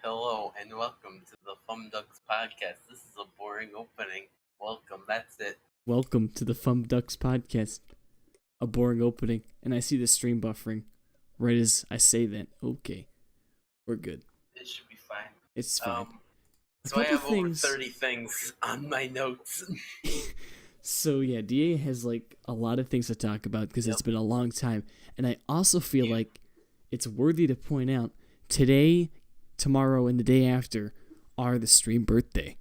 hello, and welcome to the Fum Ducks podcast. This is a boring opening. Welcome, that's it. Welcome to the Fum Ducks podcast. A boring opening, and I see the stream buffering. Right as I say that, okay, we're good. It should be fine. It's fine. So I have over 30 things on my notes. So yeah, DA has like a lot of things to talk about because it's been a long time, and I also feel like it's worthy to point out today, tomorrow, and the day after are the stream birthday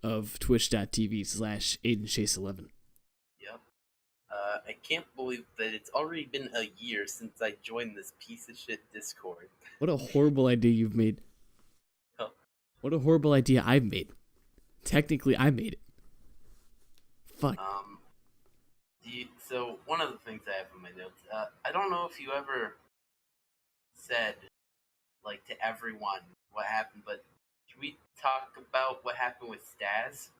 of twitch.tv/AidenChase11. Yep. I can't believe that it's already been a year since I joined this piece of shit Discord. What a horrible idea you've made. Oh. What a horrible idea I've made. Technically, I made it. Fuck. So one of the things I have in my notes, I don't know if you ever said, like, to everyone what happened, but can we talk about what happened with Staz?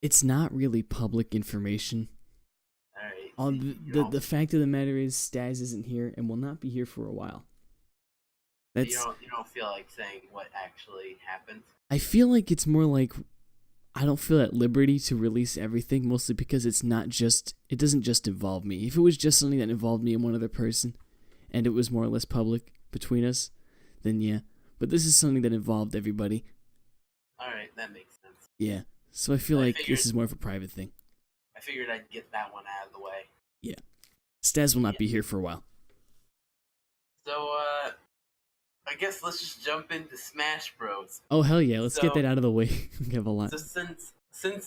It's not really public information. Alright. The fact of the matter is, Staz isn't here and will not be here for a while. You don't feel like saying what actually happened? I feel like it's more like I don't feel at liberty to release everything, mostly because it doesn't just involve me. If it was just something that involved me and one other person, and it was more or less public between us, then yeah. But this is something that involved everybody. Alright, that makes sense. Yeah. So I feel like this is more of a private thing. I figured I'd get that one out of the way. Yeah. Staz will not be here for a while. So, I guess let's just jump into Smash Bros. Oh, hell yeah. Let's get that out of the way. We have a lot. So since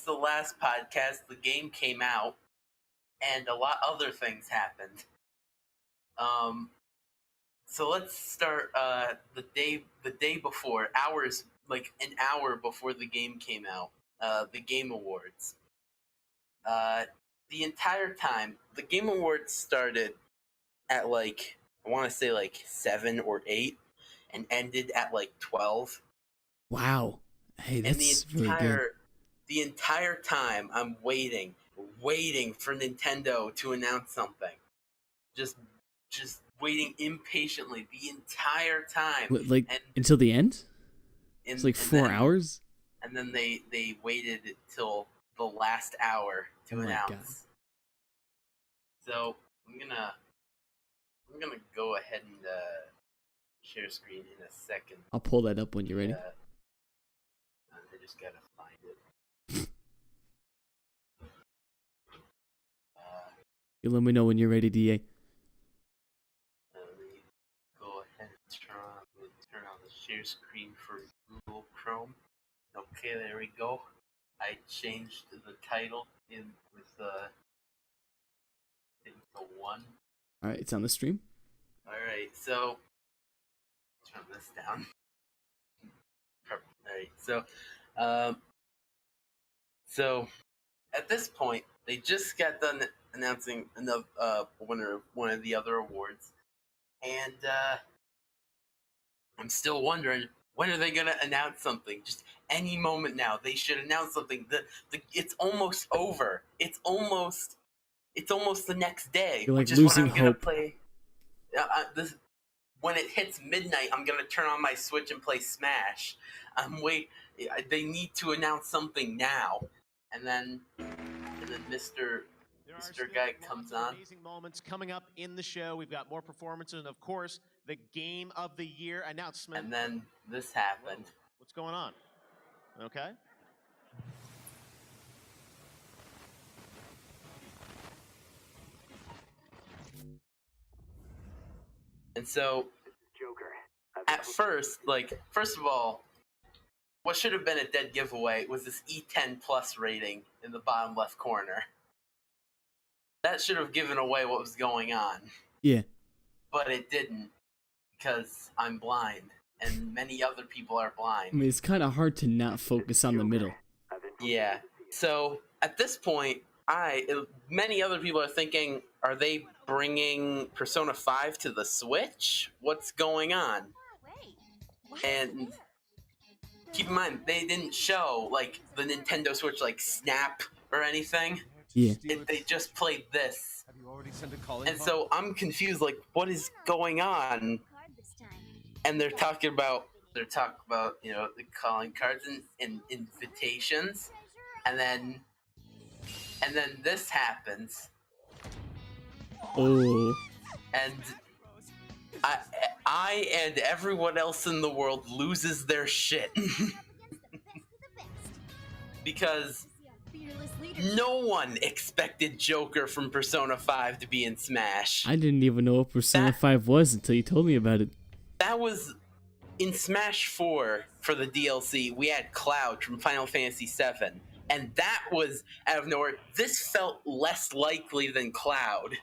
the last podcast, the game came out, and a lot other things happened. So let's start the day before, hours, like an hour before the game came out, the Game Awards. The entire time, the Game Awards started at like, I want to say like 7 or 8, and ended at like 12. Wow. Hey, that's really good. The entire time, I'm waiting for Nintendo to announce something. Just waiting impatiently the entire time. Until the end? It's like 4 hours? And then they waited till the last hour to announce. God. So I'm gonna go ahead and share screen in a second. I'll pull that up when you're ready. I just gotta find it. You let me know when you're ready, DA. Let me go ahead and turn on the share screen for Google Chrome. Okay, there we go. I changed the title into 1. Alright, it's on the stream. Alright, so turn this down. Alright, so at this point, they just got done announcing one of the other awards, and I'm still wondering, when are they gonna announce something? Just any moment now, they should announce something. It's almost over. It's almost the next day. You're like which is losing when I'm gonna hope. play. When it hits midnight, I'm gonna turn on my Switch and play Smash. They need to announce something now, and then Mr. Guy comes on. Amazing moments coming up in the show. We've got more performances, and of course, the Game of the Year announcement. And then this happened. Whoa. What's going on? Okay. And so, at first of all, what should have been a dead giveaway was this E10 plus rating in the bottom left corner. That should have given away what was going on. Yeah. But it didn't, because I'm blind, and many other people are blind. I mean, it's kind of hard to not focus on the middle. Yeah. So, at this point, many other people are thinking, are they bringing Persona 5 to the Switch? What's going on? And keep in mind, they didn't show, like, the Nintendo Switch, like, Snap or anything. Yeah. They just played this. And so I'm confused, like, what is going on? And they're talking about they're talking about the calling cards and invitations, and then this happens, Oh, and I and everyone else in the world loses their shit because no one expected Joker from Persona 5 to be in Smash. I didn't even know what Persona 5 was until you told me about it. That was in Smash 4 for the DLC. We had Cloud from Final Fantasy 7, and that was out of nowhere. This felt less likely than Cloud.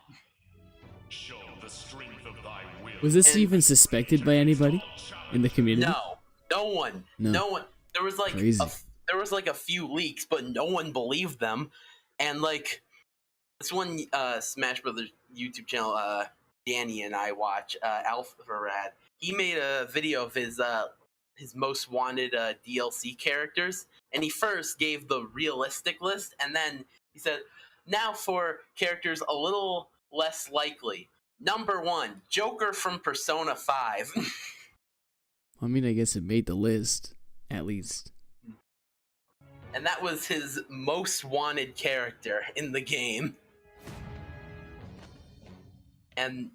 Show the strength of thy will. Was this And- even suspected by anybody in the community? No one. There was like Crazy. there was like a few leaks, but no one believed them. And like this one Smash Brothers YouTube channel, Danny and I watch, Alpharad. He made a video of his most wanted DLC characters, and he first gave the realistic list, and then he said, "Now for characters a little less likely. Number 1, Joker from Persona 5." I mean, I guess it made the list, at least. And that was his most wanted character in the game. And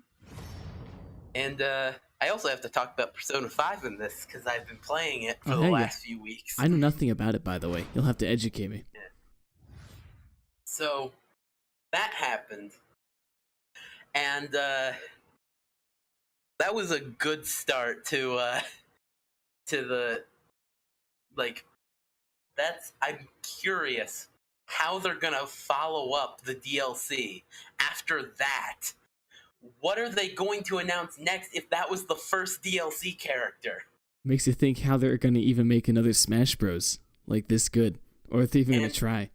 I also have to talk about Persona 5 in this because I've been playing it for Oh, the hell yeah. last few weeks. I know nothing about it, by the way. You'll have to educate me. So that happened. And that was a good start to the I'm curious how they're gonna follow up the DLC after that. What are they going to announce next if that was the first DLC character? Makes you think how they're gonna even make another Smash Bros. Like this good, or if they're even gonna And- try.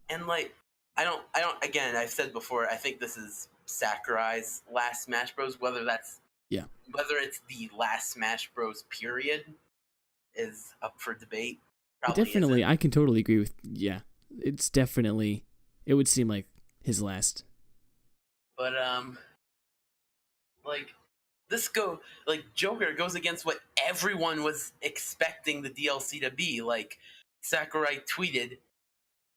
And like, I don't. Again, I've said before. I think this is Sakurai's last Smash Bros. Whether it's the last Smash Bros. Period is up for debate. Probably Definitely, isn't. I can totally agree with. Yeah, it's definitely. It would seem like his last. But like Joker goes against what everyone was expecting the DLC to be. Like Sakurai tweeted,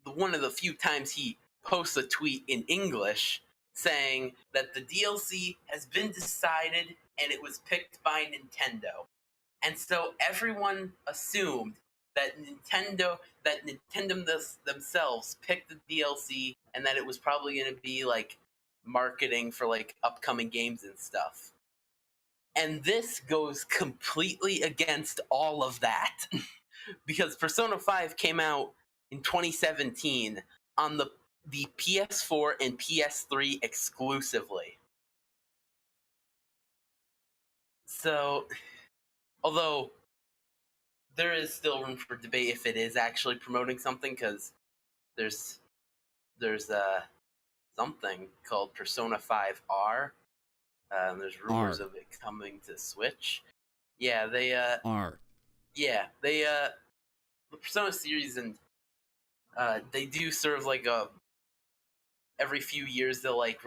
one of the few times he posts a tweet in English saying that the DLC has been decided and it was picked by Nintendo. And so everyone assumed that Nintendo themselves picked the DLC and that it was probably going to be like marketing for like upcoming games and stuff. And this goes completely against all of that because Persona 5 came out in 2017 on the PS4 and PS3 exclusively. So, although there is still room for debate if it is actually promoting something, because there's something called Persona 5 R. There's rumors R. of it coming to Switch. Yeah, they R. the Persona series, and they do sort of like every few years they'll like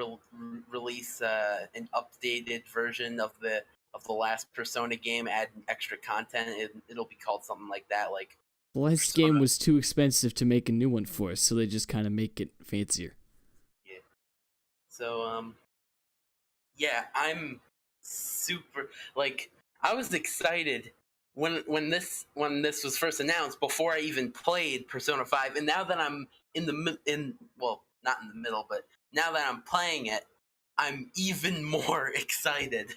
release an updated version of the last Persona game, add extra content. It'll be called something like that. Like The last game was too expensive to make a new one for, so they just kind of make it fancier. Yeah. So yeah, I'm super like I was excited when this was first announced before I even played Persona 5, and now that I'm not in the middle, but now that I'm playing it, I'm even more excited.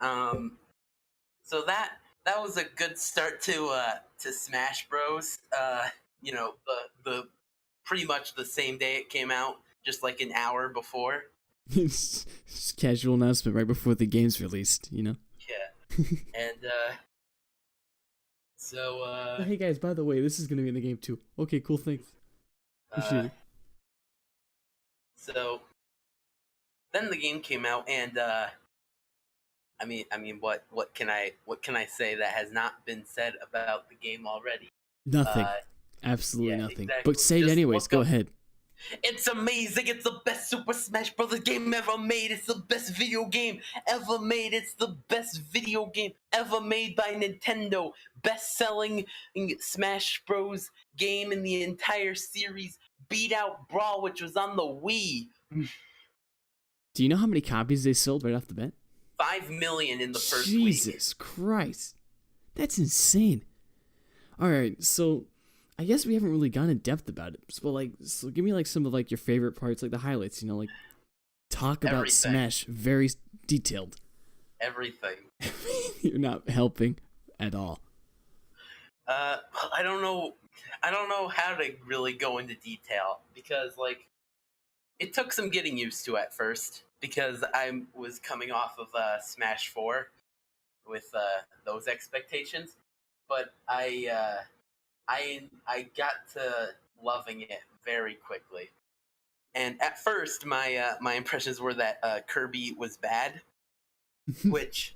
So that was a good start to Smash Bros. The pretty much the same day it came out, just like an hour before. It's just casual announcement right before the game's released, you know? Yeah, and so Hey guys, by the way, this is gonna be in the game too. Okay, cool, thanks. Appreciate it. So then the game came out, and I mean, what can I say that has not been said about the game already? Nothing. Absolutely yeah, nothing. exactly. But say it Just anyways, look go up- ahead. It's amazing. It's the best Super Smash Bros. Game ever made. It's the best video game ever made. It's the best video game ever made by Nintendo. Best-selling Smash Bros. Game in the entire series. Beat out Brawl, which was on the Wii. Do you know how many copies they sold right off the bat? 5 million in the first week. Jesus Christ. That's insane. Alright, so I guess we haven't really gone in depth about it. So give me like some of like your favorite parts, like the highlights, like talk about Everything. Smash very detailed. Everything. You're not helping at all. I don't know how to really go into detail because like it took some getting used to at first because I was coming off of Smash 4 with those expectations, but I got to loving it very quickly. And at first, my impressions were that Kirby was bad, which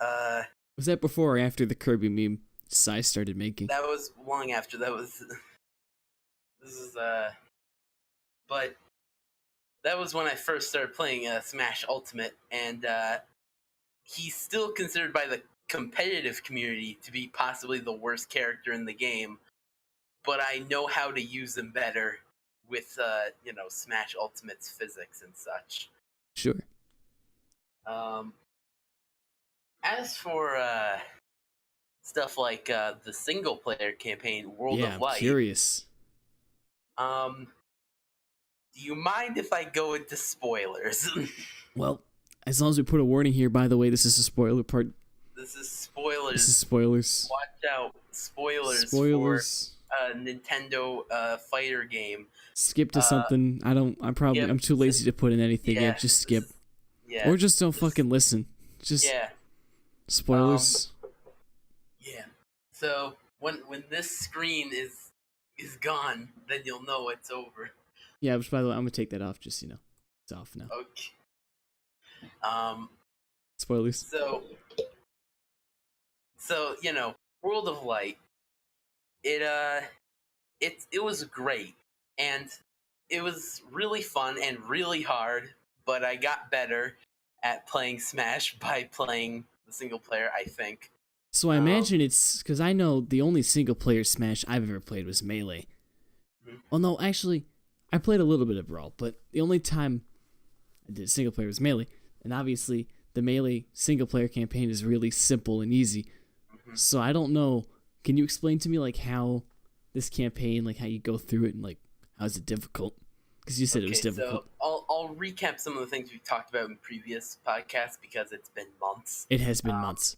Was that before or after the Kirby meme Sai started making? that was long after. But that was when I first started playing Smash Ultimate, and he's still considered by the competitive community to be possibly the worst character in the game. But I know how to use him better with Smash Ultimate's physics and such. Sure. As for stuff like the single player campaign, World Yeah, of Light, I'm curious. do you mind if I go into spoilers? Well, as long as we put a warning here, by the way, this is a spoiler part. This is spoilers. This is spoilers. Watch out. Spoilers. Spoilers. For a Nintendo fighter game. Skip to something. I'm too lazy to put in anything. Yeah, Just skip. Yeah. Or just don't fucking listen. Just Yeah. spoilers. Yeah. So when this screen is gone, then you'll know it's over. Yeah, which by the way, I'm gonna take that off. Just it's off now. Okay. Spoilers. So World of Light. It was great, and it was really fun and really hard. But I got better at playing Smash by playing the single player, I think. So I imagine it's because I know the only single player Smash I've ever played was Melee. Mhm. Well, no, actually, I played a little bit of Brawl, but the only time I did single player was Melee, and obviously the Melee single player campaign is really simple and easy. Mhm. So I don't know. Can you explain to me like how this campaign, like how you go through it, and like how is it difficult? Because you said it was difficult. So I'll recap some of the things we've talked about in previous podcasts because it's been months. It has been months.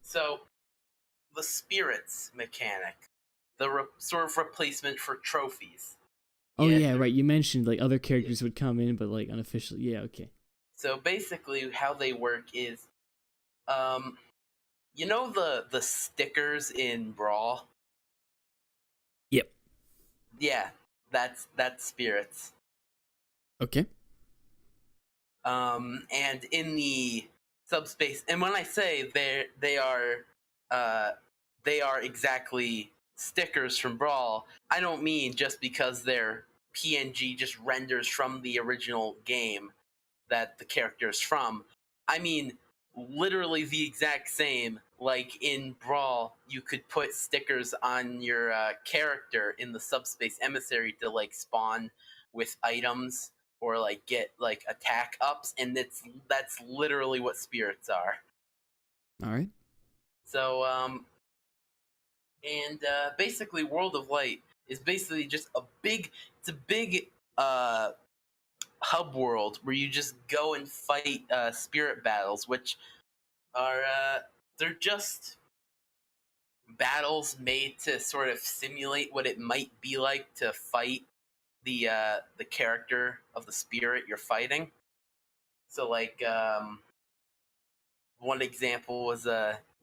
So the spirits mechanic, the sort of replacement for trophies. Oh yeah, right. You mentioned like other characters would come in, but like unofficially. Yeah, okay. So basically, how they work is, the stickers in Brawl. Yep. Yeah, that's spirits. Okay. And in the subspace, and when I say they are exactly stickers from Brawl, I don't mean just because they're PNG, just renders from the original game that the character is from. I mean literally the exact same. Like in Brawl, you could put stickers on your character in the subspace emissary to like spawn with items or like get like attack ups, and that's literally what spirits are. All right. So basically World of Light is basically just a big hub world where you just go and fight spirit battles, which are they're just battles made to sort of simulate what it might be like to fight the character of the spirit you're fighting. So like one example was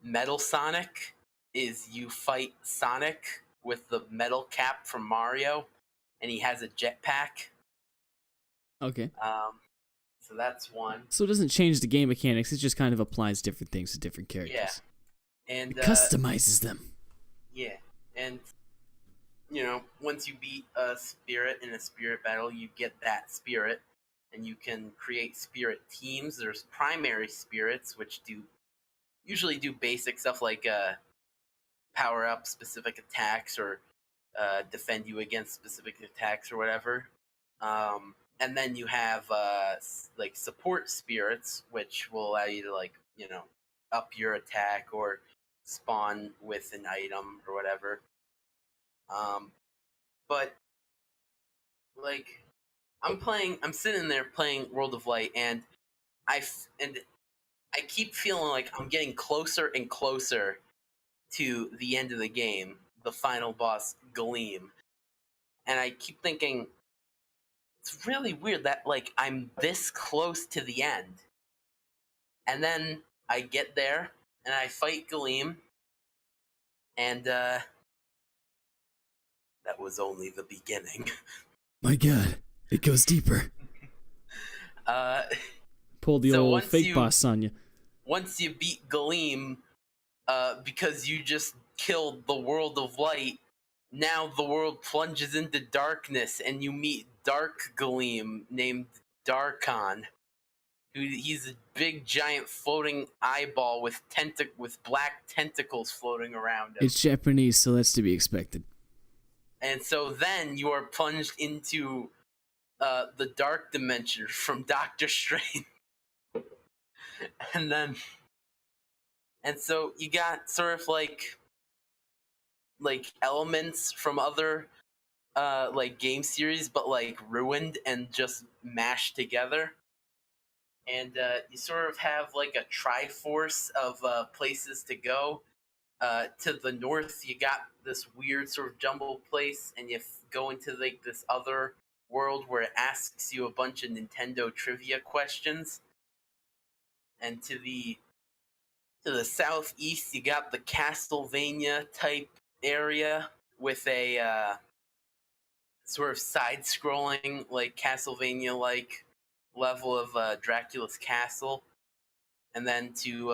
Metal Sonic is you fight Sonic with the metal cap from Mario, and he has a jetpack. Okay. So that's one. So it doesn't change the game mechanics. It just kind of applies different things to different characters. Yeah. And It customizes them. yeah, and once you beat a spirit in a spirit battle, you get that spirit, and you can create spirit teams. There's primary spirits, which usually do basic stuff like power up specific attacks or defend you against specific attacks or whatever. And then you have like support spirits, which will allow you to up your attack or spawn with an item or whatever. But like I'm sitting there playing World of Light, and I keep feeling like I'm getting closer and closer to the end of the game, the final boss, Gleam. And I keep thinking, it's really weird that like I'm this close to the end. And then I get there and I fight Gleam, and that was only the beginning. My God, it goes deeper. Pull the old fake boss on you. Once you beat Gleam, because you just killed the World of Light, now the world plunges into darkness, and you meet Dark Gleam named Darkon. He's a big, giant, floating eyeball with black tentacles floating around him. It's Japanese, so that's to be expected. And so then you are plunged into the dark dimension from Doctor Strange. and so you got sort of like elements from other like game series, but like ruined and just mashed together. And you sort of have like a triforce of places to go. To the north, you got this weird sort of jumbled place, and you go into like this other world where it asks you a bunch of Nintendo trivia questions. And to the southeast, you got the Castlevania type area with a sort of side-scrolling, like Castlevania-like level of Dracula's castle. And then to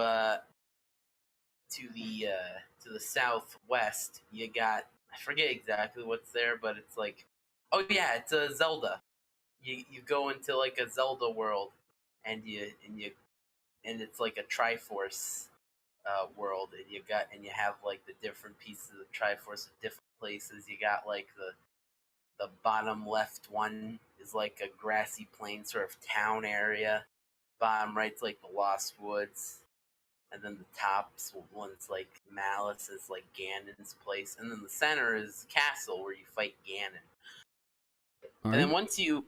the southwest, you got, I forget exactly what's there, but it's like, oh yeah, it's a Zelda. You go into like a Zelda world, and it's like a Triforce world, and you have like the different pieces of Triforce at different places. You got like the bottom left one is like a grassy plain sort of town area. Bottom right's like the Lost Woods. And then the top one's like Malice, is like Ganon's place. And then the center is Castle, where you fight Ganon. And then once you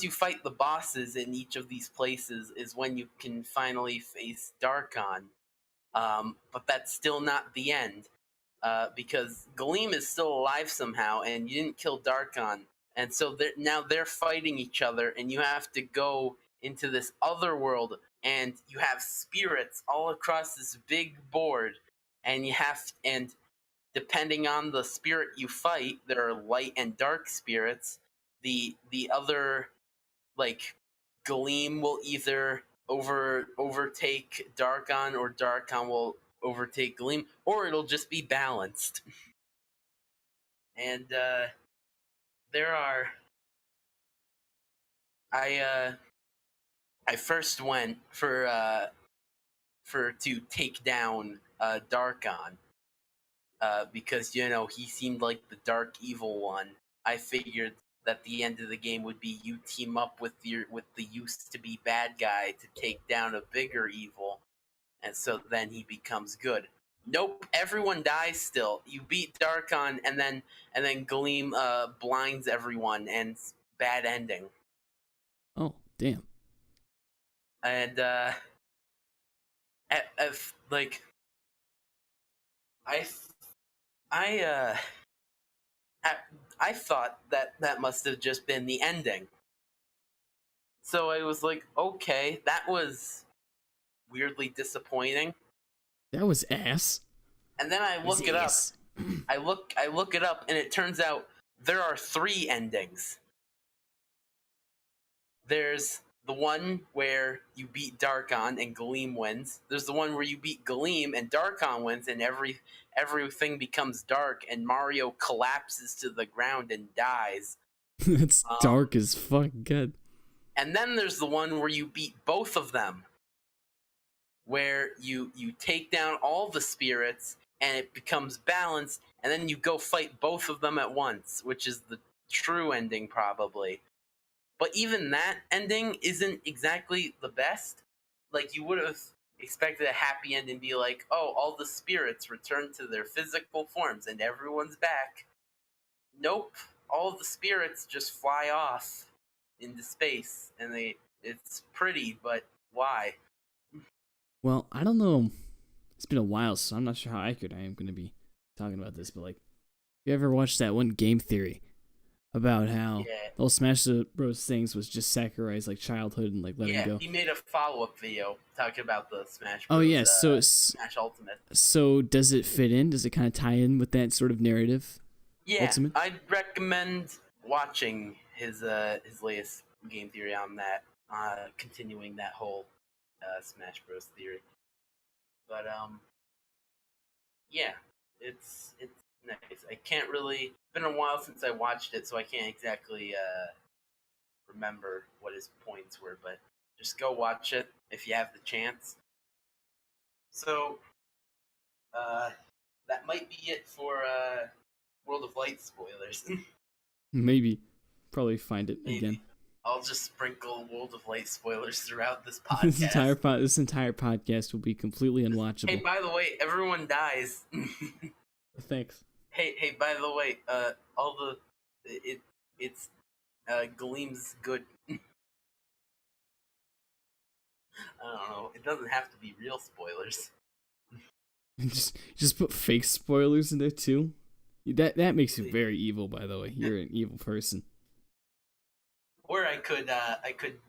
fight the bosses in each of these places is when you can finally face Darkon. But that's still not the end. Because Gleam is still alive somehow, and you didn't kill Darkon. And so now they're fighting each other, and you have to go into this other world, and you have spirits all across this big board, and depending on the spirit you fight, there are light and dark spirits. The other, like, Gleam will either overtake Darkon, or Darkon will overtake Gleam, or it'll just be balanced. And there are, I first went to take down Darkon, because he seemed like the dark evil one. I figured that the end of the game would be you team up with the used to be bad guy to take down a bigger evil, and so then he becomes good. Nope, everyone dies still. You beat Darkon, and then Gleam blinds everyone, and bad ending. Oh, damn. And I thought that must have just been the ending. So I was like, okay, that was weirdly disappointing. That was ass. And then I look it up. I look it up, and it turns out there are 3 endings. There's the one where you beat Darkon and Gleam wins. There's the one where you beat Gleam and Darkon wins, and everything becomes dark, and Mario collapses to the ground and dies. That's dark as fuck. Good. And then there's the one where you beat both of them, where you take down all the spirits and it becomes balanced, and then you go fight both of them at once, which is the true ending probably. But even that ending isn't exactly the best. Like, you would have expected a happy end and be like, oh, all the spirits return to their physical forms and everyone's back. Nope. All of the spirits just fly off into space, and it's pretty, but why? Well, I don't know. It's been a while, so I'm not sure how accurate I am going to be talking about this, but like, you ever watched that one Game Theory about how the whole Smash Bros. Things was just Sakurai's like childhood and like letting go? He made a follow-up video talking about the Smash Bros. Oh yeah, so Smash Ultimate. So does it fit in? Does it kind of tie in with that sort of narrative? Yeah, Ultimate? I'd recommend watching his latest Game Theory on that, continuing that whole Smash Bros. Theory. But yeah, it's nice. I can't really. It's been a while since I watched it, so I can't exactly remember what his points were. But just go watch it if you have the chance. So that might be it for World of Light spoilers. Maybe. Probably find it again. I'll just sprinkle World of Light spoilers throughout this podcast. This entire podcast will be completely unwatchable. Hey, by the way, everyone dies. Thanks. Hey, by the way, it's Gleam's good. I don't know. It doesn't have to be real spoilers. just put fake spoilers in there too. That makes you very evil, by the way. You're an evil person. Or I could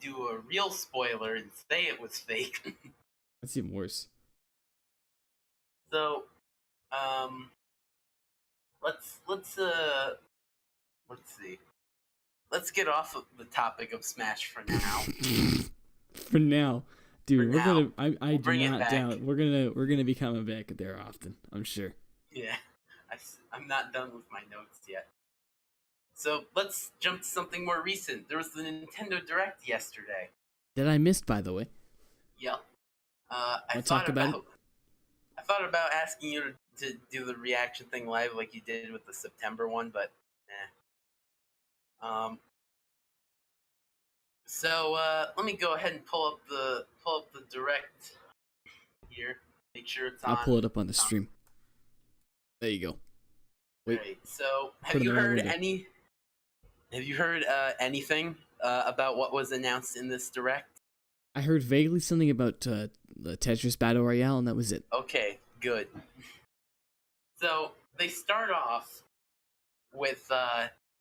do a real spoiler and say it was fake. That's even worse. So, let's see. Let's get off of the topic of Smash for now. For now, dude, For now. I do bring it not back. doubt we're gonna be coming back there often. I'm sure. Yeah, I'm not done with my notes yet. So let's jump to something more recent. There was the Nintendo Direct yesterday. That I missed, by the way. Yep. I Wanna thought talk about it? I thought about asking you to do the reaction thing live like you did with the September one, but So let me go ahead and pull up the Direct here. Make sure it's on. I'll pull it up on the stream. There you go. Wait. Right. So Put have it you in my heard window. anything about what was announced in this Direct? I heard vaguely something about the Tetris Battle Royale, and that was it. Okay, good. So they start off with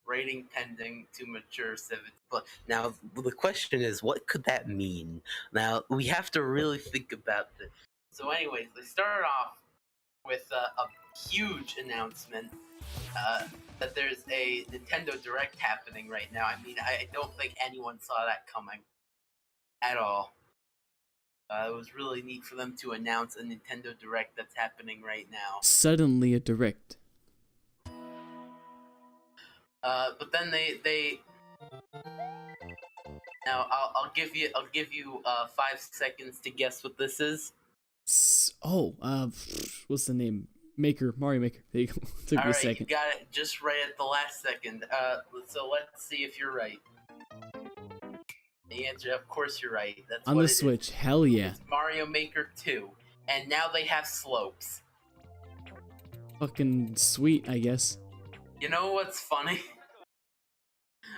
rating pending to mature civic. But now the question is, what could that mean? Now we have to really think about this. So, anyways, they started off with a huge announcement that there's a Nintendo Direct happening right now. I mean, I don't think anyone saw that coming at all. It was really neat for them to announce a Nintendo Direct that's happening right now. Suddenly a Direct. But then they now I'll give you 5 seconds to guess what this is. What's the name? Mario Maker. There you go. Took me a All right, second. you got it just right at the last second. So let's see if you're right. The answer, of course, you're right. That's On what the it is. Switch, hell yeah. It's Mario Maker 2, and now they have slopes. Fucking sweet, I guess. You know what's funny?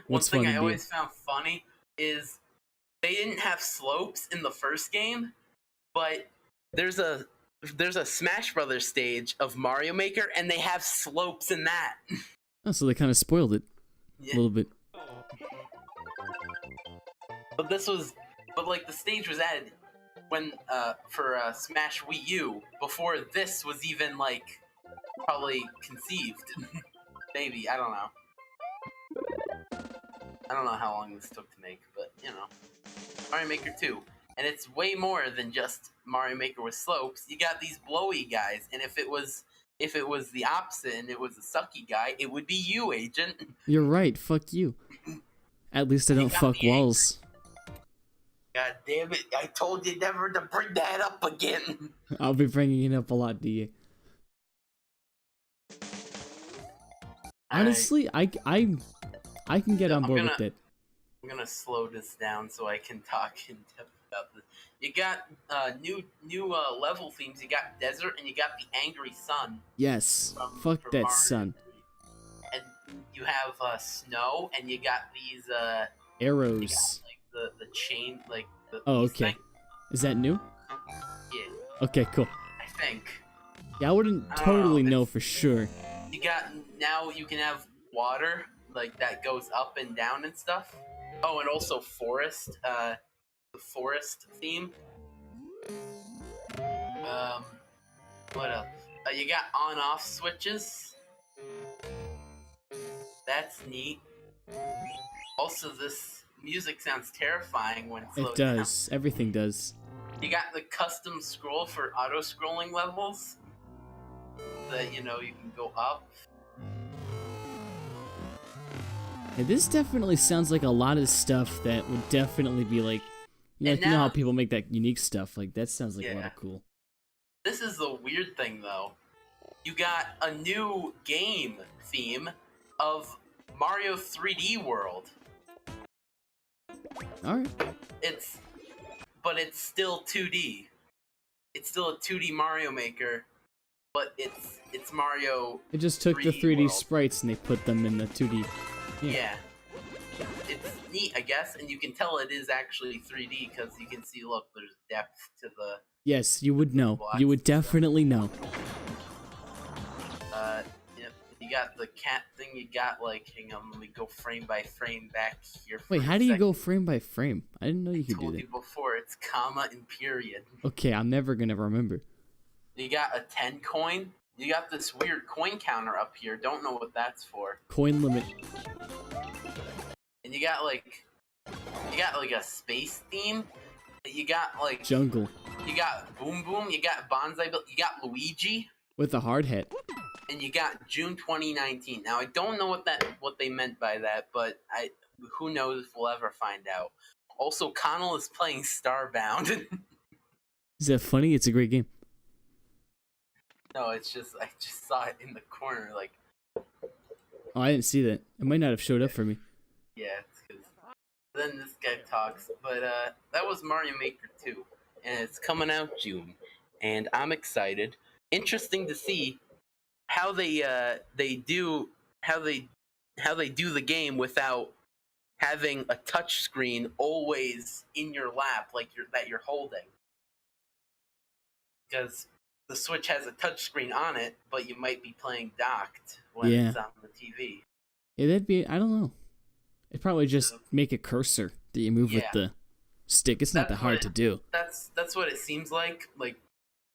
What's One thing funny, I dude? always found funny is they didn't have slopes in the first game, but there's a Smash Brothers stage of Mario Maker, and they have slopes in that. Oh, so they kind of spoiled it a little bit. But like the stage was added when for Smash Wii U before this was even like probably conceived. Maybe, I don't know. I don't know how long this took to make, but Mario Maker 2. And it's way more than just Mario Maker with slopes. You got these blowy guys, and if it was the opposite and it was a sucky guy, it would be you, Agent. You're right. Fuck you. At least I don't fuck walls. God damn it! I told you never to bring that up again. I'll be bringing it up a lot, DA. Honestly, I can get on board with it. I'm gonna slow this down so I can talk in depth about this. You got new level themes. You got desert and you got the angry sun. Yes. Fuck that Mario. sun. And you have snow, and you got these Arrows. You got, like the chain, like the. Oh, these okay. things. Is that new? Yeah, Okay, cool. I think. Yeah, I wouldn't I don't totally know. know for sure. You got now. You can have water like that goes up and down and stuff. Oh, and also forest. The forest theme. What else? You got on-off switches. That's neat. Also, this music sounds terrifying when it slows It does. Everything does. down. You got the custom scroll for auto-scrolling levels. That you can go up. Yeah, this definitely sounds like a lot of stuff that would definitely be like, And you know how now- people make that unique stuff. Like that sounds like a lot Yeah. of cool. This is the weird thing, though. You got a new game theme of Mario 3D World. All right. But it's still 2D. It's still a 2D Mario Maker, but it's Mario. They just took the 3D 3D world. sprites and they put them in the 2D. Yeah. It's neat, I guess, and you can tell it is actually 3D because you can see. Look, there's depth to the. Yes, you would know. Blocks You would and stuff. definitely know. You got the cat thing. You got like, hang on, let me go frame by frame back here. For Wait, a how do you go second. frame by frame? I didn't know you could do Told that. you before, it's comma and period. Okay, I'm never gonna remember. You got a 10 coin. You got this weird coin counter up here. Don't know what that's for. Coin limit. And you got like a space theme. You got like Jungle. you got Boom Boom. You got Bonsai Bill. You got Luigi. With a hard hat. And you got June 2019. Now I don't know what they meant by that, but who knows if we'll ever find out. Also, Connell is playing Starbound. Is that funny? It's a great game. No, it's just I just saw it in the corner. Like, Oh, I didn't see that. It might not have showed up for me. yeah, it's because then this guy talks. But that was Mario Maker 2, and it's coming out June, and I'm excited. Interesting to see how they do the game without having a touch screen always in your lap, like you're holding. Because the Switch has a touch screen on it, but you might be playing docked when Yeah. it's on the TV. Yeah, that'd be. I don't know. It'd probably just make a cursor that you move with Yeah. the stick. It's not that That's hard what to do. That's what it seems like. Like,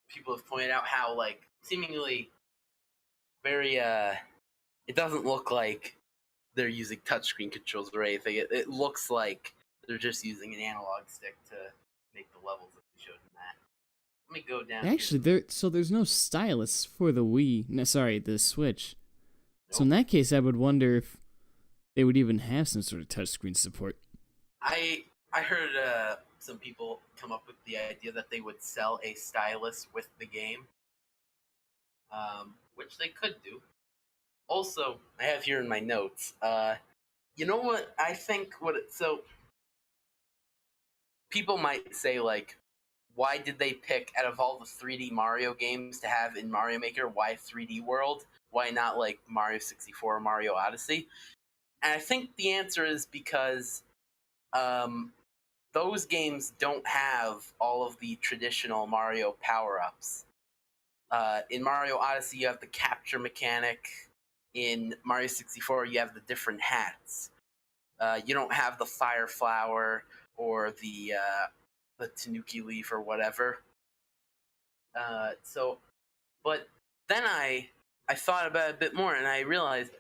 people have pointed out how, like, seemingly very it doesn't look like they're using touchscreen controls or anything. It looks like they're just using an analog stick to make the levels that they showed in that. Let me go down. Actually, there's no stylus for the Wii. No, sorry, the Switch. So in Nope. that case, I would wonder if they would even have some sort of touchscreen support. I heard some people come up with the idea that they would sell a stylus with the game, which they could do. Also, I have here in my notes. You know what? I think so. People might say, like, why did they pick out of all the 3D Mario games to have in Mario Maker? Why 3D World? Why not like Mario 64 or Mario Odyssey? And I think the answer is because those games don't have all of the traditional Mario power-ups. In Mario Odyssey, you have the capture mechanic. In Mario 64, you have the different hats. You don't have the fire flower or the Tanuki leaf or whatever. But then I thought about it a bit more, and I realized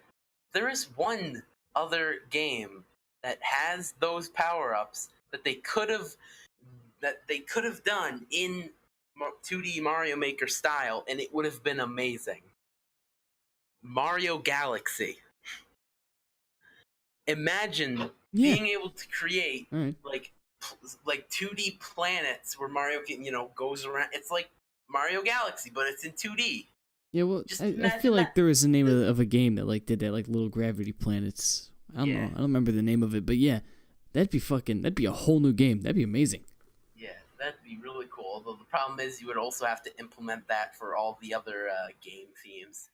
there is one other game that has those power-ups that they could have done in 2D Mario Maker style, and it would have been amazing. Mario Galaxy. Imagine being able to create like 2D planets where Mario can, goes around. It's like Mario Galaxy, but it's in 2D. Yeah, well, I feel like there was a name of a game that like did that, like Little Gravity Planets. I don't know. I don't remember the name of it, but yeah, that'd be a whole new game. That'd be amazing. Yeah, that'd be really cool. Although the problem is you would also have to implement that for all the other game themes.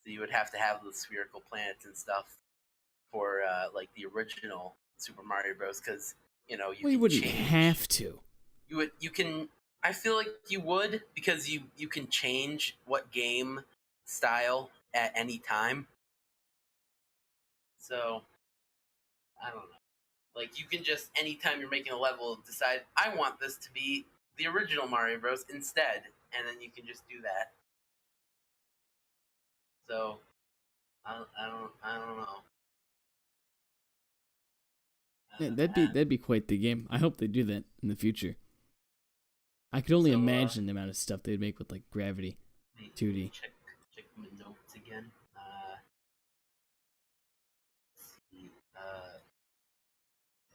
So you would have to have the spherical planets and stuff for like the original Super Mario Bros. Because you wouldn't have to. You can. I feel like you would, because you can change what game style at any time. So I don't know. Like, you can just, anytime you're making a level, decide, I want this to be the original Mario Bros. Instead, and then you can just do that. So I don't know. Yeah, that'd be quite the game. I hope they do that in the future. I could only imagine the amount of stuff they'd make with like Gravity 2D. Check my notes again.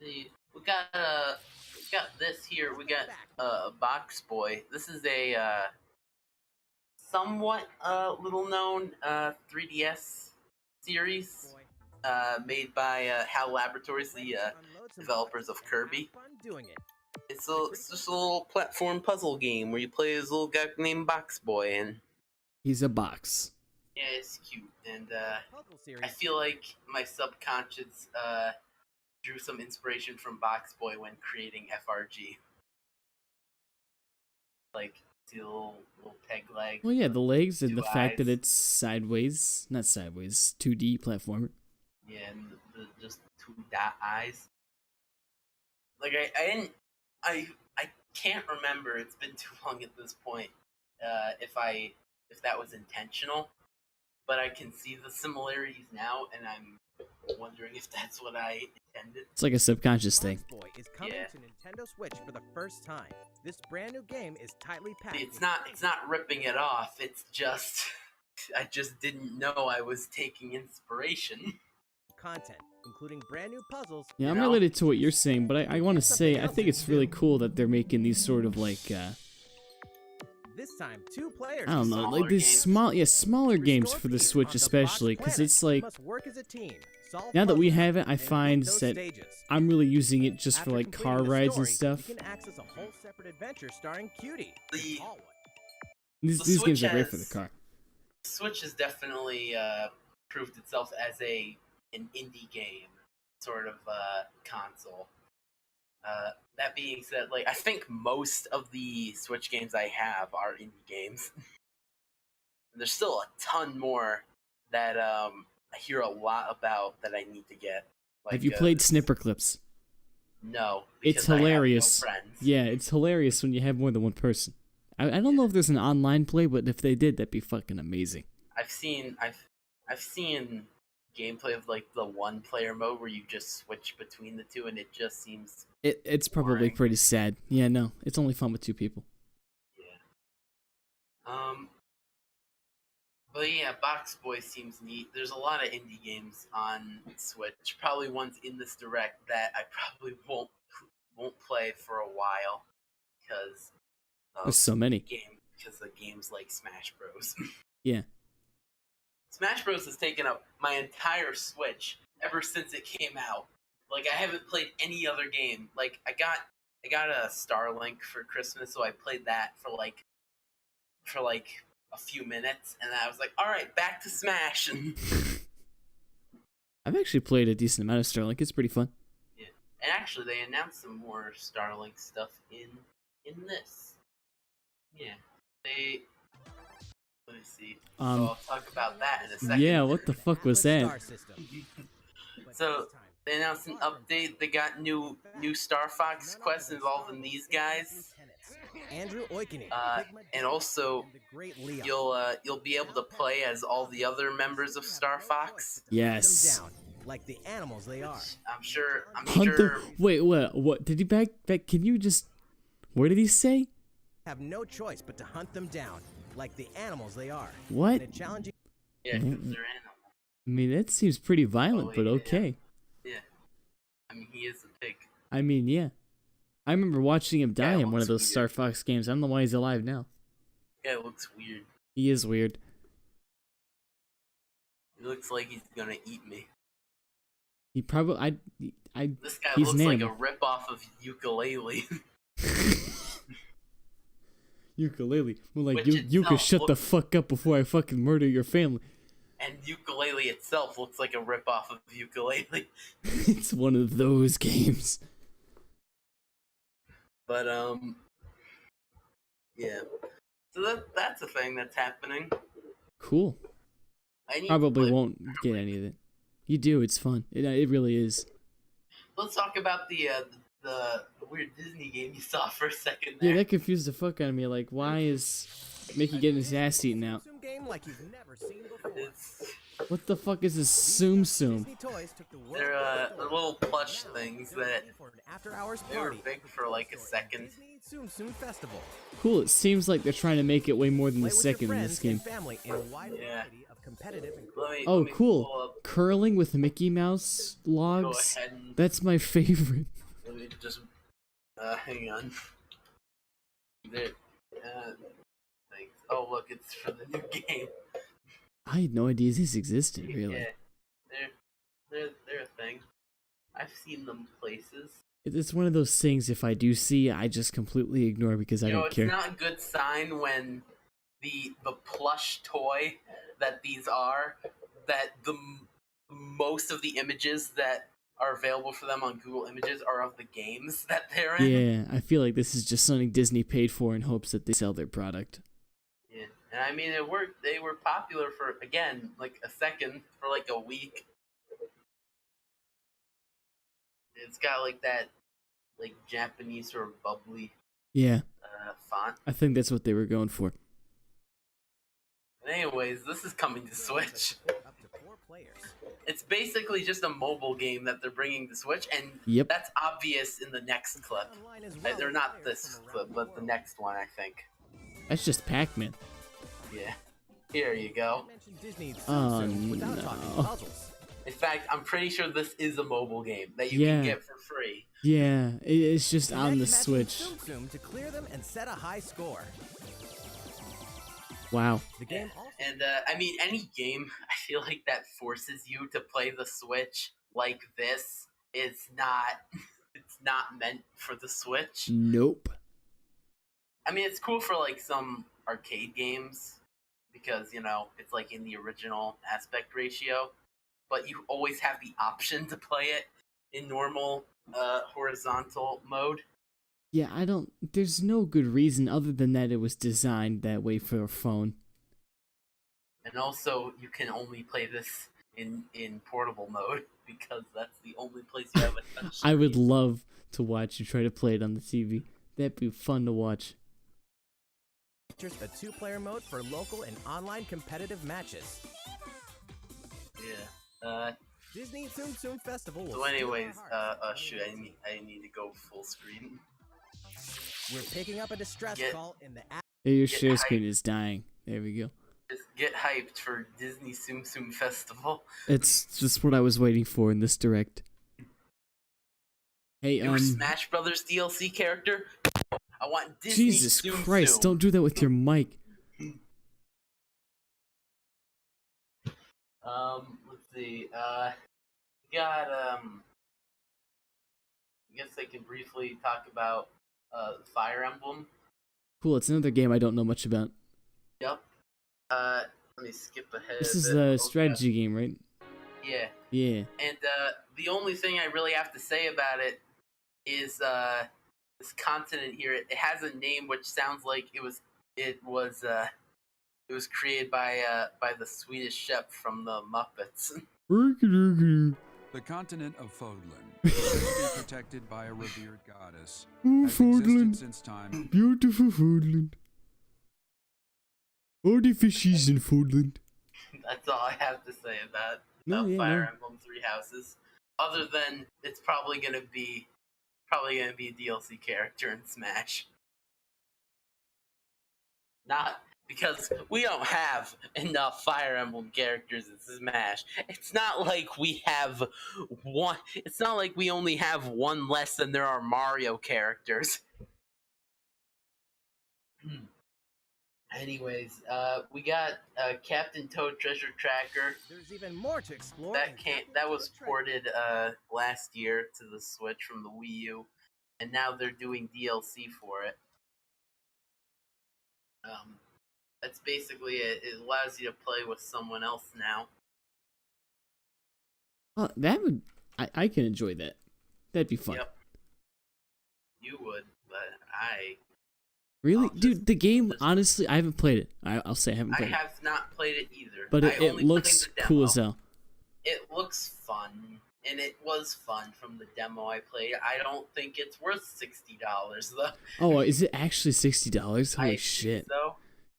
See, we got this here. We got Box Boy. This is a somewhat little known 3DS series made by HAL Laboratories, the developers of Kirby. It's just a little platform puzzle game where you play as a little guy named Box Boy, and he's a box. Yeah, it's cute, and I feel like my subconscious drew some inspiration from Box Boy when creating FRG. Like, see the little peg leg. Well, yeah, the legs and the fact that eyes. it's not sideways, 2D platformer. Yeah, and the just two dot eyes. Like, I can't remember. It's been too long at this point. If that was intentional, but I can see the similarities now, and I'm wondering if that's what I intended. It's like a subconscious thing. Box Boy is coming to Nintendo Switch for the first time. This brand new game is tightly packed. It's not ripping it off. It's just I just didn't know I was taking inspiration. Content, including brand new puzzles. Yeah, I'm related to what you're saying, but I want to say I think it's really cool that they're making these sort of like this time 2 players. I don't know, like these smaller games for the Switch especially, because it's like now that we have it, I find that I'm really using it just for like car rides and stuff. You can access a whole separate adventure starring Cutie. These games are great for the car. Switch has definitely proved itself as an indie game sort of console. That being said, like, I think most of the Switch games I have are indie games. And there's still a ton more that I hear a lot about that I need to get. Like, have you played Snipperclips? No. It's hilarious. I have no friends. Yeah, it's hilarious when you have more than one person. I don't know if there's an online play, but if they did, that'd be fucking amazing. I've seen gameplay of like the one player mode where you just switch between the two, and it just seems it's probably boring. pretty sad. Yeah, no, it's only fun with 2 people. Yeah. But yeah, Box Boy seems neat. There's a lot of indie games on Switch. Probably ones in this direct that I probably won't play for a while because there's so many. Because of games like Smash Bros. Yeah. Smash Bros. Has taken up my entire Switch ever since it came out. Like, I haven't played any other game. Like, I got a Starlink for Christmas, so I played that for like a few minutes, and then I was like, all right, back to Smash. I've actually played a decent amount of Starlink. It's pretty fun. Yeah, and actually, they announced some more Starlink stuff in this. Yeah, let me see. So I'll talk about that in a second. Yeah, what the fuck was that? So they announced an update. They got new Star Fox quests involving these guys. Andrew Oikinen, and also you'll be able to play as all the other members of Star Fox. Yes. like the animals they are. I'm sure. Hunt them. Wait, what? Did he back? Can you just? What did he say? Have no choice but to hunt them down, like the animals they are. What? In a challenging Yeah, 'cause they're animals. I mean, that seems pretty violent, Oh, but yeah. okay. Yeah. I mean, he is a pig. I mean, yeah. I remember watching him die Yeah, it in one of those looks Star weird. Fox games. I don't know why he's alive now. Yeah, it looks weird. He is weird. It looks like he's gonna eat me. He probably. This guy He's looks an like a animal. ripoff of Ukulele. Ukulele. Well, like Which you can itself shut the looks- fuck up before I fucking murder your family. And Ukulele itself looks like a ripoff of Ukulele. It's one of those games. But yeah. So that's a thing that's happening. Cool. I need to Probably play- won't get any of it. You do. It's fun. It really is. Let's talk about the weird Disney game you saw for a second Yeah, there. that confused the fuck out of me. Like, why is Mickey getting his ass eaten out? Zoom game like you've never seen before. It's What the fuck is this Tsum Tsum? Disney toys took the world they're by storm. little plush things They're that ready for an after-hours they were party. big for like a second. Disney Tsum Tsum Festival. Cool. It seems like they're trying to make it way more than Play the with your second in friends this game. and family in a wide Yeah. variety of competitive and Oh, Let me cool. pull up- Curling with Mickey Mouse Go logs. ahead and That's my favorite. let me just hang on. There, thanks. Oh look, it's for the new game. I had no idea this existed, really. Yeah, they're a thing. I've seen them places. It's one of those things, if I do see, I just completely ignore because I You know, don't it's care. not a good sign when the plush toy that these are, that most of the images that are available for them on Google Images are of the games that they're in. Yeah, I feel like this is just something Disney paid for in hopes that they sell their product. Yeah. And I mean, it worked. They were popular for, again, like a second, for like a week. It's got like that, like Japanese sort of bubbly Yeah, font. I think that's what they were going for. Anyways, this is coming to Switch. up to 4 players. It's basically just a mobile game that they're bringing to Switch, and Yep. that's obvious in the next clip. Online as well They're with not players this from around clip, the but the world. next one, I think. That's just Pac-Man. Yeah. Here you go. Mention Disney Tsum Oh, Tsum without talking no. puzzles. In fact, I'm pretty sure this is a mobile game that you Yeah. can get for free. Yeah, it's just on the Connect matching Switch. Tsum Tsum to clear them and set a high score. Wow. The game also And I mean, any game I feel like that forces you to play the Switch like this is not. It's not meant for the Switch. Nope. I mean, it's cool for like some arcade games because you know it's like in the original aspect ratio, but you always have the option to play it in normal horizontal mode. Yeah, I don't. There's no good reason other than that it was designed that way for a phone. And also, you can only play this in portable mode because that's the only place you have a touch. I would screen. love to watch you try to play it on the TV. That'd be fun to watch. features a 2-player mode for local and online competitive matches. Yeah. Disney Tsum Tsum Festival will So, steal our anyways, hearts. shoot, I need to go full screen. We're picking up a distress Get- call in the app. Hey, your Yeah, share I- screen is dying. There we go. Just get hyped for Disney Tsum Tsum Festival. It's just what I was waiting for in this direct. Hey, Your Smash Brothers DLC character. I want Disney Jesus Tsum Christ, Tsum. don't do that with your mic. Let's see. Got I guess I can briefly talk about Fire Emblem. Cool, it's another game I don't know much about. Yep. Let me skip ahead. This is a bit. the Okay. strategy game, right? Yeah. Yeah. And the only thing I really have to say about it is this continent here. It has a name which sounds like it was created by the Swedish chef from the Muppets. The continent of Fodlan is said to be protected by a revered goddess. Oh, Has existed Fodland. since time. Beautiful Fodland. All the fishies in Fodland. That's all I have to say about. No, about yeah, Fire no. Emblem Three Houses, other than it's probably gonna be a DLC character in Smash. Not because we don't have enough Fire Emblem characters in Smash. It's not like we have one. It's not like we only have one less than there are Mario characters. Anyways, we got Captain Toad Treasure Tracker. There's even more to explore. That in came Captain that was Toad Treasure. ported last year to the Switch from the Wii U, and now they're doing DLC for it. That's basically it. It allows you to play with someone else now. That would I can enjoy that. That'd be fun. Yep. You would, but I Really, I'll dude, just- the game. Honestly, I haven't played it. I'll say I haven't I played it, have not played it either. but I it only looks played the cool demo. as hell. It looks fun, and it was fun from the demo I played. I don't think it's worth $60 though. Oh, is it actually $60? I Holy think shit! so.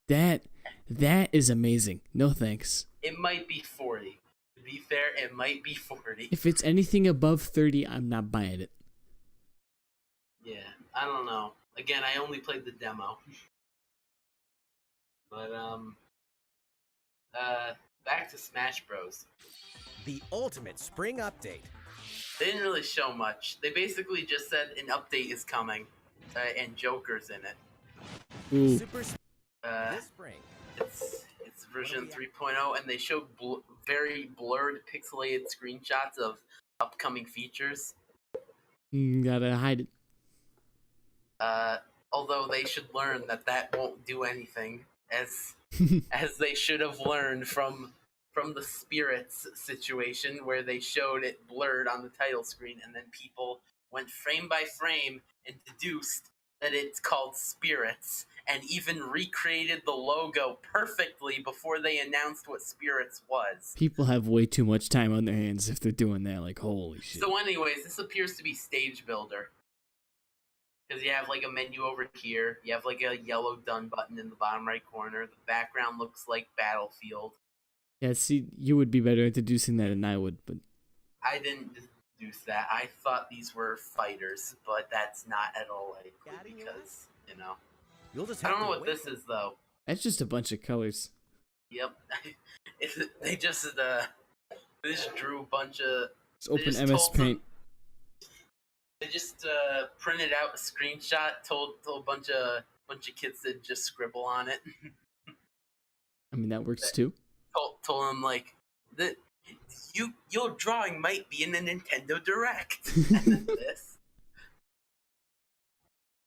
That is amazing. No thanks. It might be 40. To be fair, it might be 40. If it's anything above 30, I'm not buying it. Yeah, I don't know. Again, I only played the demo. But back to Smash Bros. The ultimate spring update. They didn't really show much. They basically just said an update is coming, and Joker's in it. Ooh, Super this spring. It's version 3.0, and they showed very blurred, pixelated screenshots of upcoming features. gotta hide Although they should learn that won't do anything, as it. as they should have learned from the Spirits situation, where they showed it blurred on the title screen, and then people went frame by frame and deduced that it's called Spirits, and even recreated the logo perfectly before they announced what Spirits was. People have way too much time on their hands if they're doing that. Like, holy shit. So anyways, this appears to be Stage Builder. Because you have like a menu over here, you have like a yellow done button in the bottom right corner, the background looks like Battlefield. Yeah, see, you would be better at deducing that than I would, but I didn't deduce that. I thought these were fighters, but that's not at all likely because, you know. You'll just I have don't know to what wait this is though. that's just a bunch of colors. Yep. They just drew a bunch of It's open just MS told them- Paint. They just printed out a screenshot, told a bunch of kids to just scribble on it. I mean, that works too. told them like that your drawing might be in a Nintendo Direct. And then this.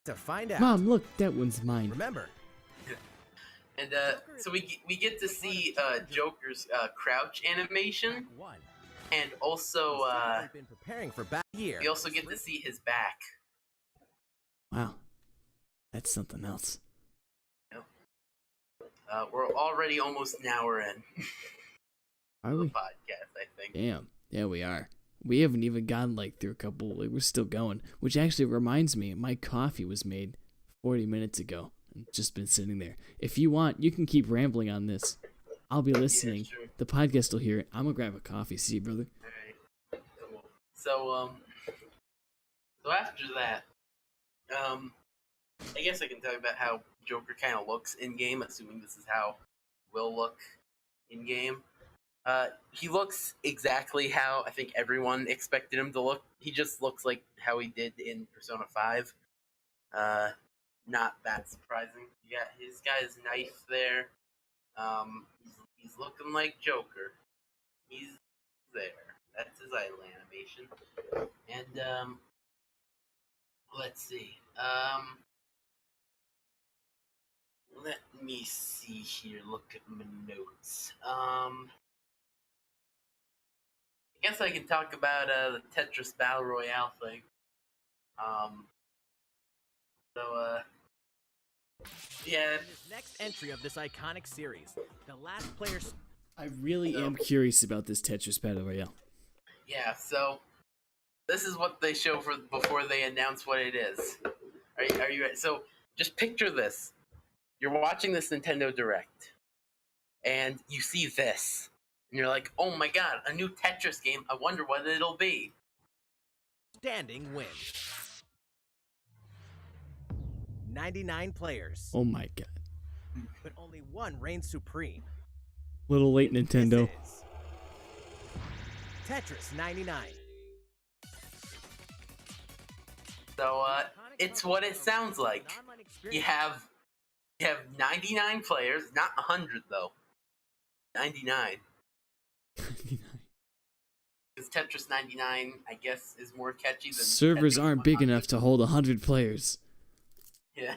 to find out. Mom, look, that one's mine. Remember, And so we get to see Joker's crouch animation, Act 1. and also We've been preparing for back year. we also get to see his back. Wow, that's something else. We're already almost an hour in Are the we? podcast, I think. Damn. Yeah, we are. We haven't even gotten like through a couple. Like, we're still going. Which actually reminds me, my coffee was made 40 minutes ago and just been sitting there. If you want, you can keep rambling on this. I'll be listening. Yeah, sure. The podcast will hear it. I'm gonna grab a coffee. See you, brother. Alright, cool. So after that, I guess I can talk about how Joker kind of looks in game, assuming this is how will look in game. He looks exactly how I think everyone expected him to look. He just looks like how he did in Persona 5. Not that surprising. You got his guy's knife there. He's looking like Joker. He's there. That's his idle animation. And let's see. Let me see here. Look at my notes. I guess I can talk about the Tetris Battle Royale thing. Yeah. In this next entry of this iconic series, the last player. I really am curious about this Tetris Battle Royale. Yeah, so this is what they show for before they announce what it is. Are you ready? So just picture this. You're watching this Nintendo Direct, and you see this. and you're like, oh my god, a new Tetris game. I wonder what it'll be. Standing wins. 99 players, Oh my god. but only one reigns supreme. Little late Nintendo. This is Tetris 99. So it's what it sounds like. You have 99 players, not 100 though. 99. Because Tetris 99, I guess, is more catchy than Servers Tetris aren't big 100. enough to hold 100 players. Yeah,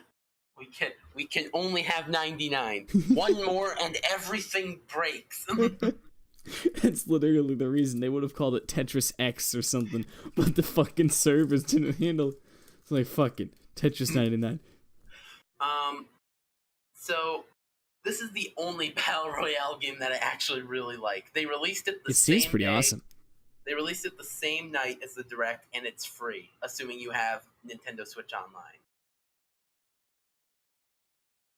we can only have 99. One more and everything breaks. That's literally the reason they would have called it Tetris X or something, but the fucking servers didn't handle it. It's like, fucking Tetris 99. So this is the only Battle Royale game that I actually really like. They released it the It same seems pretty day. awesome. They released it the same night as the Direct, and it's free, assuming you have Nintendo Switch Online.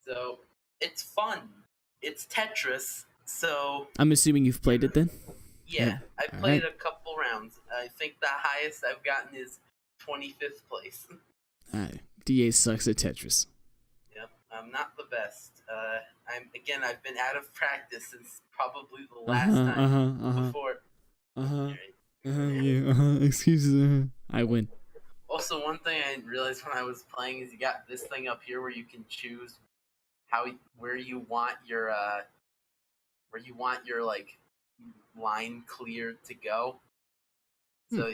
So, it's fun. It's Tetris, so I'm assuming you've played it then? yeah, I Alright. played a couple rounds. I think the highest I've gotten is 25th place. DA sucks at Tetris. Yep, I'm not the best. I've been out of practice since probably the last time before. Excuses. I win. Also, one thing I didn't realize when I was playing is you got this thing up here where you can choose where you want your like line cleared to go. So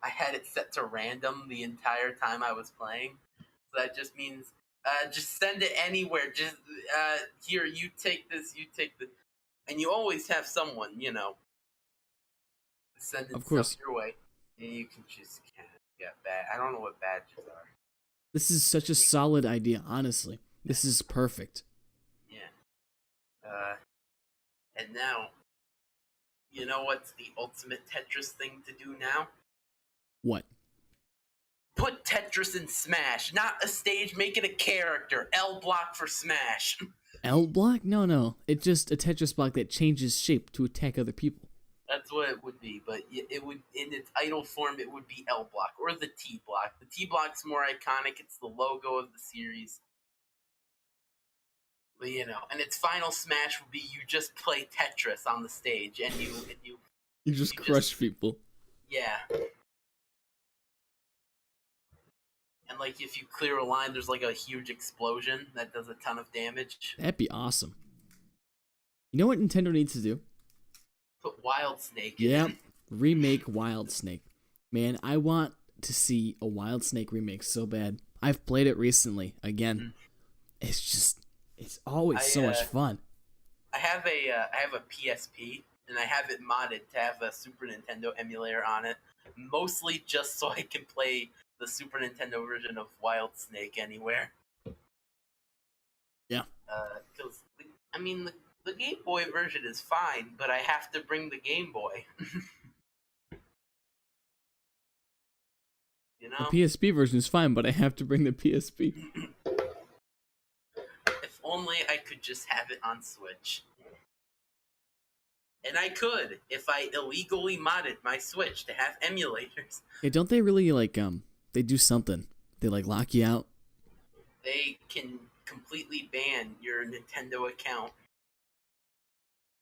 I had it set to random the entire time I was playing. So that just means just send it anywhere. Just here, you take this, and you always have someone, sending Of course. stuff your way, and you can just get bad. I don't know what badges are. This is such a solid idea, honestly. This is perfect. Yeah. And now, you know what's the ultimate Tetris thing to do now? What? Put Tetris in Smash, not a stage, make it a character. L block for Smash. L block? No. It's just a Tetris block that changes shape to attack other people. That's what it would be, but it would, in its idle form, it would be L block or the T block. The T block's more iconic. It's the logo of the series. But, and its final Smash would be you just play Tetris on the stage, and you You just crush people. yeah. And like if you clear a line, there's like a huge explosion that does a ton of damage. That'd be awesome. You know what Nintendo needs to do? Put Wild Snake in. Yep. Remake Wild Snake. Man, I want to see a Wild Snake remake so bad. I've played it recently again. It's always so much fun. I have a PSP and I have it modded to have a Super Nintendo emulator on it, mostly just so I can play the Super Nintendo version of Wild Snake anywhere. Yeah. Because the Game Boy version is fine, but I have to bring the Game Boy. The PSP version is fine, but I have to bring the PSP. If only I could just have it on Switch. And I could, if I illegally modded my Switch to have emulators. Yeah, don't they really, they do something? They, lock you out? They can completely ban your Nintendo account.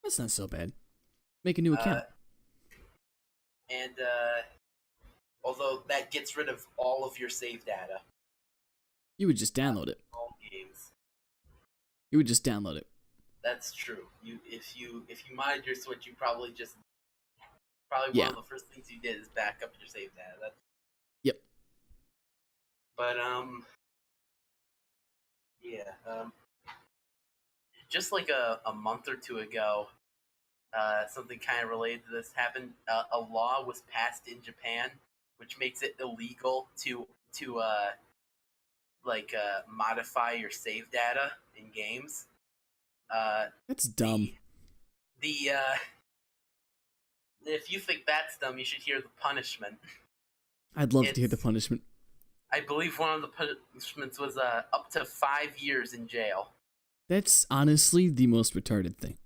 That's not so bad. Make a new account. And, although that gets rid of all of your save data. You would just download it. All games. You would just download it. That's true. If you modded your Switch, you probably Yeah. one of the first things you did is back up your save data. Yep. But just like a month or two ago, something kind of related to this happened. A law was passed in Japan, which makes it illegal to modify your save data in games. That's dumb. If you think that's dumb, you should hear the punishment. I'd love to hear the punishment. I believe one of the punishments was up to 5 years in jail. That's honestly the most retarded thing.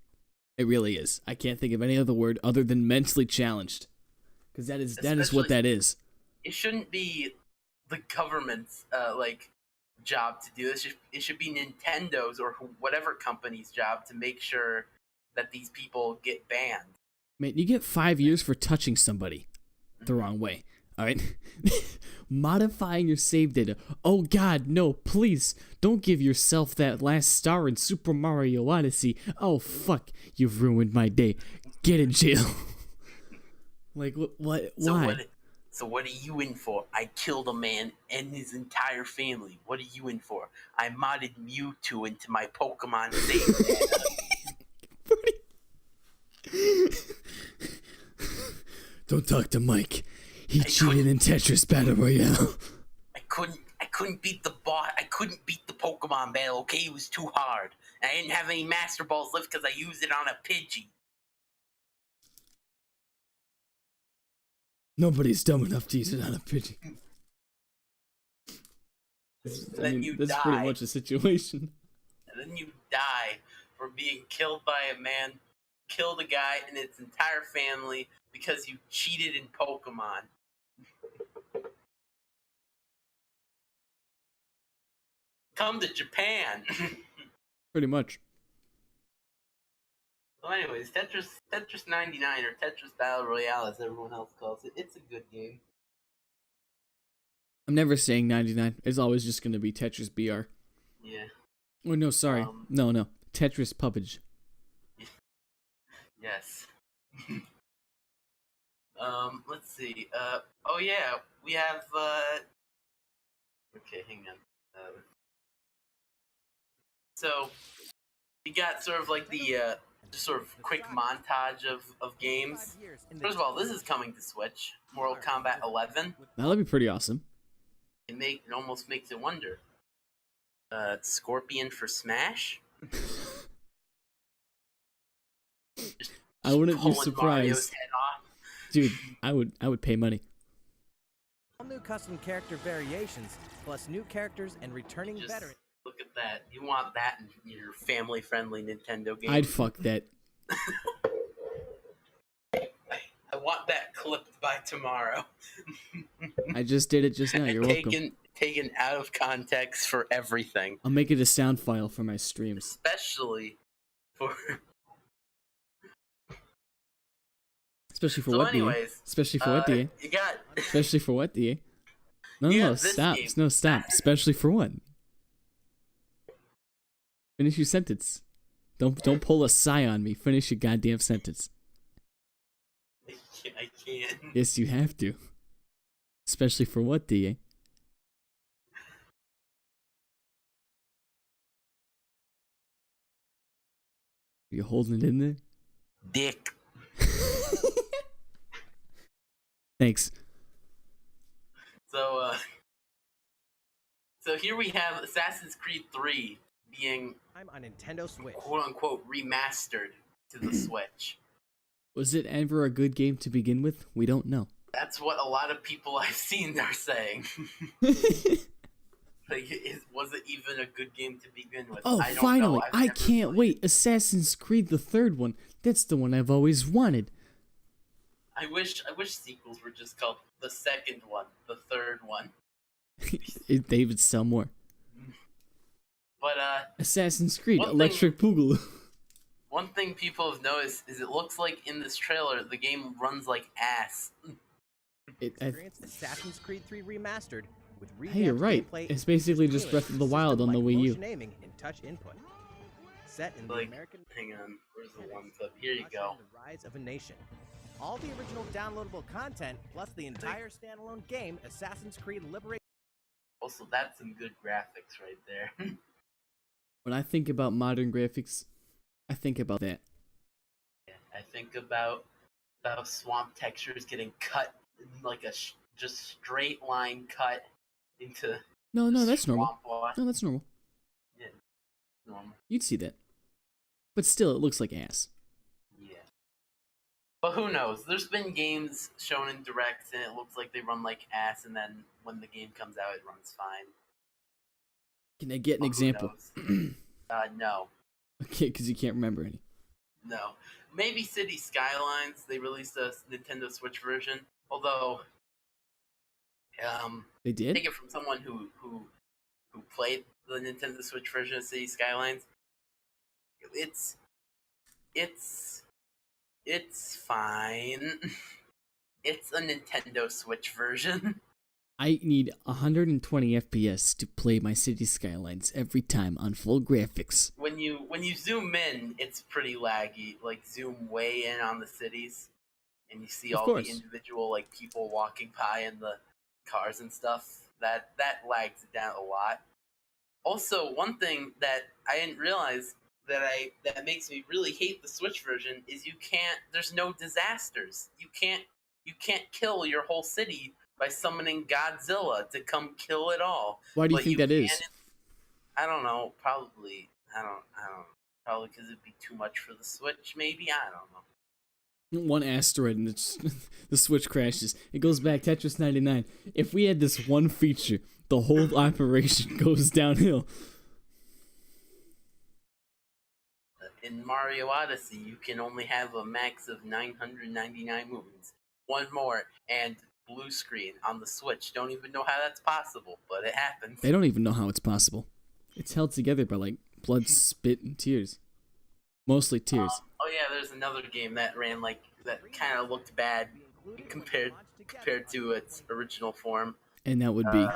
It really is. I can't think of any other word other than mentally challenged. Because that is what that is. It shouldn't be the government's job to do this. It should be Nintendo's or whatever company's job to make sure that these people get banned. Man, you get 5 years for touching somebody the wrong way. All right? Modifying your save data. Oh God, no, please. Don't give yourself that last star in Super Mario Odyssey. Oh fuck, you've ruined my day. Get in jail. Like, what? Why? So what are you in for? I killed a man and his entire family. What are you in for? I modded Mewtwo into my Pokemon save data. Don't talk to Mike. He cheated in Tetris Battle Royale. I couldn't beat the boss. I couldn't beat the Pokemon battle. Okay, it was too hard. And I didn't have any Master Balls left because I used it on a Pidgey. Nobody's dumb enough to use it on a Pidgey. That's pretty much the situation. And then you die for being killed by a man, killed a guy and its entire family because you cheated in Pokemon. Come to Japan. Pretty much. Well, anyways, Tetris 99 or Tetris Battle Royale, as everyone else calls it, it's a good game. I'm never saying 99. It's always just going to be Tetris BR. Yeah. Oh, no, sorry. No. Tetris Puppage. Yes. Let's see. Oh yeah, we have, okay, hang on. So, we got sort of like the, just sort of quick montage of games. First of all, this is coming to Switch. Mortal Kombat 11. That'll be pretty awesome. It almost makes it wonder. Scorpion for Smash. I wouldn't be surprised. Mario's head off. Dude, I would pay money. All new custom character variations, plus new characters and returning Just veterans. look at that. You want that in your family-friendly Nintendo game? I'd fuck that. I want that clipped by tomorrow. I just did it just now. You're welcome. Taken out of context for everything. I'll make it a sound file for my streams. Especially for what, anyways, DA? Especially for what, DA? You got... Especially for what, DA? No, stop. Game. No, stop. Especially for what? Finish your sentence. Don't pull a sigh on me. Finish your goddamn sentence. I can't. Yes, you have to. Especially for what, DA? Are you holding it in there? Dick. Thanks. So here we have Assassin's Creed 3 being I'm on Nintendo Switch. quote-unquote remastered to the Switch. Was it ever a good game to begin with? We don't know. That's what a lot of people I've seen are saying. Was it even a good game to begin with? Oh, I don't finally! know. I can't wait. Assassin's Creed, the third one. That's the one I've always wanted. I wish sequels were just called the second one, the third one. They would sell more. But Assassin's Creed, Electric Boogaloo. One thing people have noticed is it looks like in this trailer the game runs like ass. Experience Assassin's Creed 3 Remastered with Hey, you're right. It's basically just Breath of the Wild on the Wii U. Aiming and touch input. Set in the American. Hang on, where's the one clip? Here you go. The Rise of a Nation. All the original downloadable content plus the entire standalone game, Assassin's Creed Liberation. Also, that's some good graphics right there. When I think about modern graphics, I think about that. Yeah, I think about swamp textures getting cut like a just straight line cut into. No, that's normal. Water. No, that's normal. Yeah, normal. You'd see that. But still, it looks like ass. Yeah. But who knows? There's been games shown in directs and it looks like they run like ass, and then when the game comes out, it runs fine. Can I get an example? No. Okay, because you can't remember any. No. Maybe City Skylines. They released a Nintendo Switch version. Although, They did? take it from someone who played the Nintendo Switch version of City Skylines. It's fine. It's a Nintendo Switch version. I need 120 FPS to play my City Skylines every time on full graphics. When you zoom in, it's pretty laggy. Like zoom way in on the cities, and you see Of all course. the individual like people walking by in the cars and stuff. That lags it down a lot. Also, one thing that I didn't realize that makes me really hate the Switch version is there's no disasters. You can't kill your whole city by summoning Godzilla to come kill it all. Why do you But think that is? I don't know. Probably I don't. Probably because it'd be too much for the Switch. Maybe I don't know. One asteroid and the Switch crashes. It goes back Tetris 99. If we had this one feature, the whole operation goes downhill. In Mario Odyssey, you can only have a max of 999 moons. One more, and blue screen on the Switch. Don't even know how that's possible, but it happens. They don't even know how it's possible. It's held together by like blood, spit, and tears. Mostly tears. Oh yeah, there's another game that ran that kind of looked bad compared to its original form. And that would be...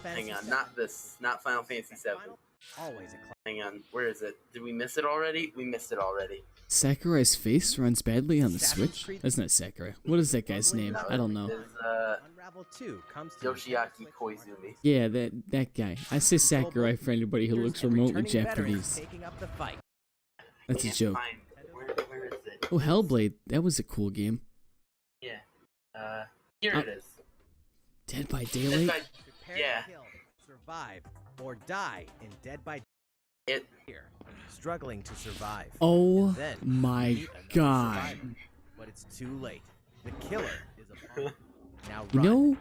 Hang on, not Final Fantasy VII. Always a classic. Hang on, where is it? Did we miss it already? We missed it already. Sakurai's face runs badly on the Assassin's Switch? Creed- That's not Sakurai. What is that guy's name? I don't know. It is Unravel 2 comes to Yoshiaki Koizumi. Yeah, that guy. I say Sakurai for anybody who looks and remotely returning veterans Japanese. taking up the fight. That's a Can't joke. find- Where is it? Oh, Hellblade. That was a cool game. Yeah. Here it is. Dead by Dead Daylight? by- Prepare Yeah. to kill, survive, or die in Dead by It. Here, struggling to survive. Oh And then my meet another god. survivor. But it's too late. The killer is upon you. Now You run. know,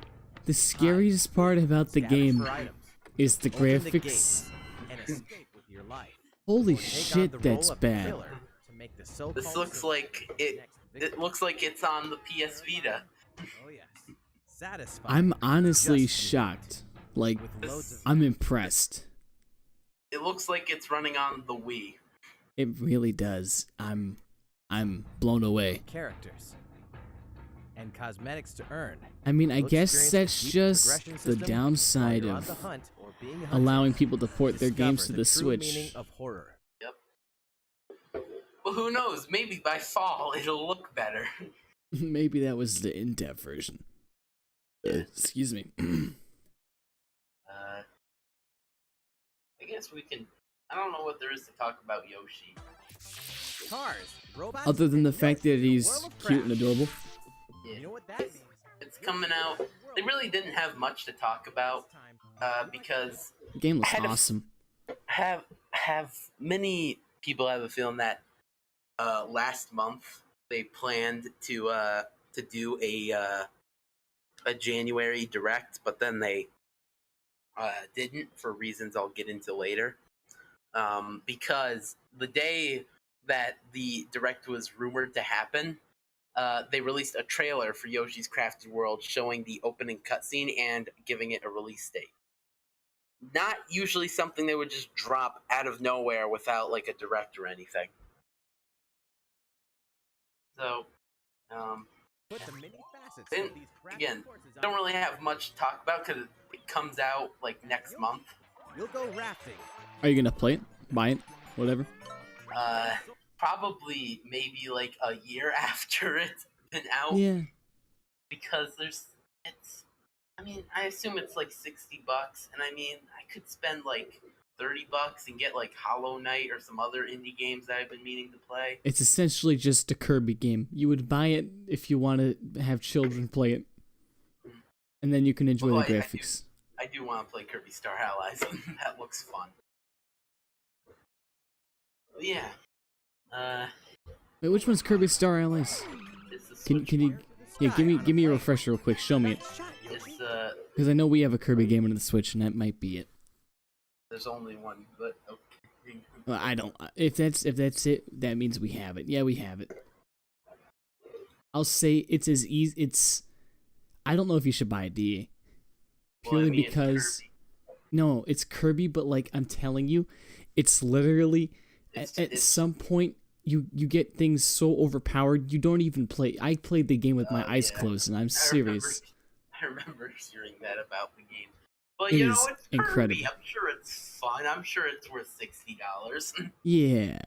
the scariest part about the Scavenge game for items. is the Open the graphics. gates and escape with your life. Holy Or take on shit, the role that's of the bad. killer to make the so-called This looks like it. next It victim. looks like it's on the PS Vita. Oh yes. Satisfying. I'm honestly Just shocked. Like, with loads of I'm impressed. It looks like it's running on the Wii. It really does. I'm blown away. characters and cosmetics to earn. I mean, I You'll guess experience that's a deep just progression the system while downside you're on of the hunt or being hunted. allowing people to port their games to Discover the true meaning Switch. of horror. Well, who knows? Maybe by fall it'll look better. Maybe that was the in-depth version. Excuse me. I guess we can. I don't know what there is to talk about Yoshi. Cars, robots, Other than the and fact Yoshi that in a he's world of cute and craft. adorable. You know what that means? It's coming out. They really didn't have much to talk about because The game looks I had a- awesome. have many people have a feeling that last month they planned to do a January direct, but then they didn't for reasons I'll get into later. Because the day that the direct was rumored to happen, they released a trailer for Yoshi's Crafted World showing the opening cutscene and giving it a release date. Not usually something they would just drop out of nowhere without like a direct or anything. So, Put the many facets Then, of these crafted again, courses on don't really have much to talk about because it comes out like next month. You'll go rafting. Are you gonna play it? Buy it? Whatever? Probably maybe like a year after it's been out. Yeah. Because I mean, I assume it's like $60, and I mean, I could spend like $30 and get like Hollow Knight or some other indie games that I've been meaning to play. It's essentially just a Kirby game. You would buy it if you want to have children play it. And then you can enjoy Well, the graphics. I do want to play Kirby Star Allies. That looks fun. But yeah. Wait, which one's Kirby Star Allies? It's the Can Switch you one. yeah, give me a refresher real quick. Show me it. Nice shot, It's Yoshi. Because I know we have a Kirby game on the Switch and that might be it. there's only one, but okay. Well, I don't. If that's it, that means we have it. Yeah, we have it. I'll say it's as easy. It's. I don't know if you should buy a DA. Purely Well, I mean, it's because. Kirby. No, it's Kirby, but like I'm telling you, it's literally at some point you get things so overpowered you don't even play. I played the game with my eyes closed, and I'm serious. I remember hearing that about the game. But It you know, is it's incredible. Kirby. I'm sure it's fun. I'm sure it's worth $60. Yeah,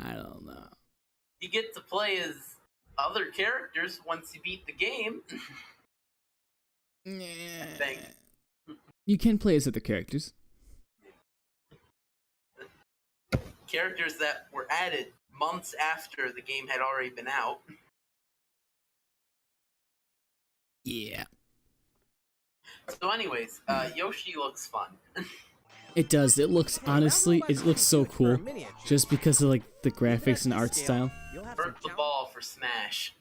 I don't know. You get to play as other characters once you beat the game. think. You can play as other characters. Characters that were added months after the game had already been out. Yeah, So anyways, Yoshi looks fun. it does. It looks honestly, it looks so cool, just because of like the graphics and art style. Hurt the ball for Smash.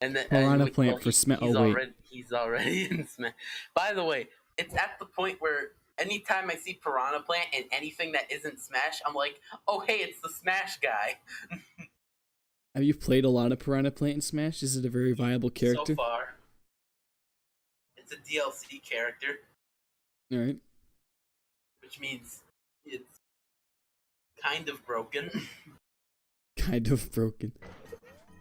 And then Piranha Plant for Smash. Oh wait, he's already in Smash. By the way, it's at the point where anytime I see Piranha Plant in anything that isn't Smash, I'm like, oh hey, it's the Smash guy. have you played a lot of Piranha Plant in Smash? Is it a very viable character? So far, it's a DLC character, All right. which means it's kind of broken. Kind of broken.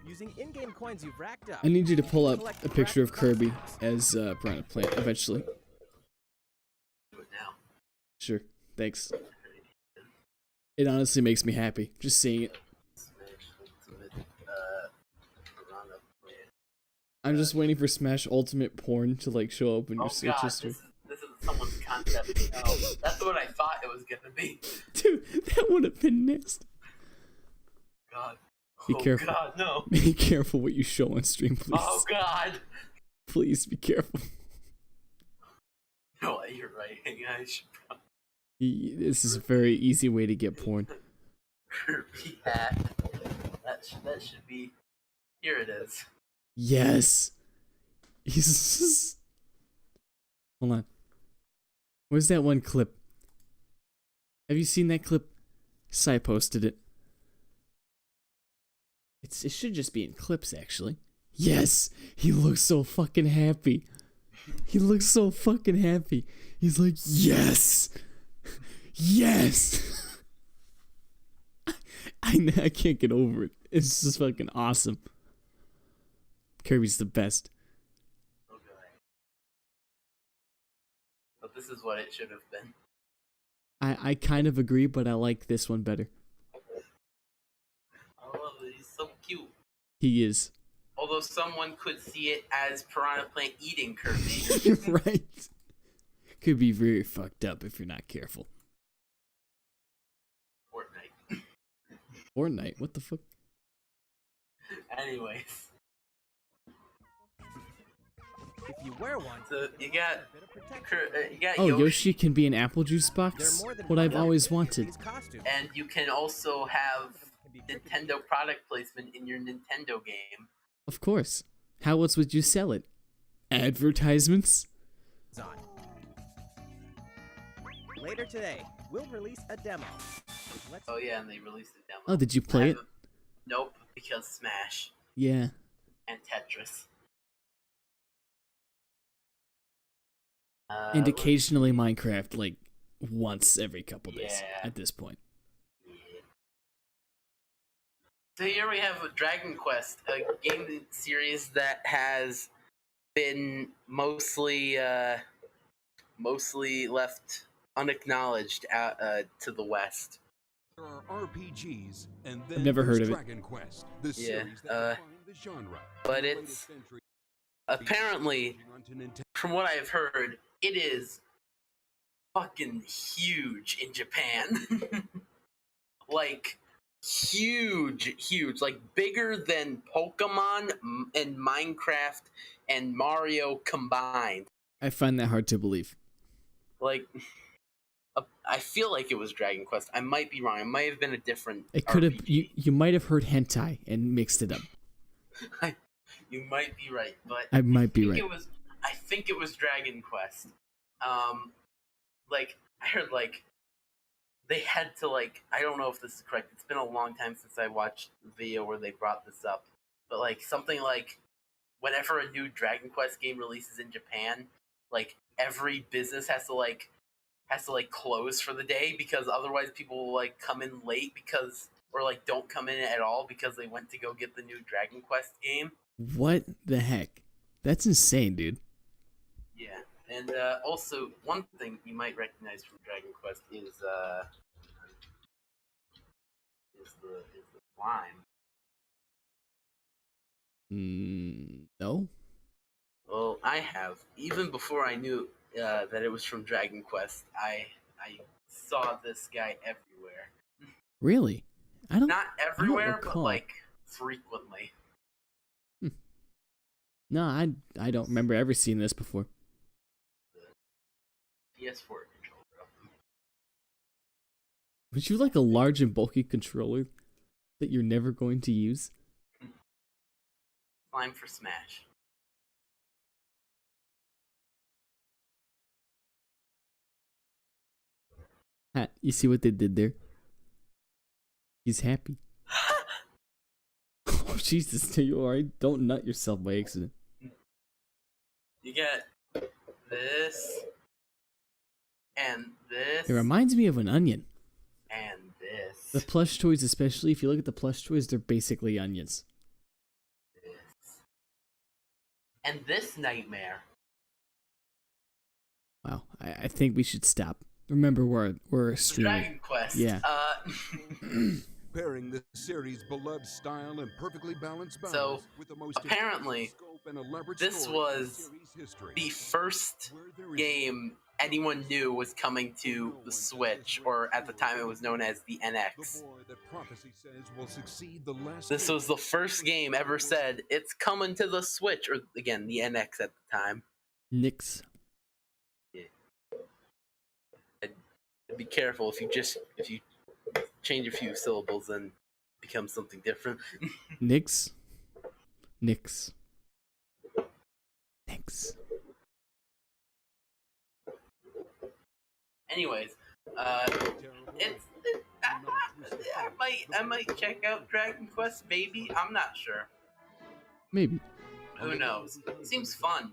Using in-game coins you've racked up. I need you to pull up collect a picture of correct Kirby boxes. as Piranha Plant eventually. Do it now. Sure. Thanks. It honestly makes me happy just seeing it. Smash Ultimate, Piranha Plant. I'm just waiting for Smash Ultimate porn to like show up in your Oh search god, history. this is someone's concept. Oh, that's what I thought it was gonna be. Dude, that would have been nasty. God. Be Oh careful. god, no. Be careful what you show on stream, please. Oh god. Please be careful. No, you're right. I should probably This is a very easy way to get porn. Kirby hat. That should be. Here it is. Yes. He's just... Hold on. Where's that one clip? Have you seen that clip? Sai posted it. It should just be in clips, actually. Yes! He looks so fucking happy. He looks so fucking happy. He's like, yes! Yes! I can't get over it. It's just fucking awesome. Kirby's the best. Oh god. But this is what it should have been. I kind of agree, but I like this one better. Oh, he's so cute. He is. Although someone could see it as Piranha Plant eating Kirby. Right. Could be very fucked up if you're not careful. Fortnite. Fortnite, what the fuck? Anyways, If you wear one, so you got a bit of protection. you got Oh, Yoshi, Yoshi can be an apple juice There are box? more than What one I've always way wanted. these costumes. and you can also have Nintendo product placement in your Nintendo game. Of course. How else would you sell it? Advertisements? On. Later today, we'll release a demo. Let's Oh yeah, and they released a demo. Oh, did you play it? Nope, because Smash Yeah. and Tetris. And occasionally Minecraft, like, once every couple days Yeah. at this point. So here we have a Dragon Quest, a game series that has been mostly left unacknowledged out to the West. There are RPGs, and then I've never heard there's of it. Dragon Quest, the Yeah, series that defined the genre. but In the it's- latest entry, Apparently, onto Nintendo. from what I've heard, it is fucking huge in Japan. Like, huge. Like, bigger than Pokemon and Minecraft and Mario combined. I find that hard to believe. Like, I feel like it was Dragon Quest. I might be wrong. It might have been a different It could have RPG. you might have heard hentai and mixed it up. You might be right, but I might be think right. I think it was Dragon Quest. Like I heard like they had to like I don't know if this is correct. It's been a long time since I watched the video where they brought this up, but like something like whenever a new Dragon Quest game releases in Japan, like every business has to close for the day because otherwise people will like come in late because or like don't come in at all because they went to go get the new Dragon Quest game. What the heck? That's insane, dude. Yeah, and also one thing you might recognize from Dragon Quest is the slime. No. Well, I have even before I knew that it was from Dragon Quest. I saw this guy everywhere. Really? I don't. Not everywhere, but recall. like frequently. No, I don't remember ever seeing this before. PS4 controller. Would you like a large and bulky controller that you're never going to use? Slime for Smash. You see what they did there? He's happy. Oh, Jesus, are you alright? Don't nut yourself by accident. You get this, and this, It reminds me of an onion. and this. The plush toys, especially, if you look at the plush toys, they're basically onions. This. And this nightmare. Wow, I think we should stop. Remember, we're streaming. Dragon Quest. Yeah. Pairing the series' beloved style and perfectly balanced So, balance with the most apparently, intense scope and elaborate this story in was series history. the first Where there is game anyone knew was coming to the Switch, or at the time it was known as the the NX. boy that prophecy says will succeed the last This king. was the first game ever said, it's coming to the Switch, or again, the NX at the time. Nix. Be careful if you change a few syllables and become something different. Nix. Nix. Nix. Anyways, I might check out Dragon Quest, maybe. I'm not sure. Maybe. Who knows? Seems fun.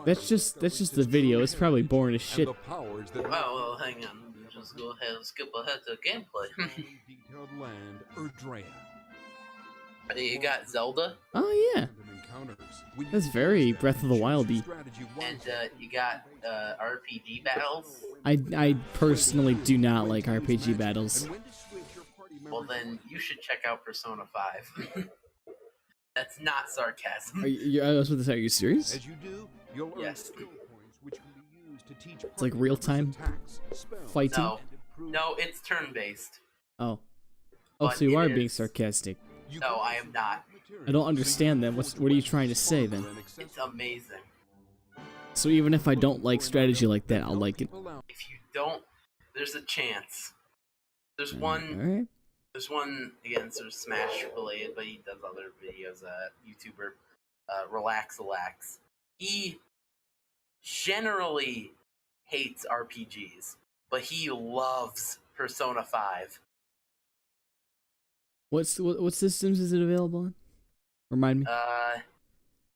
That's just the video. It's probably boring as shit. And the powers that Well, hang on. Just go ahead and skip ahead to gameplay. detailed land, Erdrea. You got Zelda, Oh yeah. That's very Breath of the Wildy. and you got RPG battles. I personally do not like RPG battles. Well, then you should check out Persona 5. That's not sarcasm. I was about to say, are you serious? As you do, you'll earn Yes. skill points which can be used to teach It's like real-time fighting? No, it's turn-based. Oh. Oh, But so you it are being is- sarcastic. No, I am not. I don't understand that. What are you trying to say then? It's amazing. So even if I don't like strategy like that, I'll like it. If you don't, there's a chance. There's one. Alright. There's one again. Sort of Smash related, but he does other videos. YouTuber, Relax. He generally hates RPGs, but he loves Persona 5. What systems is it available on? Remind me.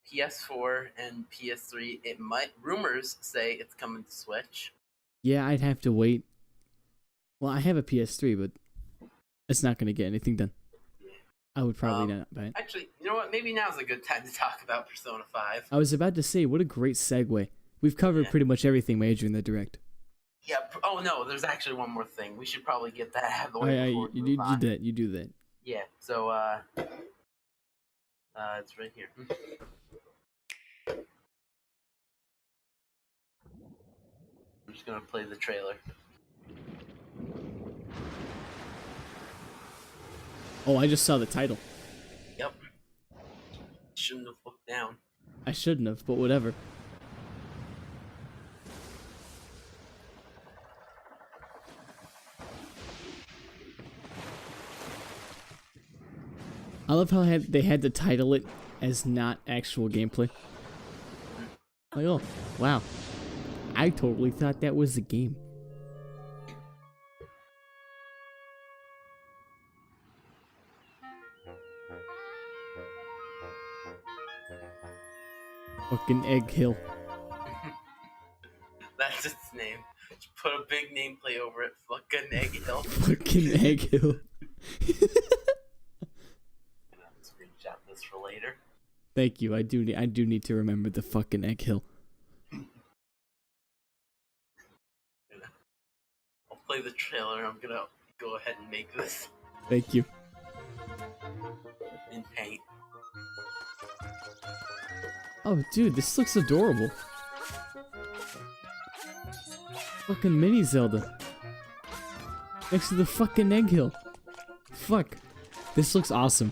PS4 and PS3. It might. Rumors say it's coming to Switch. Yeah, I'd have to wait. Well, I have a PS3, but it's not going to get anything done. I would probably not buy it. Actually, you know what? Maybe now's a good time to talk about Persona 5. I was about to say, what a great segue. We've covered Yeah. pretty much everything major in the direct. Yeah. Oh no, there's actually one more thing. We should probably get that out of the Oh, way yeah, before we you move on. do that. You do that. Yeah. So it's right here. I'm just gonna play the trailer. Oh, I just saw the title. Yep. Shouldn't have looked down. I shouldn't have, but whatever. I love how they had to title it as not actual gameplay. Like, oh, wow. I totally thought that was the game. Fucking Egg Hill. That's its name. Just put a big nameplate over it. Fucking Egg Hill. Fucking Egg Hill. Screenshot this for later. Thank you. I do need to remember the fucking Egg Hill. I'll play the trailer. I'm gonna go ahead and make this Thank you. in paint. Oh, dude, this looks adorable. Fucking mini Zelda. Next to the fucking Egg Hill. Fuck. This looks awesome.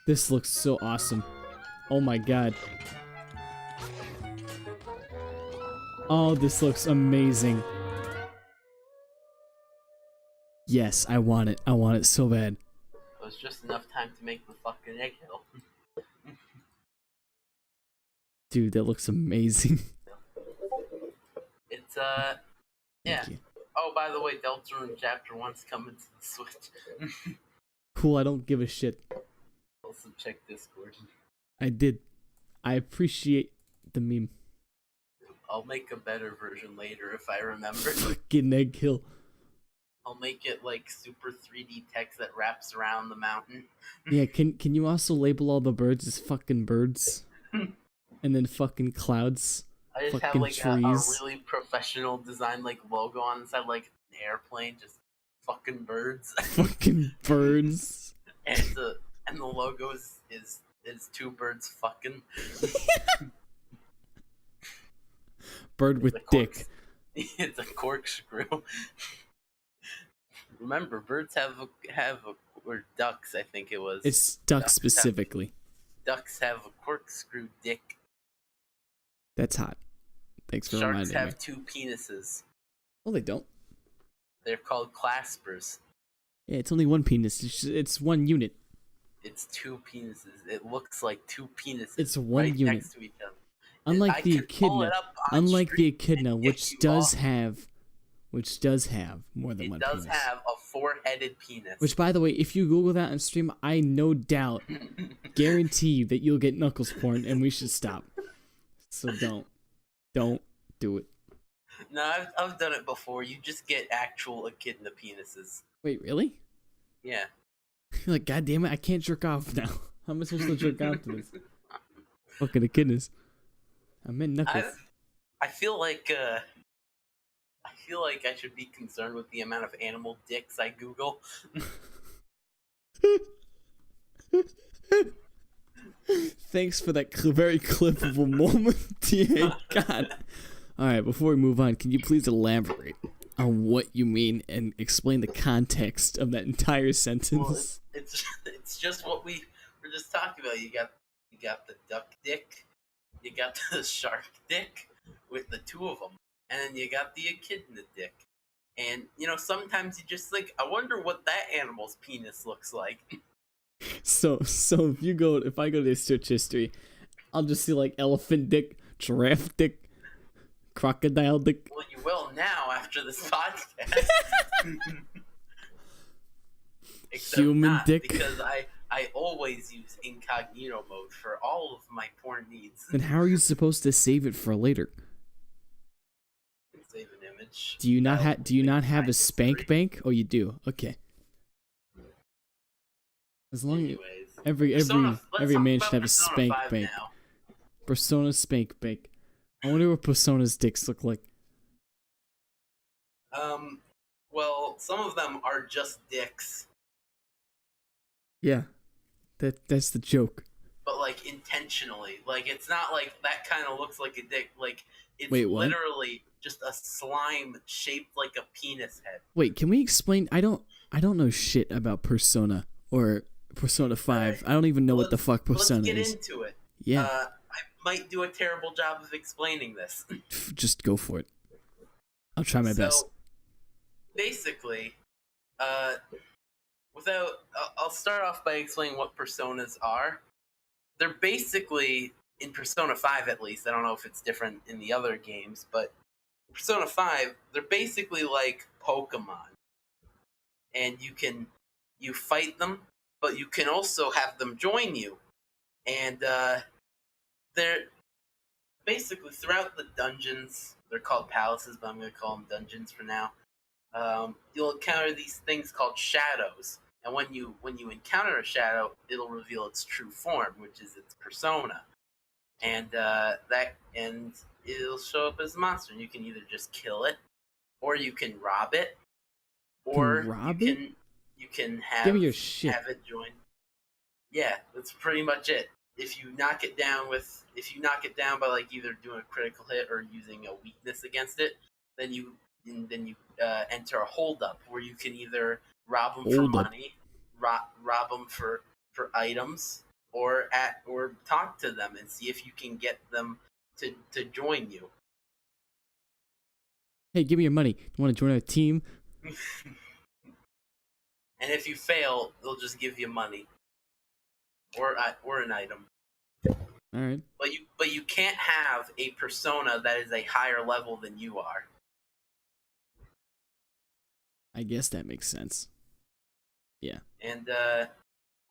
This looks so awesome. Oh my god. Oh, this looks amazing. Yes, I want it. I want it so bad. It was just enough time to make the fucking Egg Hill. Dude, that looks amazing. It's yeah. Thank you. Oh, by the way, Deltarune Chapter 1's coming to the Switch. Cool, I don't give a shit. Also check Discord. I did. I appreciate the meme. I'll make a better version later if I remember. Fucking Egg Hill. I'll make it like super 3D text that wraps around the mountain. Yeah, can you also label all the birds as fucking birds? And then fucking clouds? I just have Fucking like a trees. really professional design like logo on the side, like an airplane, just fucking birds. Fucking birds. and the logo is two birds fucking. Bird with The dick. corks- It's a corkscrew. Remember, birds or ducks, I think it was. It's duck Ducks have- specifically. Ducks have a corkscrew dick. That's hot. Thanks for Sharks reminding me. have two penises. Well, they don't. They're called claspers. Yeah, it's only one penis. It's one unit. It's two penises. It looks like two penises. It's one right unit. next to each other. Unlike I the could pull it echidna. up on Unlike the stream and echidna, get which you does off. have more than It one does penis. have a four-headed penis. Which, by the way, if you Google that on stream, I no doubt guarantee you that you'll get Knuckles porn, and we should stop. So don't do it. No, I've done it before. You just get actual echidna penises. Wait, really? Yeah. You're like, God damn it, I can't jerk off now. How am I supposed to jerk off to this? Fucking echidnas. I meant Knuckles. I feel like I should be concerned with the amount of animal dicks I Google. Thanks for that very clippable moment, dear God. Alright, before we move on, can you please elaborate on what you mean and explain the context of that entire sentence? Well, it's just what we were just talking about. You got the duck dick, you got the shark dick with the two of them, and then you got the echidna dick. And sometimes you just like, I wonder what that animal's penis looks like. So if I go to search history, I'll just see like elephant dick, giraffe dick, crocodile dick. Well, you will now after this podcast. Except Human not, dick. because I always use incognito mode for all of my porn needs. Then how are you supposed to save it for later? Save an image. Do you not have a Find spank history. bank? Oh, you do. Okay. As long as Anyways, every Persona- let's every talk man about should have a Persona spank 5 bank. now. Persona spank bank. I wonder what Persona's dicks look like. Well, some of them are just dicks, Yeah, that's the joke. but like intentionally. Like it's not like that kind of looks like a dick. Like it's Wait, what? literally just a slime shaped like a penis head. Wait, can we explain? I don't know shit about Persona or Persona 5. I don't even know what the fuck Persona Let's get is. into it. Yeah, I might do a terrible job of explaining this. just go for it. I'll try my best. Basically, I'll start off by explaining what personas are. They're basically, in Persona 5 at least, I don't know if it's different in the other games, but Persona 5, they're basically like Pokemon. and you fight them, but you can also have them join you, and they're basically throughout the dungeons. They're called palaces, but I'm going to call them dungeons for now. You'll encounter these things called shadows, and when you encounter a shadow, it'll reveal its true form, which is its persona, and it'll show up as a monster. And you can either just kill it, or you can rob it, or you can have Give me your shit. have it join. Yeah, that's pretty much it. If you knock it down by like either doing a critical hit or using a weakness against it, then you enter a hold up where you can either rob them for money, rob them for items, or talk to them and see if you can get them to join you. Hey, give me your money. You want to join our team? And if you fail, they'll just give you money or an item. All right. But you can't have a persona that is a higher level than you are. I guess that makes sense. Yeah. And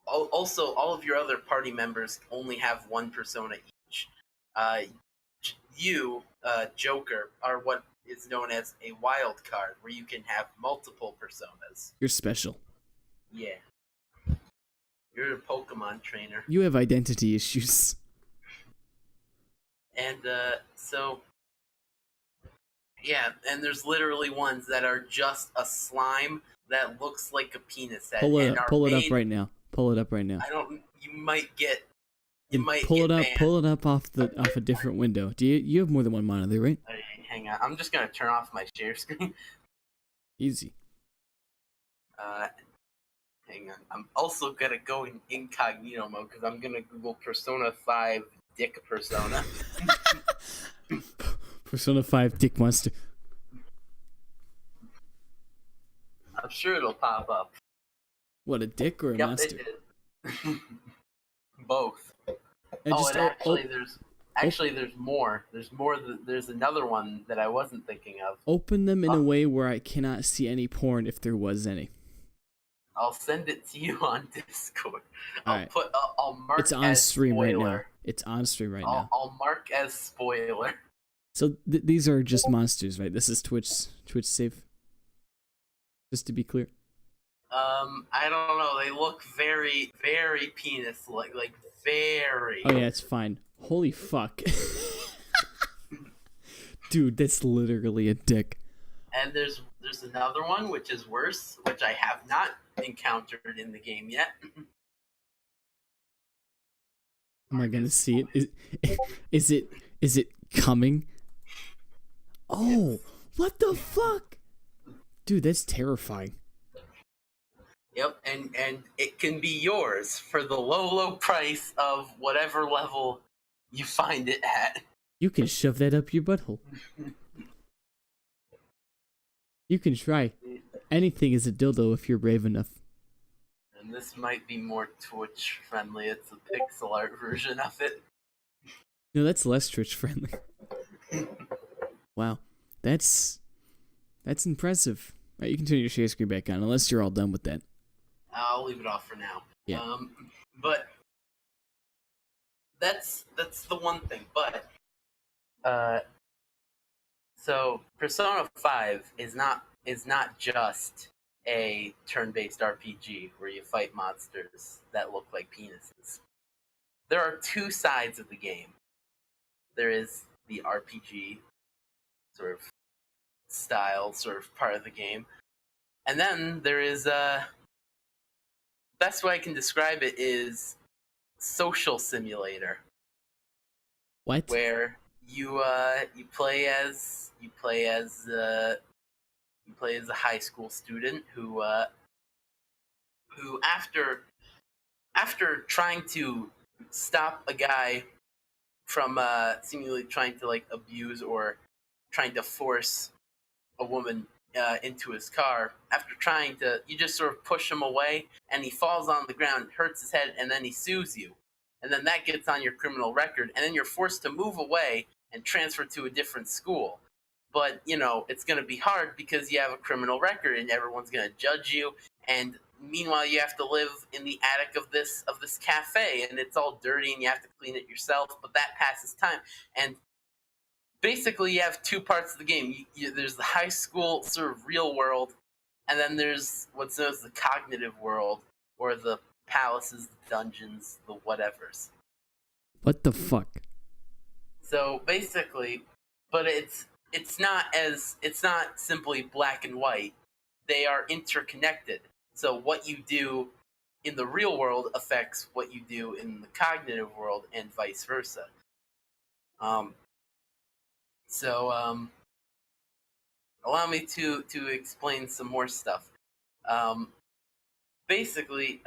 also, all of your other party members only have one persona each. You, Joker, are what is known as a wild card, where you can have multiple personas. You're special. Yeah. You're a Pokemon trainer. You have identity issues. And yeah, and there's literally ones that are just a slime that looks like a penis head. Pull it up right now. Pull it up right now. You might get Pull it up off a different window. You have more than one monitor, right? Okay, hang on. I'm just gonna turn off my share screen. Easy. Hang on. I'm also gonna go in incognito mode because I'm gonna Google Persona 5 Dick Persona. Persona 5 Dick Monster. I'm sure it'll pop up. What, a dick or a monster? It did. Both. And there's more. There's another one that I wasn't thinking of. Open them in a way where I cannot see any porn if there was any. I'll send it to you on Discord. Alright. I'll mark it's on as stream spoiler. right now. It's on stream right now. I'll mark as spoiler. So these are just monsters, right? This is Twitch safe. Just to be clear. I don't know. They look very, very penis like very. Oh yeah, it's fine. Holy fuck. Dude, that's literally a dick. And there's another one which is worse, which I have not encountered in the game yet. Am I gonna see it? Is it coming? Oh, what the fuck? Dude, that's terrifying. Yep, and it can be yours for the low price of whatever level you find it at. You can shove that up your butthole. You can try. Anything is a dildo if you're brave enough. And this might be more Twitch friendly. It's a pixel art version of it. No, that's less Twitch friendly. Wow, that's impressive. All right, you can turn your share screen back on, unless you're all done with that. I'll leave it off for now. Yeah. But that's the one thing. But so Persona 5 is not just a turn-based RPG where you fight monsters that look like penises. There are two sides of the game. There is the RPG sort of style, sort of part of the game, and then there is best way I can describe it is social simulator. What? Where you play as a high school student who after trying to stop a guy from seemingly trying to like abuse or trying to force a woman into his car, you just sort of push him away and he falls on the ground, hurts his head, and then he sues you. And then that gets on your criminal record, and then you're forced to move away and transfer to a different school. But, it's going to be hard because you have a criminal record and everyone's going to judge you, and meanwhile you have to live in the attic of this cafe, and it's all dirty, and you have to clean it yourself. But that passes time, and basically you have two parts of the game. There's the high school sort of real world, and then there's what's known as the cognitive world, or the palaces, the dungeons, the whatevers. What the fuck? So basically, but it's not simply black and white. They are interconnected. So what you do in the real world affects what you do in the cognitive world, and vice versa. Allow me to explain some more stuff. Basically,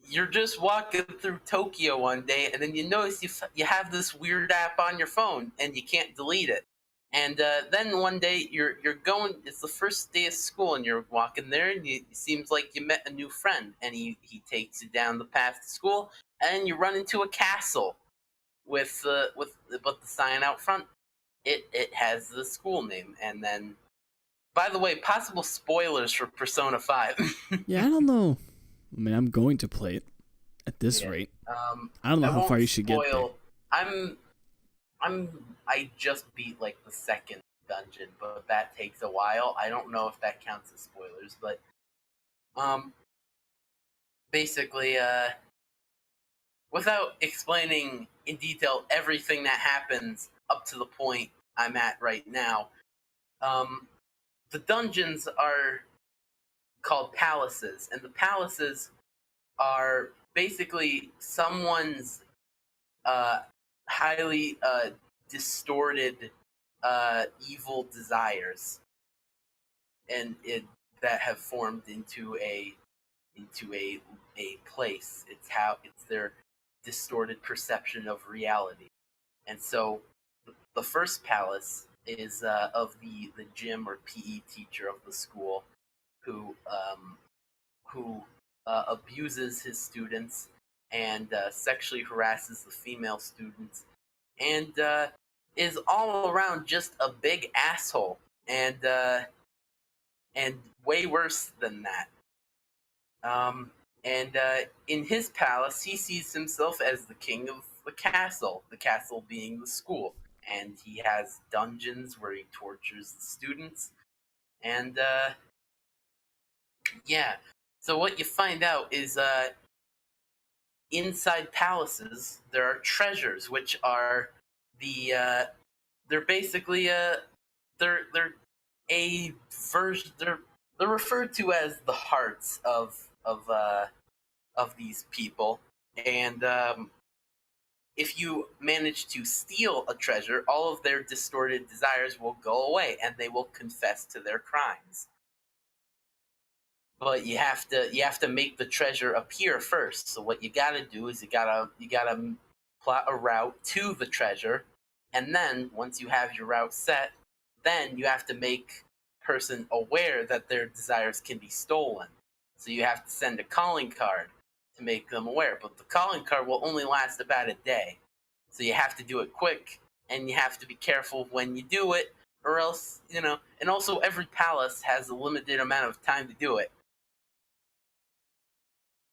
you're just walking through Tokyo one day, and then you notice you have this weird app on your phone, and you can't delete it. And then one day you're going. It's the first day of school, and you're walking there, and it seems like you met a new friend, and he takes you down the path to school, and you run into a castle with the sign out front. It has the school name, and then, by the way, possible spoilers for Persona 5. Yeah, I don't know. I mean, I'm going to play it at this rate. I don't know how far you should get there. I just beat like the second dungeon, but that takes a while. I don't know if that counts as spoilers, but basically, without explaining in detail everything that happens up to the point I'm at right now, the dungeons are called palaces, and the palaces are basically someone's highly distorted evil desires, and that have formed into a place. It's their distorted perception of reality. And so the first palace is of the gym or PE teacher of the school, who abuses his students and sexually harasses the female students, and is all around just a big asshole, and way worse than that. In his palace, he sees himself as the king of the castle being the school, and he has dungeons where he tortures the students, and so what you find out is inside palaces there are treasures, which are they're basically they're a version they're referred to as the hearts of these people, and if you manage to steal a treasure, all of their distorted desires will go away, and they will confess to their crimes. But you have to make the treasure appear first. So what you gotta do is you gotta plot a route to the treasure, and then once you have your route set, then you have to make the person aware that their desires can be stolen. So you have to send a calling card to make them aware, but the calling card will only last about a day. So you have to do it quick, and you have to be careful when you do it, or else, and also every palace has a limited amount of time to do it.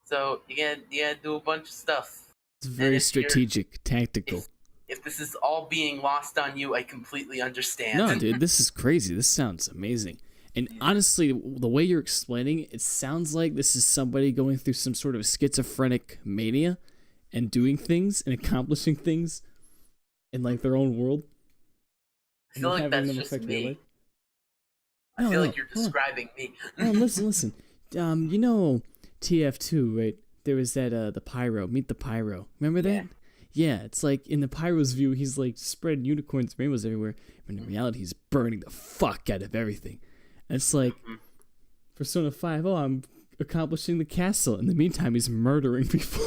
So you gotta do a bunch of stuff. It's very strategic, tactical. If this is all being lost on you, I completely understand. No, dude, this is crazy. This sounds amazing. And honestly, the way you're explaining it, it sounds like this is somebody going through some sort of schizophrenic mania and doing things and accomplishing things in like their own world. I feel like that's just me. I feel like you're describing me. No, listen. You know TF2, right? There was that the Pyro. Meet the Pyro. Remember that? Yeah, it's like in the Pyro's view, he's like spreading unicorns, rainbows everywhere. But in reality, he's burning the fuck out of everything. And it's like Persona 5. Oh, I'm accomplishing the castle. In the meantime, he's murdering people.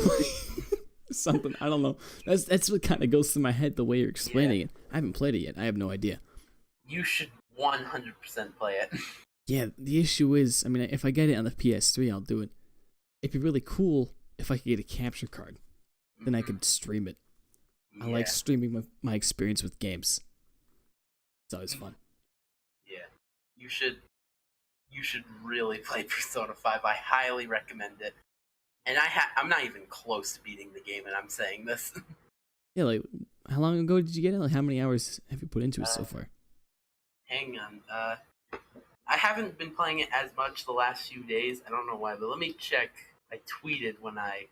Something, I don't know. That's what kind of goes through my head the way you're explaining it. I haven't played it yet. I have no idea. You should 100% play it. Yeah, the issue is, I mean, if I get it on the PS3, I'll do it. It'd be really cool if I could get a capture card. Then I could stream it. I like streaming my experience with games. It's always fun. Yeah. You should you should really play Persona 5. I highly recommend it. And I'm not even close to beating the game, and I'm saying this. Yeah, like, how long ago did you get it? Like, how many hours have you put into it so far? Hang on. I haven't been playing it as much the last few days. I don't know why, but let me check. I tweeted when I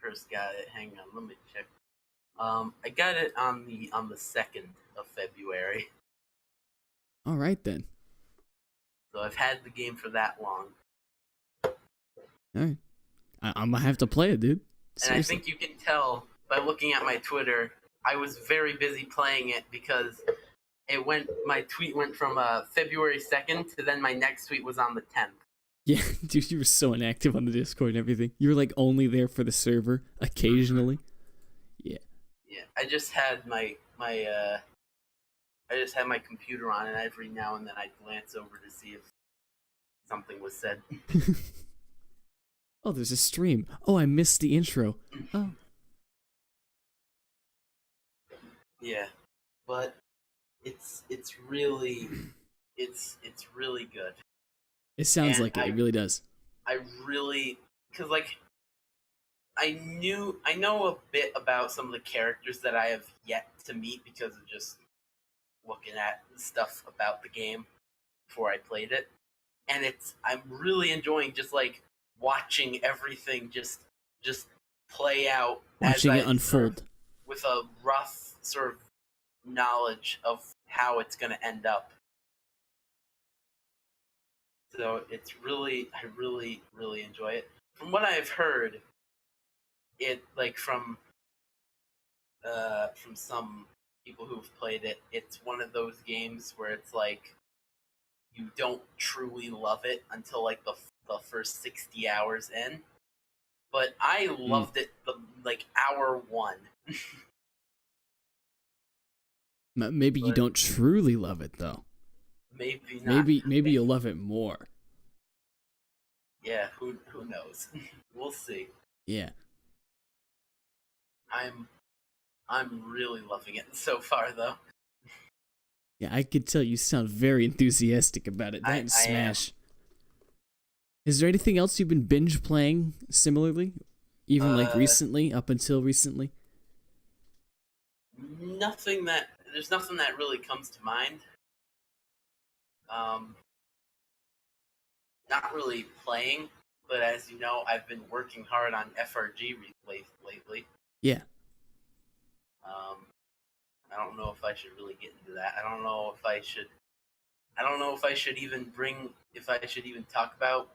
first got it. Hang on, let me check. I got it on the 2nd of February. All right then. So I've had the game for that long. All right. I'm gonna have to play it, dude. And I Seriously. think you can tell by looking at my Twitter, I was very busy playing it because my tweet went from February 2nd to then my next tweet was on the 10th. Yeah, dude, you were so inactive on the Discord and everything. You were like only there for the server occasionally. Yeah. Yeah, I just had my computer on, and every now and then I'd glance over to see if something was said. Oh, there's a stream. Oh, I missed the intro. Oh. Yeah, but it's really good. It sounds And like it. It really does. Because like I know a bit about some of the characters that I have yet to meet because of just looking at stuff about the game before I played it, and I'm really enjoying just like watching everything just play out Watching as it unfold. with a rough sort of knowledge of how it's going to end up. So I really enjoy it. From what I've heard, it like from some people who've played it, it's one of those games where it's like you don't truly love it until like the first 60 hours in. But I loved it like hour 1. Maybe you don't truly love it though. Maybe not. Maybe you'll love it more. Yeah, who knows? We'll see. Yeah. I'm really loving it so far though. Yeah, I could tell you sound very enthusiastic about it. That and Smash. Is there anything else you've been binge playing similarly? Even like recently, up until recently? There's nothing that really comes to mind. Not really playing, but as you know, I've been working hard on FRG lately. Yeah. I don't know if I should really get into that. I don't know if I should even talk about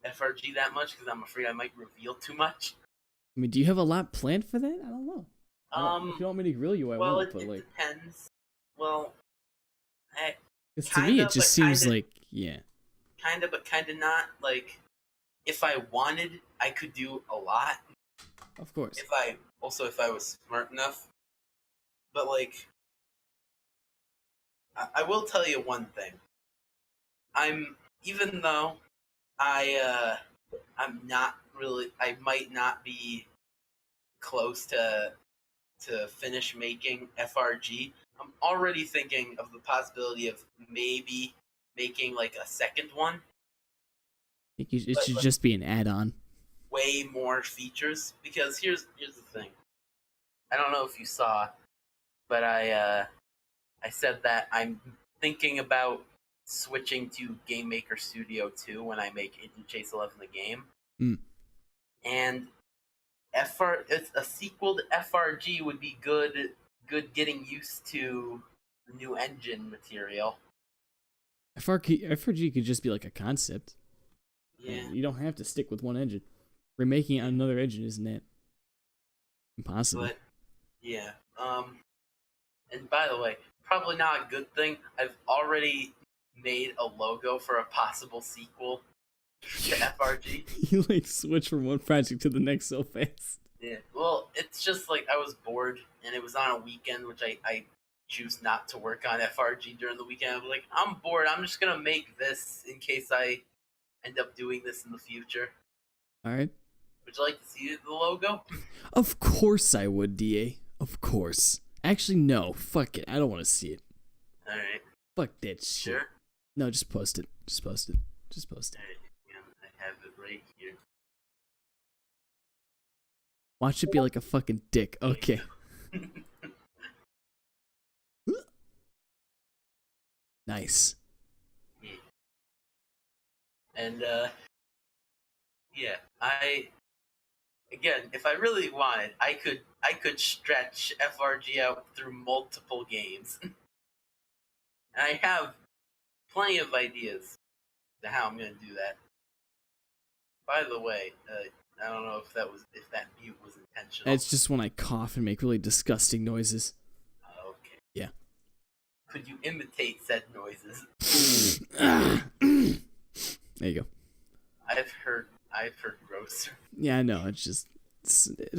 FRG that much because I'm afraid I might reveal too much. I mean, do you have a lot planned for that? I don't know. If you want me to grill you, I won't. But It depends. Well, because to me, it just seems like kind of, but kind of not. Like, if I wanted, I could do a lot. Of course. If I was smart enough. But like, I will tell you one thing. Even though I might not be close to finish making FRG. I'm already thinking of the possibility of maybe making like a second one. I think it should just be an add-on. Way more features, because here's the thing. I don't know if you saw, but I said that I'm thinking about switching to Game Maker Studio 2 when I make Agent Chase 11 the game. And it's a sequel to FRG would be good getting used to the new engine material. FRG could just be like a concept. Yeah. You don't have to stick with one engine. Remaking it on another engine isn't that impossible? But yeah. And by the way, probably not a good thing. I've already made a logo for a possible sequel to FRG. You like switch from one project to the next so fast. Yeah. Well, it's just like I was bored and it was on a weekend, which I choose not to work on FRG during the weekend. I was like, I'm bored. I'm just gonna make this in case I end up doing this in the future. All right. Would you like to see the logo? Of course I would, DA. Of course. Actually, no. Fuck it. I don't want to see it. All right. Fuck that shit. Sure. No, just post it. Just post it. Just post it. I have it right here. Watch it be like a fucking dick. Okay. Nice. Yeah. And yeah, again, if I really wanted, I could stretch FRG out through multiple games. And I have plenty of ideas to how I'm gonna do that. By the way, I don't know if that mute was intentional. It's just when I cough and make really disgusting noises. Okay. Yeah. Could you imitate said noises? There you go. I've heard grosser. Yeah, I know. It's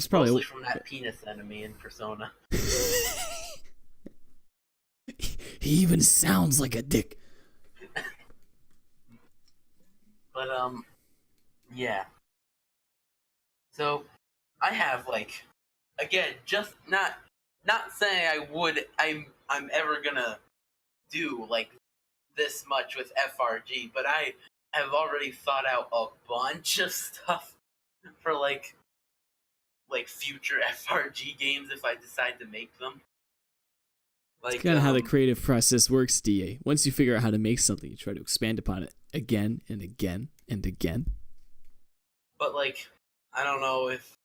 probably Mostly from that penis enemy in Persona. He even sounds like a dick. But yeah. So I have again, just not saying I'm ever gonna do this much with FRG, but I have already thought out a bunch of stuff for future FRG games if I decide to make them. It's kind of how the creative process works, DA. Once you figure out how to make something, you try to expand upon it again and again and again. But I don't know if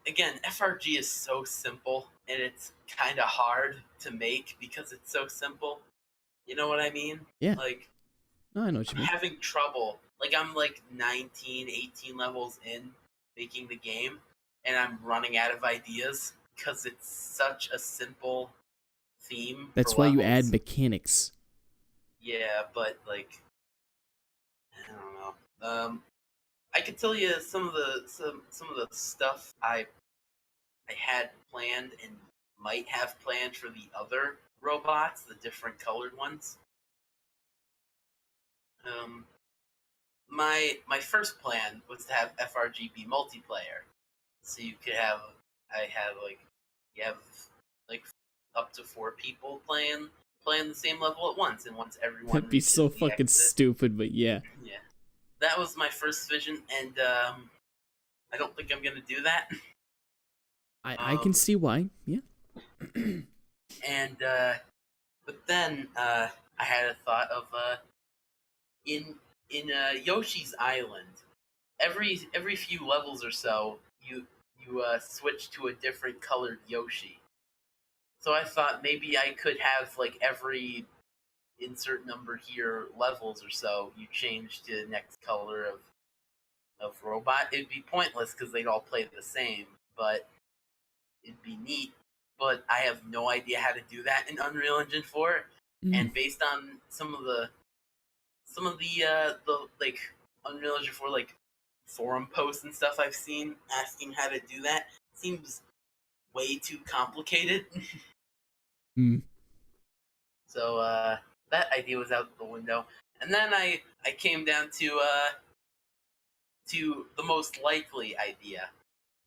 again, FRG is so simple and it's kind of hard to make because it's so simple. You know what I mean? Yeah. No, I know what you I'm mean. having trouble. I'm 19, 18 levels in making the game, and I'm running out of ideas because it's such a simple theme. That's for why you levels. add mechanics. Yeah, but I don't know. I could tell you some of the stuff I had planned and might have planned for the other robots, the different colored ones. My first plan was to have FRG be multiplayer, so you could have you have up to 4 people playing the same level at once, and once everyone That'd be so reaches the fucking exit- stupid, but yeah. Yeah, that was my first vision, and I don't think I'm gonna do that. I can see why. Yeah. And but then I had a thought of in Yoshi's Island, every few levels or so, you switch to a different colored Yoshi. So I thought maybe I could have every insert number here levels or so, you change to the next color of robot. It'd be pointless because they'd all play the same, but it'd be neat. But I have no idea how to do that in Unreal Engine 4. And based on some of the Unreal Engine 4 forum posts and stuff I've seen asking how to do that, seems way too complicated. So that idea was out the window. And then I came down to the most likely idea,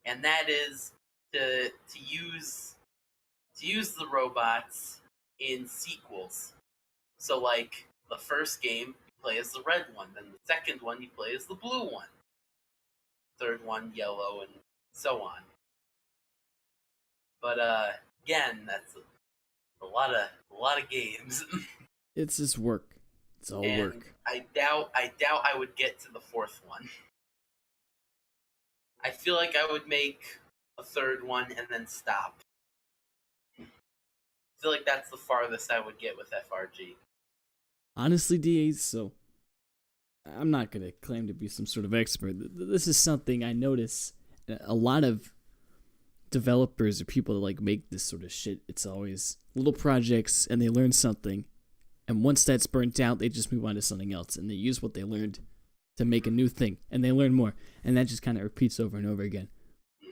and that is to use the robots in sequels. So the first game you play as the red one, then the second one you play as the blue one, third one yellow, and so on. But again, that's a lot of games. It's just work. It's all and work. I doubt I would get to the fourth one. I feel like I would make a third one and then stop. I feel like that's the farthest I would get with FRG. Honestly, DA, so I'm not going to claim to be some sort of expert. This is something I notice a lot of developers or people that make this sort of shit. It's always little projects and they learn something. And once that's burnt out, they just move on to something else. And they use what they learned to make a new thing. And they learn more. And that just kind of repeats over and over again.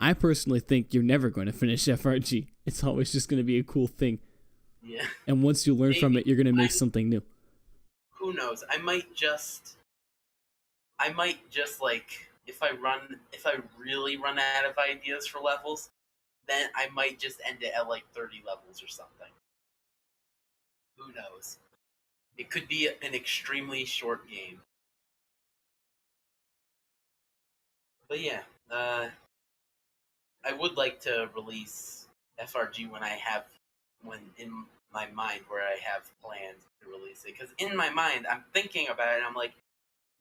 I personally think you're never going to finish FRG. It's always just going to be a cool thing. Yeah. And once you learn from it, you're going to make something new. Who knows? I might just if I really run out of ideas for levels, then I might just end it at 30 levels or something. Who knows? It could be an extremely short game. But yeah, I would like to release FRG when in my mind where I have planned to release it. Because in my mind, I'm thinking about it, and I'm like,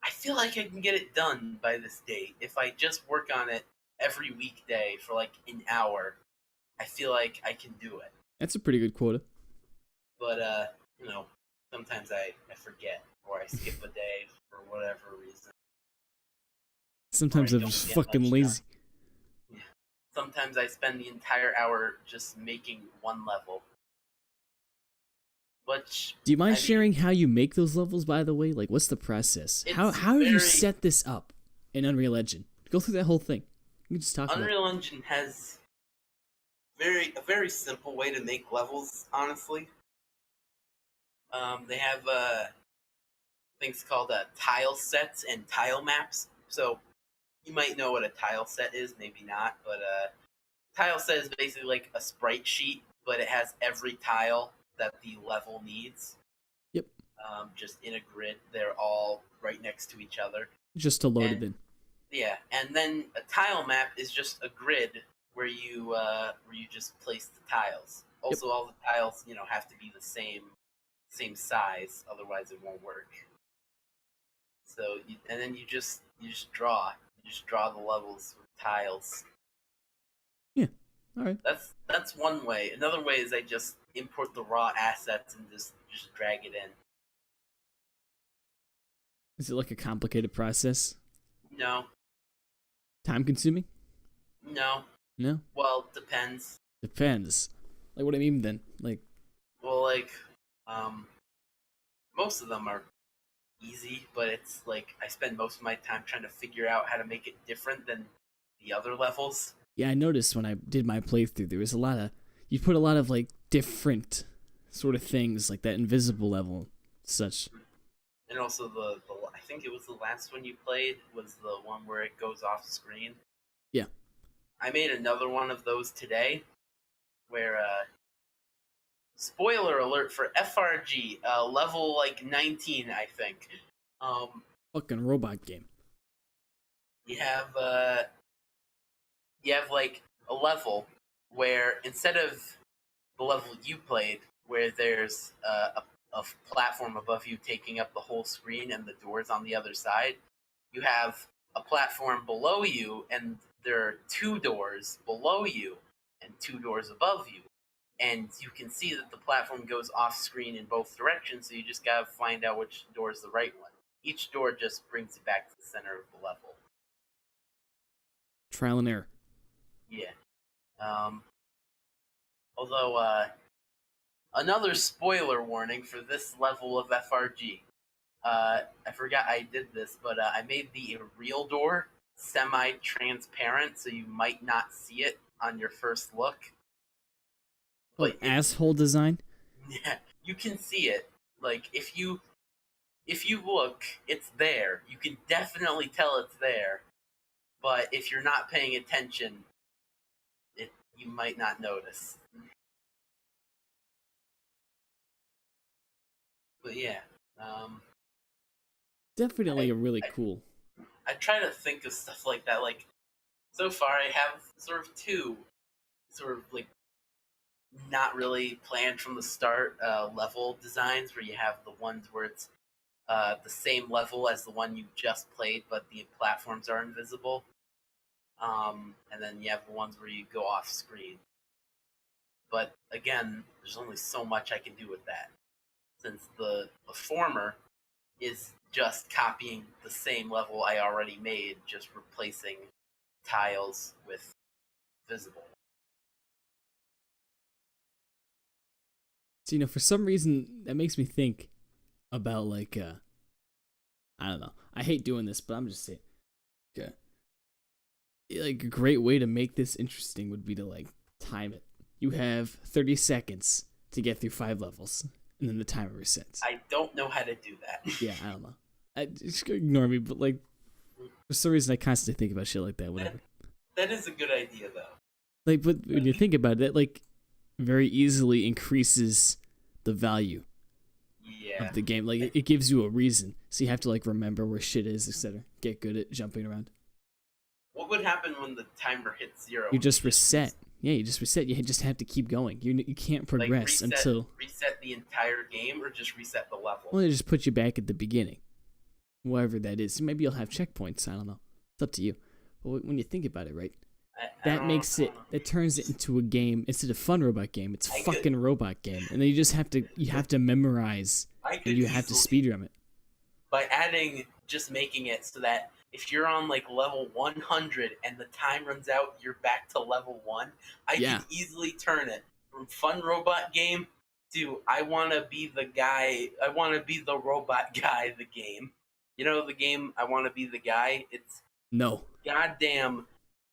I feel like I can get it done by this date. If I just work on it every weekday for like an hour, I feel like I can do it. That's a pretty good quota. But, sometimes I forget, or I skip a day for whatever reason. Sometimes Or I I'm don't just get fucking much lazy. done. Yeah. Sometimes I spend the entire hour just making one level. Which, Do you mind I mean, sharing how you make those levels, by the way? Like, what's the process? How It's do you very- set this up in Unreal Engine? Go through that whole thing. You can just talk about it. Unreal Engine has a very simple way to make levels, honestly. They have things called tile sets and tile maps. So you might know what a tile set is, maybe not, but tile set is basically like a sprite sheet, but it has every tile that the level needs. Yep. Just in a grid. They're all right next to each other. Just to load it And- in. Yeah, and then a tile map is just a grid where you just place the tiles. Also, all the tiles have to be the same size, otherwise it won't work. So then you just draw the levels with tiles. All right. That's one way. Another way is I just import the raw assets and just drag it in. Is it like a complicated process? No, Time consuming? no. No? Well, depends. Depends. Like, what do you mean then? Like, Well, like, most of them are easy, but it's like I spend most of my time trying to figure out how to make it different than the other levels. yeah, I noticed when I did my playthrough, there was you put a lot of, like, different sort of things, like that invisible level, such. And also I think it was the last one you played was the one where it goes off screen. Yeah. I made another one of those today, where spoiler alert for FRG, level like 19, I think. Fucking robot game. You have like a level where instead of the level you played, where there's a platform above you taking up the whole screen and the doors on the other side, you have a platform below you, and there are 2 doors below you and 2 doors above you. And you can see that the platform goes off screen in both directions, so you just gotta find out which door is the right one. Each door just brings it back to the center of the level. Trial and error. Yeah. Although, another spoiler warning for this level of FRG. I forgot I did this, but I made the real door semi-transparent, so you might not see it on your first look. Like, asshole design? Yeah, you can see it. Like, if you look, it's there. You can definitely tell it's there. But if you're not paying attention, you might not notice. But yeah, Definitely a really cool. I try to think of stuff like that. Like, so far I have sort of 2, sort of like not really planned from the start level designs, where you have the ones where it's the same level as the one you just played, but the platforms are invisible. And then you have the ones where you go off screen. But again, there's only so much I can do with that, since the former is just copying the same level I already made, just replacing tiles with visible. So, for some reason, that makes me think about, like, I don't know. I hate doing this, but I'm just saying. Okay. Like, a great way to make this interesting would be to, like, time it. You have 30 seconds to get through 5 levels, and then the timer resets. I don't know how to do that. Yeah, I don't know. Just ignore me, but, like, for some reason, I constantly think about shit like that, whatever. That is a good idea, though. Like, but when you think about it, that, like, very easily increases the value Yeah. of the game. Like it gives you a reason, so you have to like remember where shit is, etc. Get good at jumping around. What would happen when the timer hits 0? You just reset. Yeah, you just reset. You just have to keep going. You can't progress until reset the entire game, or just reset the level. well, they just put you back at the beginning, wherever that is. Maybe you'll have checkpoints. I don't know. It's up to you. But when you think about it, right? That turns it into a game instead of fun robot game. It's a fucking robot game, and then you have to memorize, and you have to speedrun it. By making it so that if you're on like level 100 and the time runs out, you're back to level 1. I can easily turn it from fun robot game to I want to be the guy. I want to be the robot guy. The game, you know, the game. I want to be the guy. It's goddamn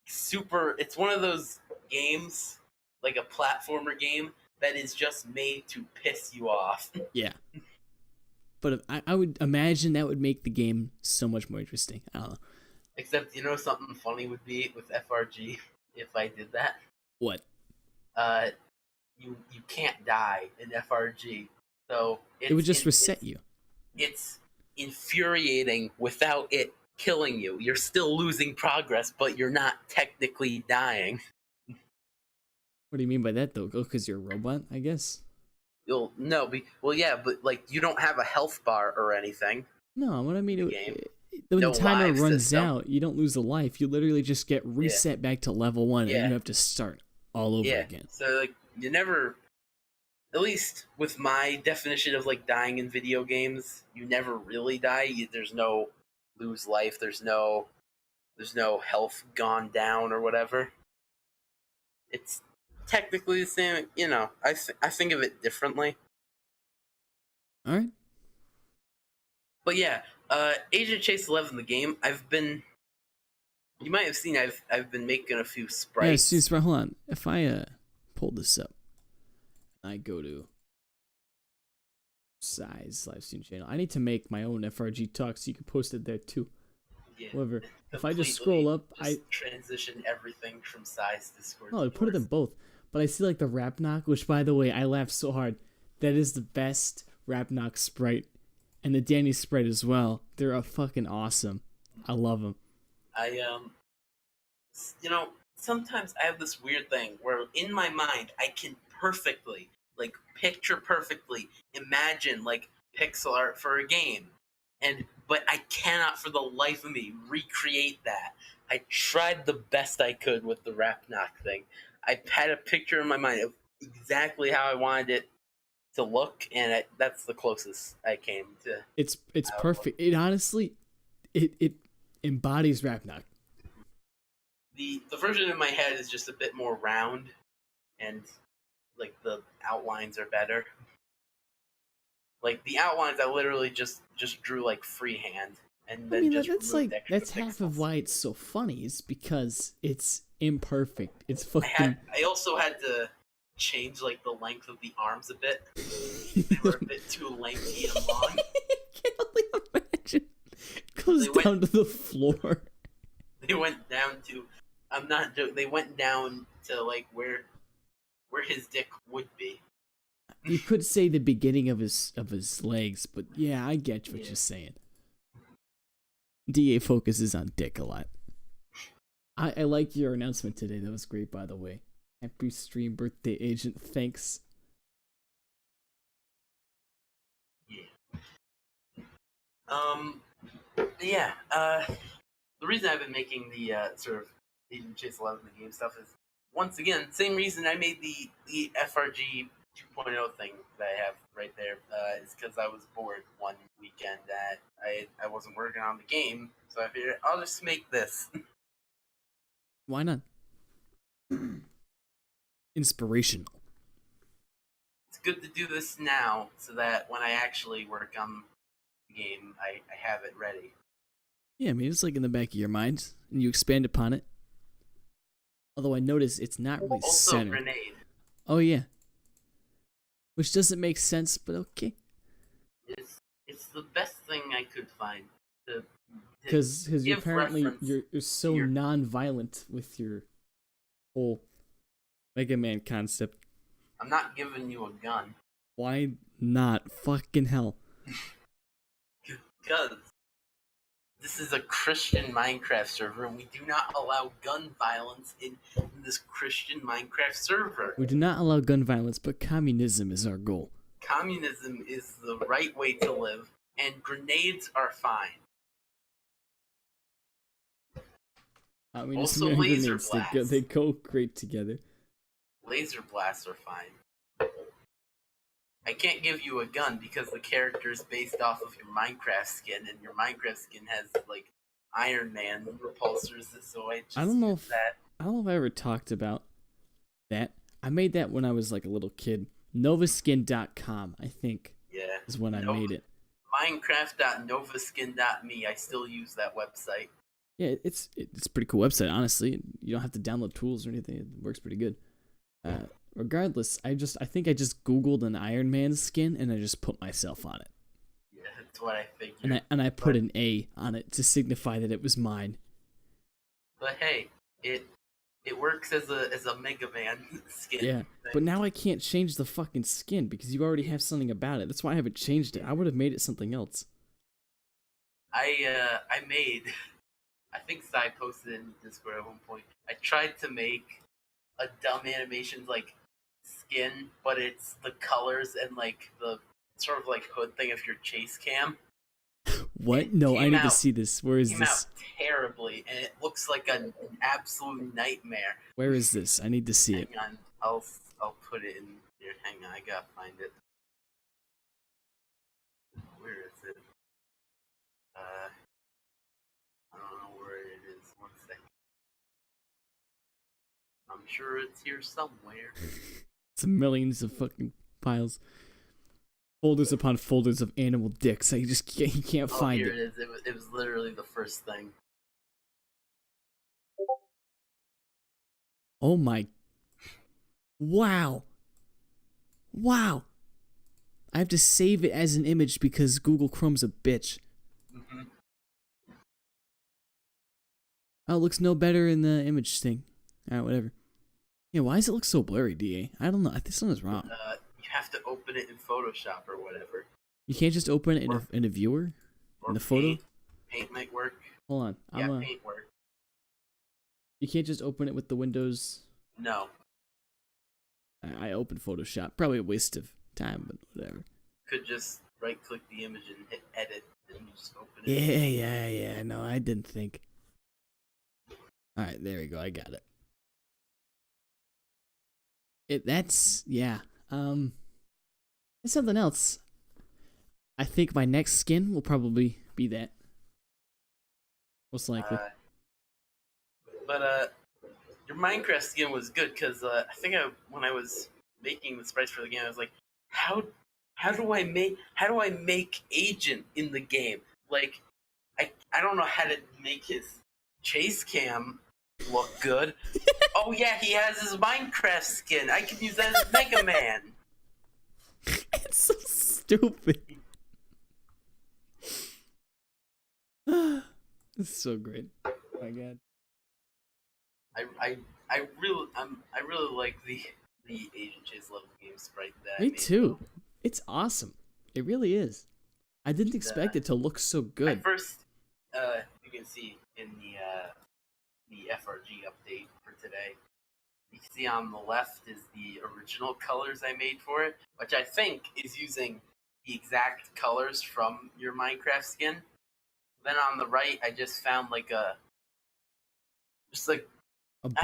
super. It's one of those games, like a platformer game, that is just made to piss you off. Yeah. But I would imagine that would make the game so much more interesting. I don't know. Except, you know, something funny would be with FRG if I did that. What? You can't die in FRG, so it would just reset you. It's infuriating without it killing you. You're still losing progress, but you're not technically dying. What do you mean by that, though? Because you're a robot, I guess? But like, you don't have a health bar or anything. No, what I mean, when the timer runs out, you don't lose a life. You literally just get reset back to level 1, and you have to start all over again. So, like, you never, at least with my definition of, like, dying in video games, you never really die. There's no lose life. There's no health gone down or whatever. It's technically the same, you know. I think of it differently. All right. But yeah, Agent Chase 11, the game. You might have seen. I've been making a few sprites. Yeah, hold on. If I pull this up, I go to Size Livestream channel. I need to make my own FRG talk, so you can post it there too. Yeah. However, if I just scroll up, I transition everything from Size Discord. No, I put it in both. But I see like the Rap Knock, which by the way, I laughed so hard. That is the best Rap Knock sprite, and the Danny sprite as well. They're fucking awesome. I love them. You know, sometimes I have this weird thing where in my mind I can perfectly, like, picture perfectly, imagine like pixel art for a game, but I cannot for the life of me recreate that. I tried the best I could with the Rap Knock thing. I had a picture in my mind of exactly how I wanted it to look, and that's the closest I came to. It's perfect. It honestly, it embodies Rap Knock. The version in my head is just a bit more round, and like the outlines are better. Like the outlines, I literally just drew like freehand, and then that's half of why it's so funny. Is because it's imperfect. It's fucking. I also had to change like the length of the arms a bit. They were a bit too lengthy and long. I can only imagine. It goes down to the floor. They went down to. I'm not joking. They went down to like where his dick would be. You could say the beginning of his legs, but yeah, I get what you're saying. DA focuses on dick a lot. I like your announcement today. That was great, by the way. Happy stream birthday, Agent. Thanks. Yeah. The reason I've been making the sort of Agent Chase 11 the game stuff is, once again, same reason I made the FRG 2.0 thing that I have right there, is because I was bored one weekend that I wasn't working on the game, so I figured I'll just make this. Why not? Inspirational. It's good to do this now, so that when I actually work on the game, I have it ready. Yeah, I mean, it's like in the back of your mind, and you expand upon it. Although I notice it's not really also centered. Grenade. Oh, yeah. Which doesn't make sense, but okay. It's the best thing I could find. Because apparently you're so non-violent with your whole Mega Man concept. I'm not giving you a gun. Why not? Fucking hell. Because this is a Christian Minecraft server, and we do not allow gun violence in this Christian Minecraft server. We do not allow gun violence, but communism is our goal. Communism is the right way to live, and grenades are fine. Communism Also, and laser grenades, they go great together. Laser blasts are fine. I can't give you a gun because the character is based off of your Minecraft skin, and your Minecraft skin has like Iron Man repulsors, so I just don't know use if- that. I don't know if I ever talked about that. I made that when I was like a little kid. Novaskin.com, I think, Yeah. is when I made it. Minecraft.novaskin.me. I still use that website. Yeah, it's a pretty cool website, honestly. You don't have to download tools or anything. It works pretty good. Regardless, I think I just Googled an Iron Man skin and I just put myself on it. Yeah, that's what I figured. And I put an A on it to signify that it was mine. But hey, it works as a Mega Man skin. Yeah, but now I can't change the fucking skin because you already have something about it. That's why I haven't changed it. I would have made it something else. I think Sai posted it in Discord at one point. I tried to make a dumb animations like skin, but it's the colors and like the sort of like hood thing of your chase cam. What? No, I came need to out- see this. Where is Came this? out terribly, and it looks like an absolute nightmare. Where is this? I need to see it. Hang on, I'll put it in here. Hang on, I gotta find it. Where is it? I don't know where it is. One second. I'm sure it's here somewhere. It's millions of fucking piles. Folders upon folders of animal dicks. I just can't Oh, find here it. it is. It was literally the first thing. Oh my. Wow. Wow. I have to save it as an image because Google Chrome's a bitch. Mm-hmm. Oh, it looks no better in the image thing. Alright, whatever. Yeah, why does it look so blurry, DA? I don't know. I think something's wrong. You have to open it in Photoshop or whatever. You can't just open it in a viewer? Or In the photo? Paint. Paint might work. Hold on. Yeah, Paint work. You can't just open it with the Windows. No. I opened Photoshop. Probably a waste of time, but whatever. Could just right click the image and hit edit and just open it. Yeah. No, I didn't think. Alright, there we go. I got it. Yeah. It's something else. I think my next skin will probably be that. Most likely. But your Minecraft skin was good because I think when I was making the sprites for the game, I was like, how do I make Agent in the game? Like, I don't know how to make his chase cam look good. Oh yeah, he has his Minecraft skin. I can use that as Mega Man. It's so stupid. It's so great. Oh my god. I really like the Agent Chase level game sprite that I Me made. too. It's awesome. It really is. I didn't expect it to look so I good. first, you can see in the FRG update for today. You can see on the left is the original colors I made for it, which I think is using the exact colors from your Minecraft skin. Then on the right, I just found like A I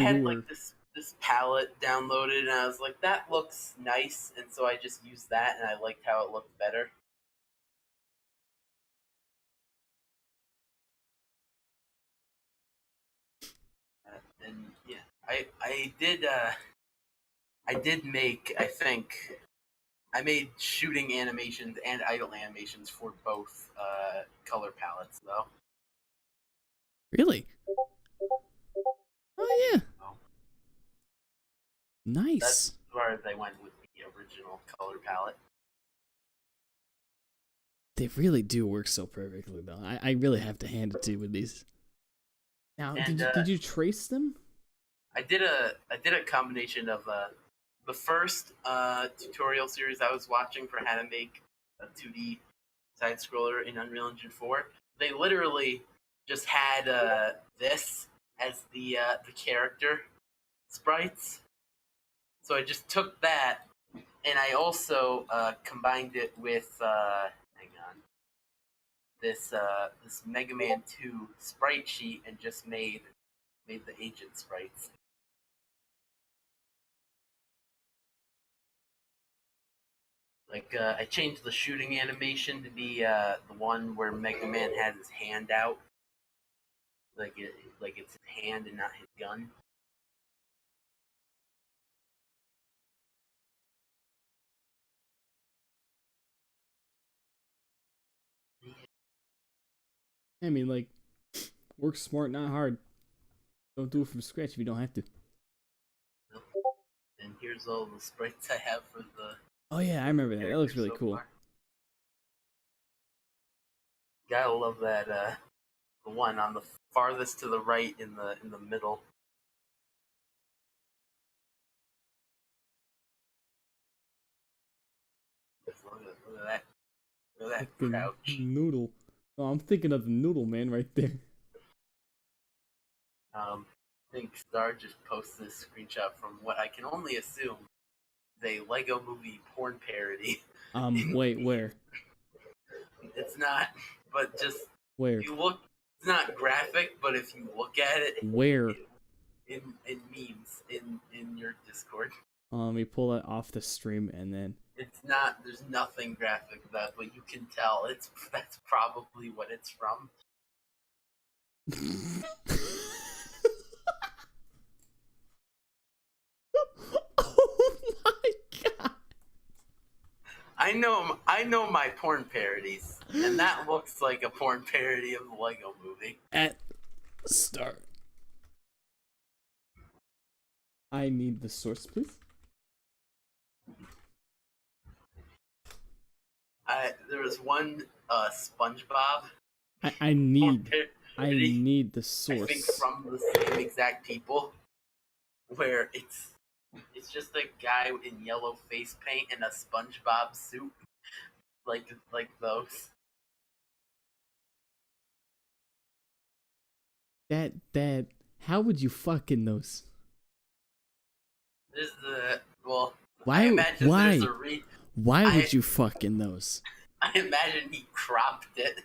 had bluer. like this palette downloaded, and I was like, that looks nice, and so I just used that, and I liked how it looked better. And yeah, I did make, I made shooting animations and idle animations for both color palettes though. Really? Oh yeah. Oh. Nice. That's as far as I went with the original color palette. They really do work so perfectly though. I really have to hand it to you with these. Now, And, did you trace them? I did a combination of the first tutorial series I was watching for how to make a 2D side scroller in Unreal Engine 4, they literally just had this as the character sprites. So I just took that, and I also combined it with hang on, this Mega Man 2 sprite sheet, and just made the agent sprites. Like I changed the shooting animation to be the one where Mega Man has his hand out, like it's his hand and not his gun. I mean, like, work smart, not hard. Don't do it from scratch if you don't have to. And here's all the sprites I have for the. Oh yeah, I remember that. That looks really so cool. far. Gotta love that. The one on the farthest to the right in the middle. Look at that. Look at that Fucking crouch. noodle. Oh, I'm thinking of the noodle man right there. I think Star just posted a screenshot from what I can only assume is a Lego Movie porn parody. Wait, where? It's not, but just Where? if you look. It's not graphic, but if you look at it, Where? in memes in your Discord, Let me pull that off the stream and then. it's not. There's nothing graphic about it, but you can tell that's probably what it's from. Oh my god! I know my porn parodies, and that looks like a porn parody of the Lego Movie. At start. I need the source, please. There was one SpongeBob I porn need parody, the I source. think from the same exact people, where it's just a guy in yellow face paint and a SpongeBob suit, like those. That how would you fuck in those? There's the well. Why? I imagine Why? there's a Why would you fuck in those? I imagine he cropped it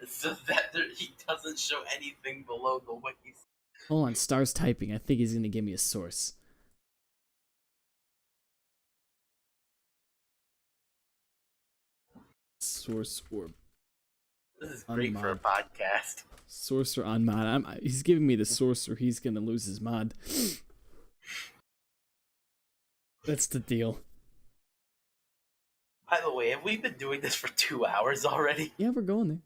so that he doesn't show anything below the waist. Hold on, Star's typing. I think he's gonna give me a source. Source or This is great for a podcast. sorcerer on mod. He's giving me the sorcerer. He's gonna lose his mod. That's the deal. By the way, have we been doing this for 2 hours already? Yeah, we're going there.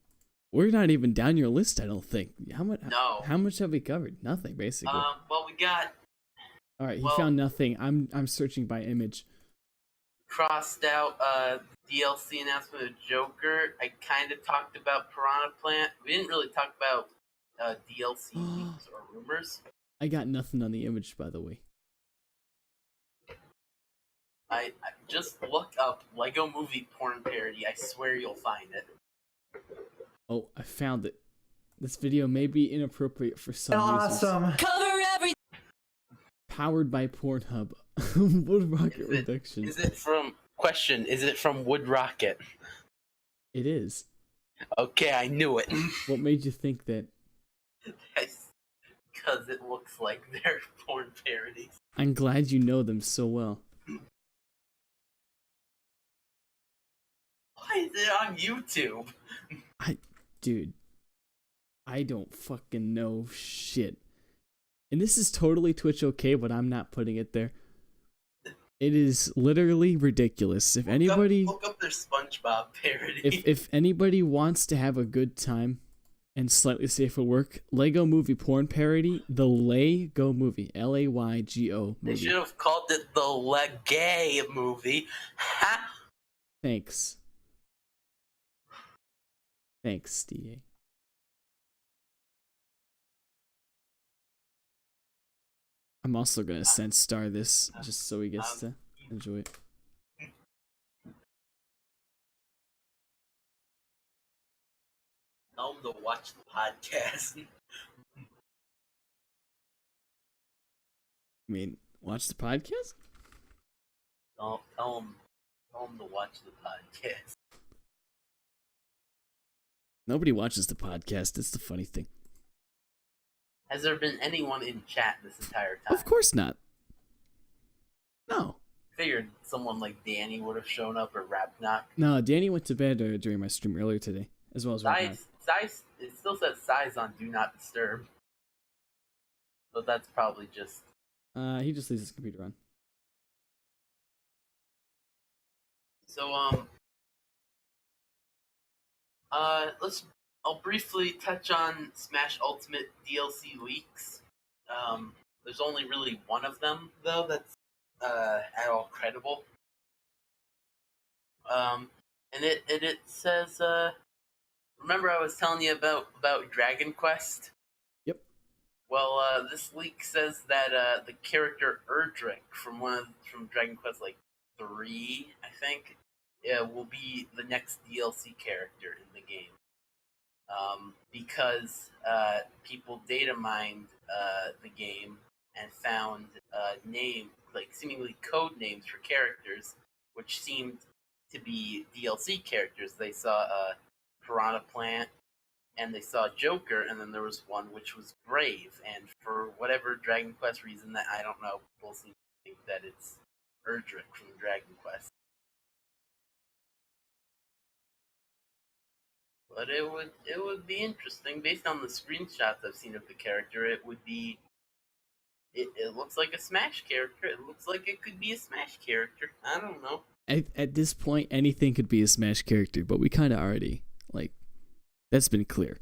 We're not even down your list, I don't think. How much? No. How much have we covered? Nothing, basically. Well, we got All right, he well- found nothing. I'm searching by image. crossed out DLC announcement of Joker. I kind of talked about Piranha Plant. We didn't really talk about DLC leaks or rumors. I got nothing on the image, by the way. I just look up Lego Movie porn parody. I swear you'll find it. Oh, I found it. This video may be inappropriate for some users. Cover every. Powered by Pornhub. Wood Rocket Is Reduction. it from question? Is it from Wood Rocket? It is. Okay, I knew it. What made you think that? Because it looks like they're porn parodies. I'm glad you know them so well. Why is it on YouTube? Dude, I don't fucking know shit. And this is totally Twitch okay, but I'm not putting it there. It is literally ridiculous. If anybody look up their SpongeBob parody. if anybody wants to have a good time and slightly safer work, Lego Movie porn parody, the Lego Movie, Laygo They movie. should have called it the Legay movie. Ha! Thanks. Thanks, DA. I'm also gonna send Star this just so he gets to. He Enjoy it. Tell him to watch the podcast. I mean, watch the podcast? Tell him to watch the podcast. Nobody watches the podcast. It's the funny thing. Has there been anyone in chat this entire time? Of course not. No. Figured someone like Danny would have shown up or Rapknock. No, Danny went to bed during my stream earlier today, as well as right Size, it still says Size on Do Not Disturb. So that's probably just... He just leaves his computer on. So, I'll briefly touch on Smash Ultimate DLC leaks. There's only really one of them, though, that's at all credible. And it says, remember I was telling you about Dragon Quest? Yep. Well, this leak says that the character Erdrick from Dragon Quest like 3, I think, will be the next DLC character in the game. Because people data mined the game and found seemingly code names for characters, which seemed to be DLC characters. They saw Piranha Plant, and they saw Joker, and then there was one which was Brave. And for whatever Dragon Quest reason that I don't know, people seem to think that it's Erdrick from Dragon Quest. But it would be interesting based on the screenshots I've seen of the character. It looks like a Smash character. It looks like it could be a Smash character. I don't know. At this point, anything could be a Smash character, but we kind of already that's been clear.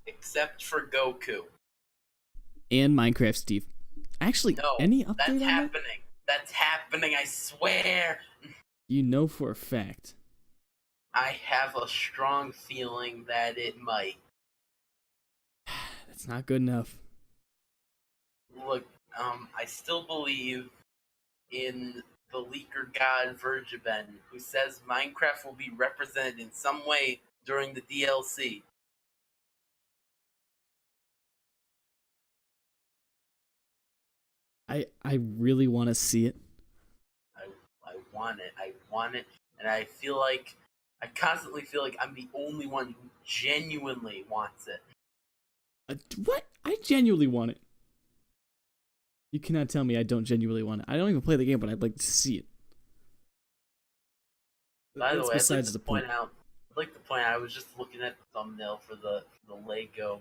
Except for Goku and Minecraft Steve. Actually, no, any update that's on happening. That's happening. I swear. You know for a fact. I have a strong feeling that it might. That's not good enough. Look, I still believe in the leaker god Vergiben, who says Minecraft will be represented in some way during the DLC. I really want to see it. I want it, and I constantly feel like I'm the only one who genuinely wants it. What? I genuinely want it. You cannot tell me I don't genuinely want it. I don't even play the game, but I'd like to see it. By the way, besides I'd like to the point out, I was just looking at the thumbnail for the Lego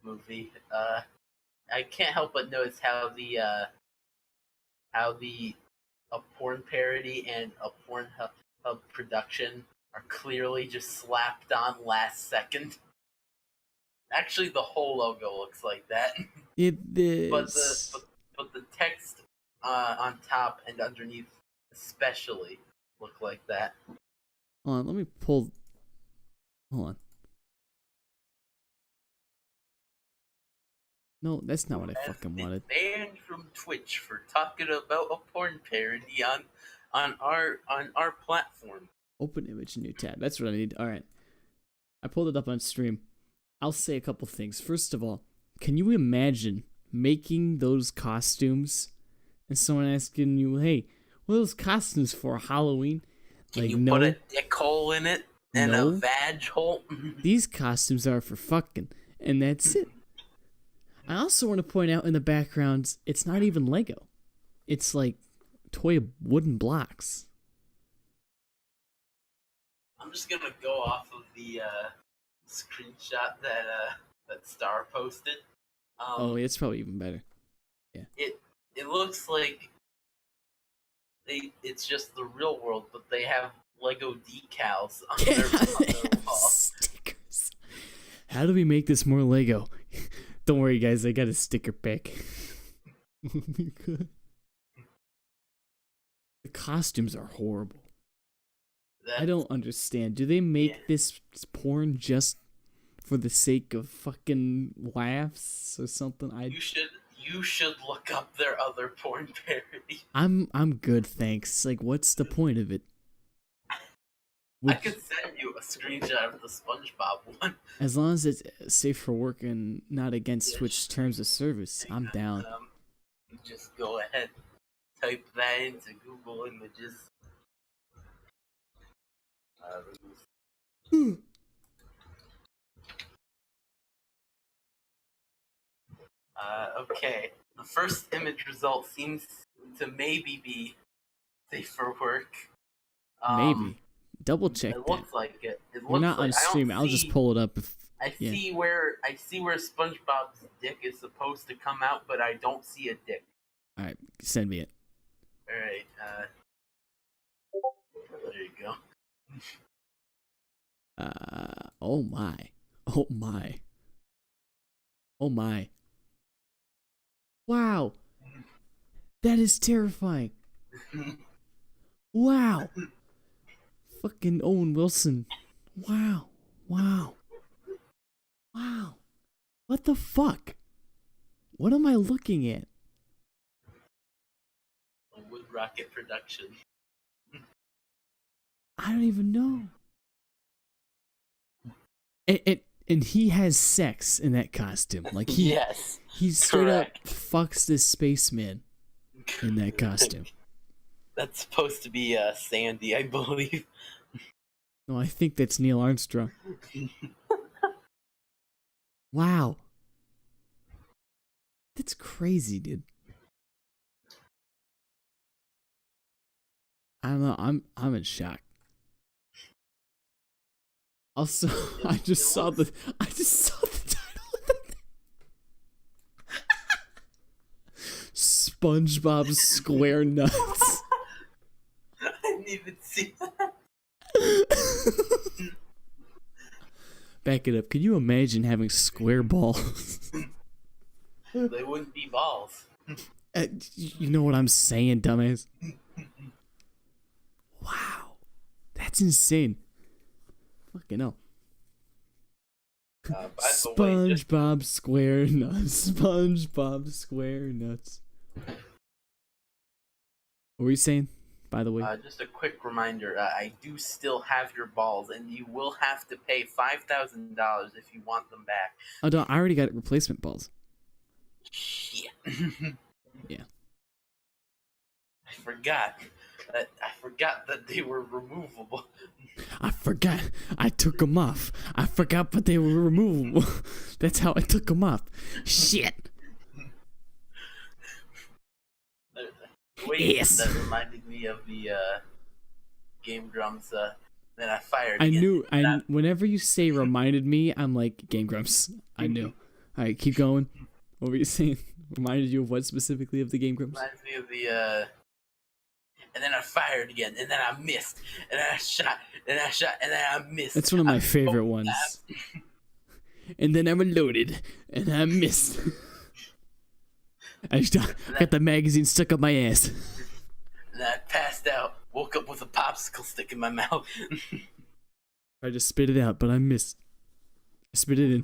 movie. I can't help but notice how a porn parody and a Pornhub production are clearly just slapped on last second. Actually, the whole logo looks like that. It is. But the text on top and underneath especially look like that. Hold on, let me pull. Hold on. No, that's not what I fucking wanted. Banned from Twitch for talking about a porn parody on our platform. Open image, new tab. That's what I need. All right. I pulled it up on stream. I'll say a couple things. First of all, can you imagine making those costumes and someone asking you, "Hey, what are those costumes for Halloween?" Can you put a dick hole in it and a vag hole? These costumes are for fucking, and that's it. I also want to point out in the background, it's not even Lego. It's like toy wooden blocks. I'm just gonna go off of the screenshot that Star posted. It's probably even better. Yeah. It looks like it's just the real world, but they have Lego decals on their wall. Stickers. How do we make this more Lego? Don't worry, guys. I got a sticker pack. The costumes are horrible. I don't understand. Do they make this porn just for the sake of fucking laughs or something? You You should look up their other porn parody. I'm good, thanks. Like, what's the point of it? I could send you a screenshot of the SpongeBob one. As long as it's safe for work and not against Twitch terms of service, I'm down. Just go ahead, type that into Google Images. Okay. The first image result seems to maybe be safe for work. Maybe. Double check It that. looks like it. It We're looks not like, on stream. I'll just pull it up. I see where SpongeBob's dick is supposed to come out, but I don't see a dick. All right, send me it. All right. There you go. Oh my. Oh my. Oh my. Wow. That is terrifying. Wow. Fucking Owen Wilson. Wow. Wow. Wow. What the fuck? What am I looking at? A Wood Rocket production. I don't even know. And he has sex in that costume. Like Yes. He straight correct. up fucks this spaceman in that costume. That's supposed to be Sandy, I believe. No, I think that's Neil Armstrong. Wow. That's crazy, dude. I don't know. I'm in shock. Also, I just saw the title of the thing. SpongeBob Square Nuts. I didn't even see that. Back it up. Can you imagine having square balls? They wouldn't be balls. You know what I'm saying, dumbass? Wow. That's insane. Fucking hell. By the way, just, SpongeBob Square Nuts. SpongeBob Square Nuts. What were you saying, by the way? just a quick reminder, I do still have your balls, and you will have to pay $5,000 if you want them back. Oh, no, I already got replacement balls. Shit. Yeah. I forgot that they were removable. I forgot. I took them off. I forgot, but they were removable. That's how I took them off. Shit. Wait, Yes. that reminded me of the Game Grumps that I fired. I again. knew. Whenever you say reminded me, I'm like, Game Grumps. I knew. All right, keep going. What were you saying? Reminded you of what specifically of the Game Grumps? Reminds me of the and then I fired again, and then I missed, and then I shot, and I shot, and then I missed. That's one of my I favorite both ones. laughed. And then I reloaded, and I missed. I just got the magazine stuck up my ass. And I passed out, woke up with a popsicle stick in my mouth. I just spit it out, but I missed. I spit it in.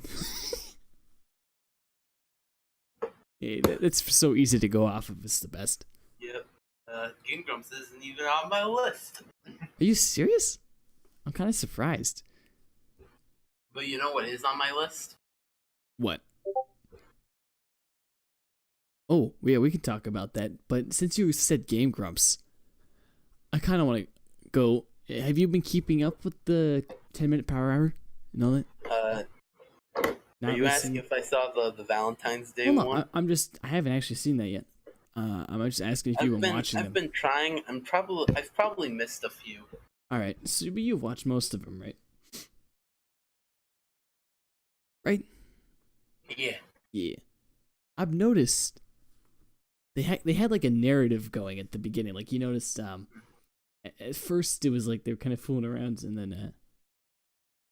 Hey, that's so easy to go off of. It's the best. Yep. Game Grumps isn't even on my list. Are you serious? I'm kind of surprised. But you know what is on my list? What? Oh, yeah, we can talk about that. But since you said Game Grumps, I kind of want to go. Have you been keeping up with the 10-minute power hour and all that? Are you asking if I saw the Valentine's Day Hold on, one? I haven't actually seen that yet. I'm just asking if you were watching them. I've been trying. I've probably missed a few. All right, so but you've watched most of them, right? Right? Yeah. Yeah. I've noticed they had like a narrative going at the beginning. Like you noticed, at first it was like they were kind of fooling around, and then a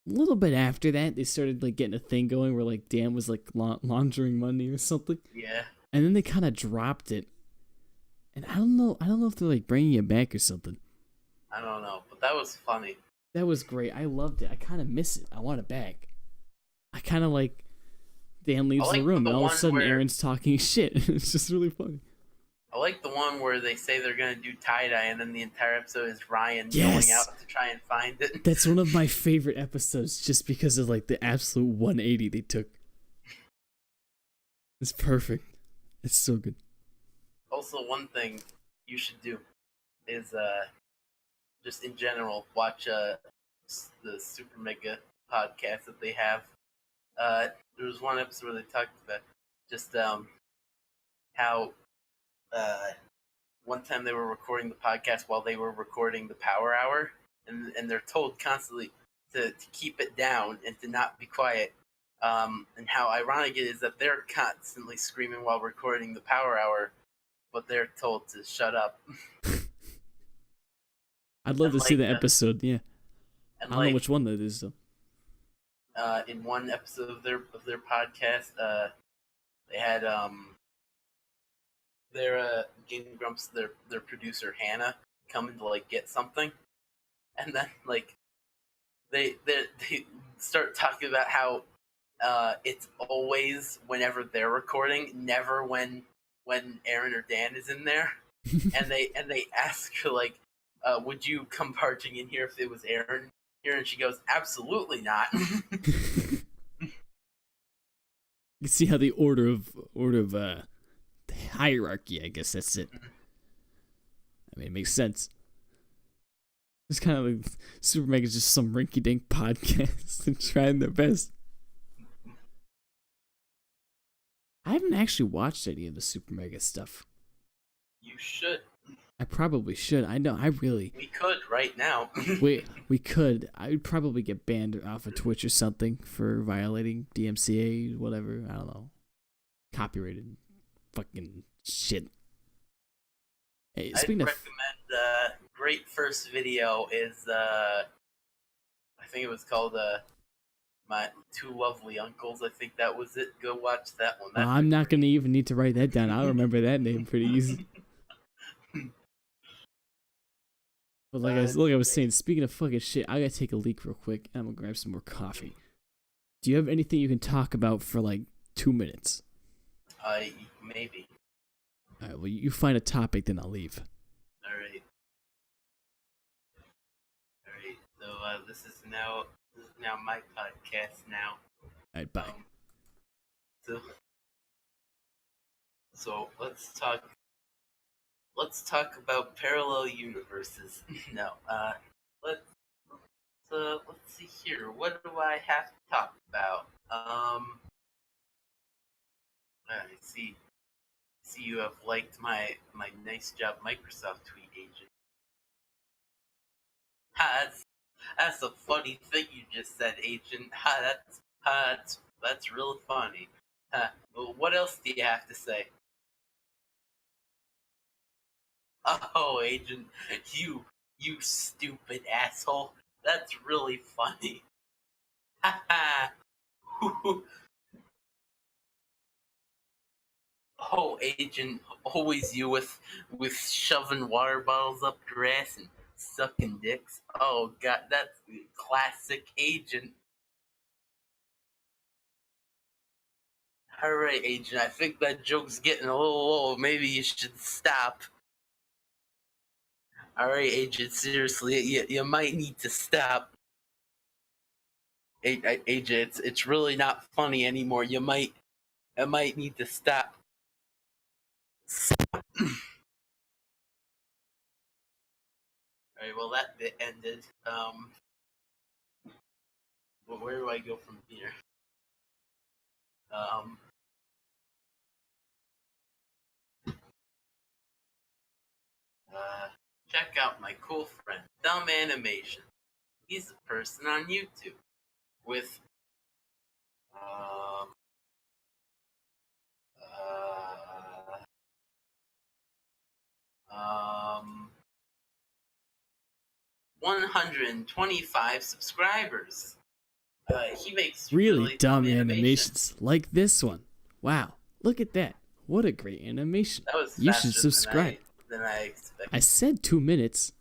little bit after that they started like getting a thing going where like Dan was like laundering money or something. Yeah. And then they kind of dropped it. And I don't know if they're like bringing it back or something. I don't know, but that was funny. That was great. I loved it. I kind of miss it. I want it back. I kind of like Dan leaves like the room, the and all of a one sudden where- Aaron's talking shit. It's just really funny. I like the one where they say they're gonna do tie-dye, and then the entire episode is Ryan Yes. going out to try and find it. That's one of my favorite episodes, just because of like the absolute 180 they took. It's perfect. It's so good. Also, one thing you should do is just in general watch the Super Mega podcast that they have. There was one episode where they talked about just how one time they were recording the podcast while they were recording the Power Hour, and they're told constantly to keep it down and to not be quiet. And how ironic it is that they're constantly screaming while recording the Power Hour, but they're told to shut up. I'd love And to see like the episode. Yeah, And I don't know which one that is though. in one episode of their podcast, they had their Game Grumps, their producer Hannah, come in to like get something, and then like they start talking about how it's always whenever they're recording, never when Aaron or Dan is in there, and they ask her like, would you come barging in here if it was Aaron here? And she goes, absolutely not. You see how the order of hierarchy, I guess that's it. I mean, it makes sense. It's kind of like Super Mega's just some rinky-dink podcast and trying their best. I haven't actually watched any of the Super Mega stuff. You should. I probably should. I know. We could right now. We could. I would probably get banned off of Twitch or something for violating DMCA, whatever. I don't know. Copyrighted fucking shit. Hey, I'd speaking of, recommend great first video is I think it was called My Two Lovely Uncles. I think that was it. Go watch that one. That's I'm not gonna even need to write that down. I'll remember that name pretty easy. But like I was saying, speaking of fucking shit, I gotta take a leak real quick, and I'm gonna grab some more coffee. Do you have anything you can talk about for like 2 minutes? Maybe. All right. Well, you find a topic, then I'll leave. All right. So this is now my podcast now. All right. Bye. So let's talk about parallel universes. No. Let's see here. What do I have to talk about? I see you have liked my nice job Microsoft tweet, Agent. Ha, that's a funny thing you just said, Agent. Ha, that's really funny. Ha, well, what else do you have to say? Oh, Agent, you stupid asshole. That's really funny. Ha ha. Oh, Agent, always you with shoving water bottles up your ass and sucking dicks. Oh God, that's classic Agent. All right, Agent, I think that joke's getting a little old. Maybe you should stop. All right, Agent, seriously, you might need to stop. Agent, it's really not funny anymore. I might need to stop. Alright, well that bit ended. Well, where do I go from here? Check out my cool friend, Dumb Animation. He's a person on YouTube with 125 subscribers. He makes Really dumb animations like this one. Wow, look at that. What a great animation. That was You faster should subscribe. than I expected. I said 2 minutes.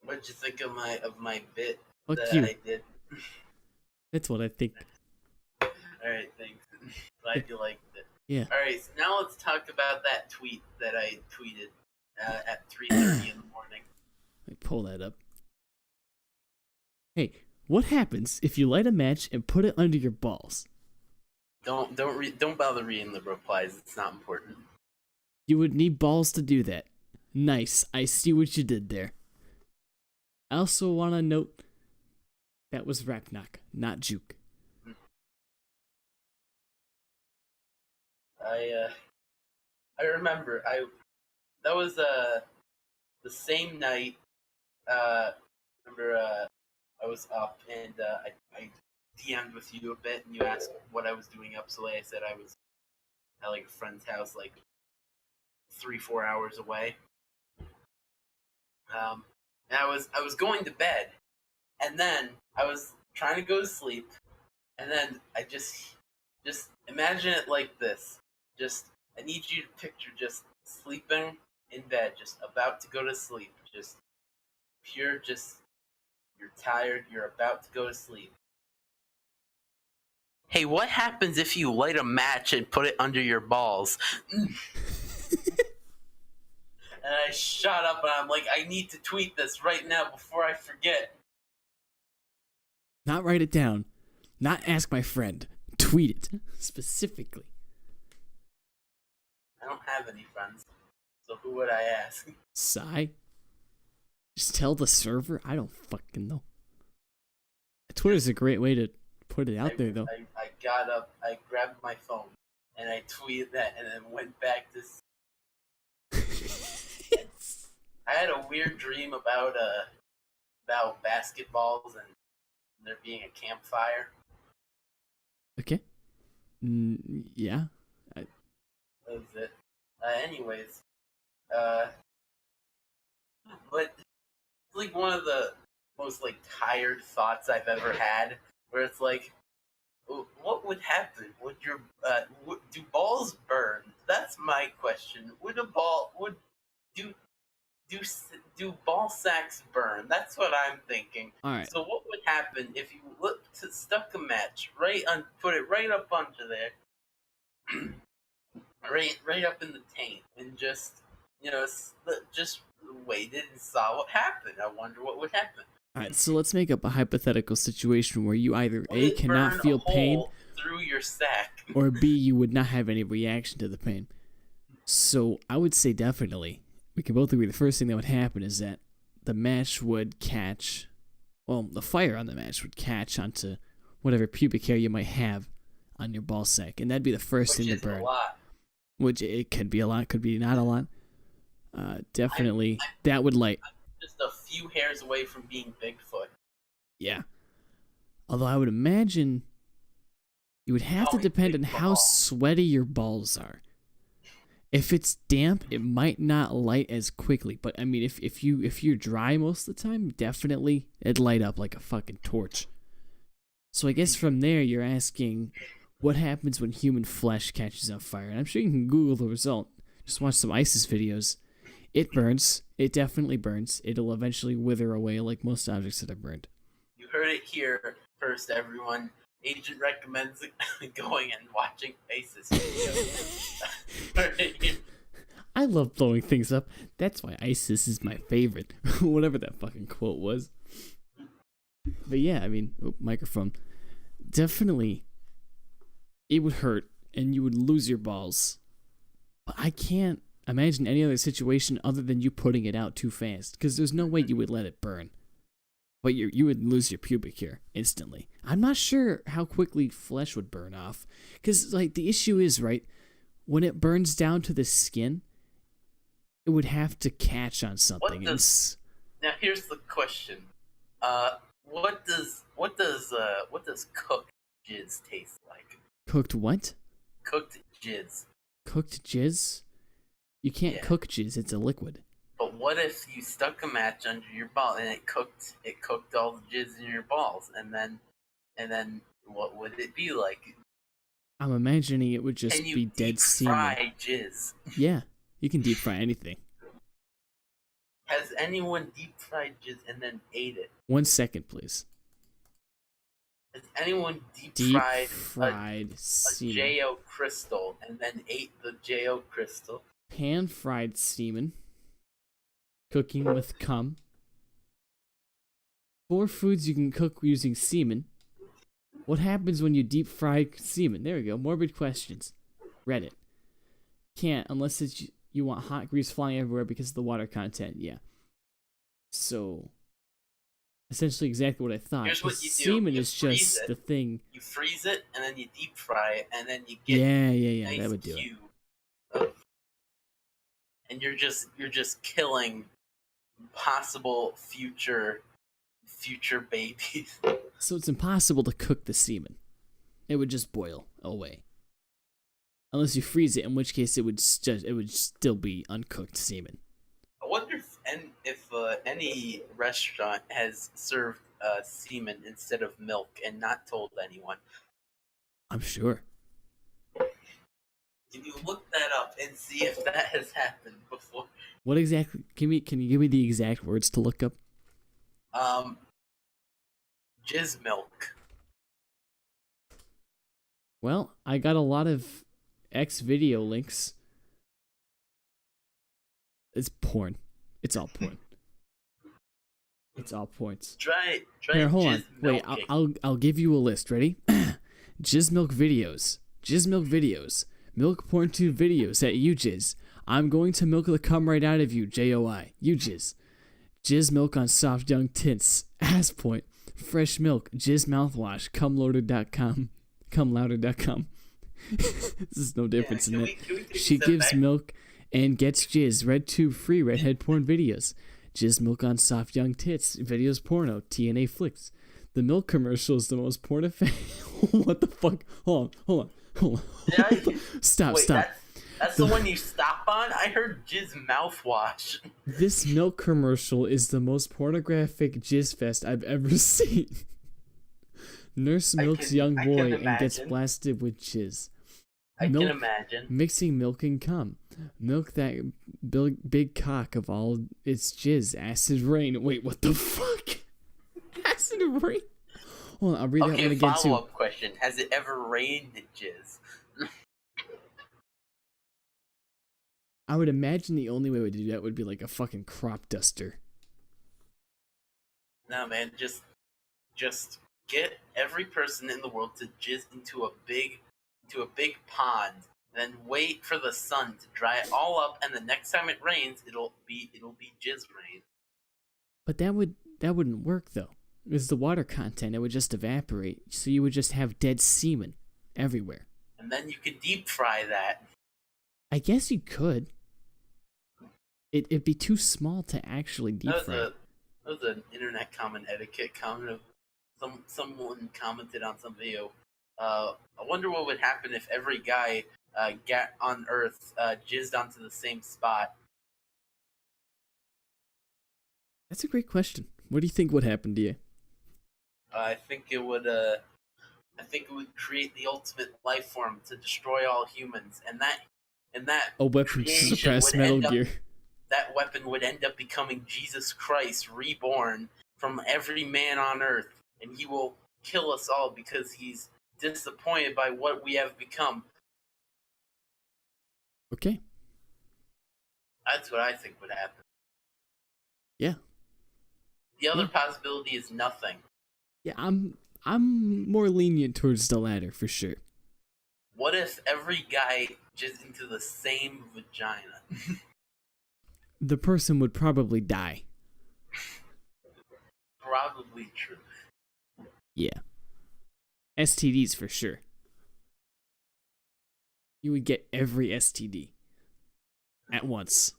What did you think of my bit Fuck that you. I did? That's what I think. All right, thanks. Glad you liked it. Yeah. All right, so now let's talk about that tweet that I tweeted at 3:30 in the morning. Let me pull that up. Hey, what happens if you light a match and put it under your balls? Don't bother reading the replies. It's not important. You would need balls to do that. Nice. I see what you did there. I also want to note that was Raknok, not Juke. I remember that was the same night. Remember I was up and I DM'd with you a bit and you asked what I was doing up so late. I said I was at like a friend's house like 3-4 hours away. And I was going to bed, and then I was trying to go to sleep, and then I just imagine it like this. I need you to picture just sleeping in bed, just about to go to sleep, you're tired, you're about to go to sleep. Hey, what happens if you light a match and put it under your balls? And I shot up and I'm like, I need to tweet this right now before I forget. Not write it down. Not ask my friend. Tweet it. Specifically. I don't have any friends, so who would I ask? Sigh? Just tell the server? I don't fucking know. Twitter's a great way to put it out there, though. I got up, I grabbed my phone, and I tweeted that, and then went back to... I had a weird dream about basketballs and there being a campfire. Okay. Yeah. That was it. Anyways, but it's like one of the most like tired thoughts I've ever had, where it's like, what would happen? Do balls burn? That's my question. Do ball sacks burn? That's what I'm thinking. All right. So what would happen if you stuck a match put it right up under there, right up in the taint, and just waited and saw what happened? I wonder what would happen. All right, so let's make up a hypothetical situation where you either A, cannot Burn feel a pain, hole through your sack, or B, you would not have any reaction to the pain. So I would say definitely, we can both agree the first thing that would happen is that the match would catch, the fire on the match would catch onto whatever pubic hair you might have on your ball sack, and that'd be the first thing to burn. A lot. Which it could be a lot, could be not a lot. Definitely, that would light. I'm just a few hairs away from being Bigfoot. Yeah. Although I would imagine it would have to depend on how sweaty your balls are. If it's damp, it might not light as quickly. But I mean, if you're dry most of the time, definitely it'd light up like a fucking torch. So I guess from there you're asking, what happens when human flesh catches on fire? And I'm sure you can Google the result. Just watch some ISIS videos. It burns. It definitely burns. It'll eventually wither away like most objects that are burned. You heard it here first, everyone. Agent recommends going and watching ISIS videos. I love blowing things up. That's why ISIS is my favorite. Whatever that fucking quote was. But yeah, I mean, microphone. Definitely, it would hurt and you would lose your balls. But I can't imagine any other situation other than you putting it out too fast, because there's no way you would let it burn. But you would lose your pubic hair instantly. I'm not sure how quickly flesh would burn off, because like the issue is, right, when it burns down to the skin, it would have to catch on something. Now here's the question: what does cooked jizz taste like? Cooked what? Cooked jizz. Cooked jizz? You can't cook jizz, it's a liquid. But what if you stuck a match under your ball and it cooked all the jizz in your balls, and then what would it be like? I'm imagining it would just be dead semen. Fry jizz? Yeah, you can deep fry anything. Has anyone deep fried jizz and then ate it? 1 second, please. Has anyone deep Deep fried fried a semen. Jo crystal and then ate the Jo crystal? Pan fried semen. Cooking with cum. 4 foods you can cook using semen. What happens when you deep fry semen? There we go. Morbid questions. Reddit. Can't unless it's you want hot grease flying everywhere because of the water content. Yeah. So, essentially exactly what I thought. Here's what 'cause you do. semen You is freeze just it. the thing. You freeze it and then you deep fry it and then you get Yeah, nice that would do it. cube and you're just killing possible future babies. So it's impossible to cook the semen. It would just boil away. Unless you freeze it, in which case it would still be uncooked semen. I wonder if any restaurant has served semen instead of milk and not told anyone. I'm sure. Can you look that up and see if that has happened before? What exactly? Can you give me the exact words to look up? Jizz milk. Well, I got a lot of X video links. It's porn. It's all porn. It's all points. Try Here, hold on. jizz Wait, milking. I'll give you a list. Ready? Jizz milk videos. Jizz milk videos. Milk porn tube videos at UJizz. I'm going to milk the cum right out of you. JOI. UJizz. Jizz milk on soft young tints. Ass point. Fresh milk. Jizz mouthwash. Cumloader.com. Cumlouder.com. This is no difference in it. Can we take a She step gives back? milk and gets jizz. Red tube free redhead porn videos. Jizz milk on soft young tits. Videos porno. TNA flicks. The milk commercial is the most porn effect. What the fuck? Hold on. Stop. Wait, that's the one you stop on? I heard jizz mouthwash. This milk commercial is the most pornographic jizz fest I've ever seen. Nurse milks young I boy can and gets imagine. blasted with jizz. I Milk- can imagine. Mixing milk and cum. Milk that big cock of all its jizz. Acid rain. Wait, what the fuck? Acid rain? Hold on, I'll read that one Okay, again too. follow-up question. Has it ever rained jizz? I would imagine the only way to do that would be like a fucking crop duster. No, man, just get every person in the world to jizz into a big pond, then wait for the sun to dry it all up, and the next time it rains, it'll be jizz rain. But that wouldn't work though. Because the water content, it would just evaporate. So you would just have dead semen everywhere. And then you could deep fry that. I guess you could. It'd be too small to actually deep fry. That was an internet common etiquette comment of someone commented on some video. I wonder what would happen if every guy got on Earth jizzed onto the same spot. That's a great question. What do you think would happen to you? I think it would create the ultimate life form to destroy all humans, and that A weapon to creation suppress would Metal end up- Gear. that weapon would end up becoming Jesus Christ reborn from every man on Earth, and he will kill us all because he's disappointed by what we have become. Okay. That's what I think would happen. Yeah. The other possibility is nothing. Yeah, I'm more lenient towards the latter for sure. What if every guy jizzed into the same vagina? The person would probably die. Probably true. Yeah. STDs for sure. You would get every STD at once.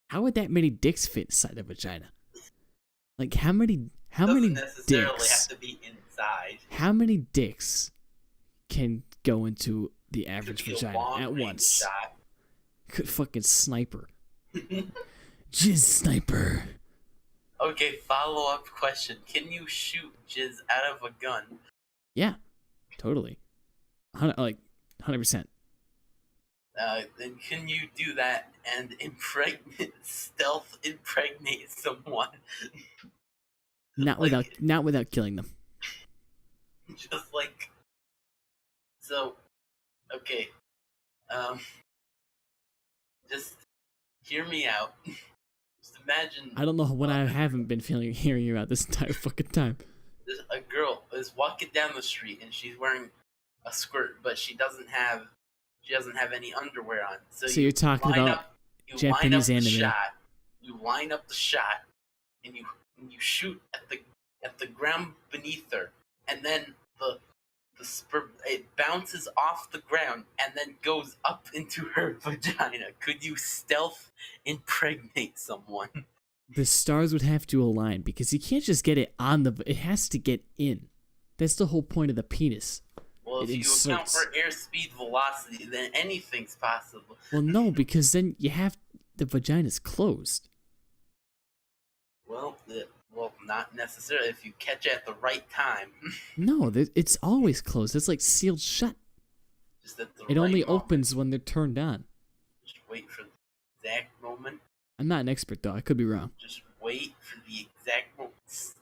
How would that many dicks fit inside a vagina? Like how many Doesn't necessarily dicks? have to be inside. How many dicks can go into the average Could be a vagina at long-range once? shot. Could fucking sniper. Jizz sniper. Okay, follow-up question. Can you shoot jizz out of a gun? Yeah, totally. 100%. Then can you do that and stealth impregnate someone? Not without killing them. Just like, so, okay, just hear me out. Just imagine. I don't know what I haven't been hearing you out this entire fucking time. A girl is walking down the street and she's wearing a skirt, but she doesn't have any underwear on. So you're talking about Japanese anime. You line up the shot, and you shoot at the ground beneath her, and then it bounces off the ground and then goes up into her vagina. Could you stealth impregnate someone? The stars would have to align because you can't just get it on it has to get in. That's the whole point of the penis. Well, if you account for airspeed velocity, then anything's possible. Well, no, because then the vagina's closed. Well, not necessarily if you catch it at the right time. No, it's always closed. It's like sealed shut. Just at the it right only moment. opens when they're turned on. Just wait for the exact moment. I'm not an expert, though. I could be wrong. Just wait for the exact moment.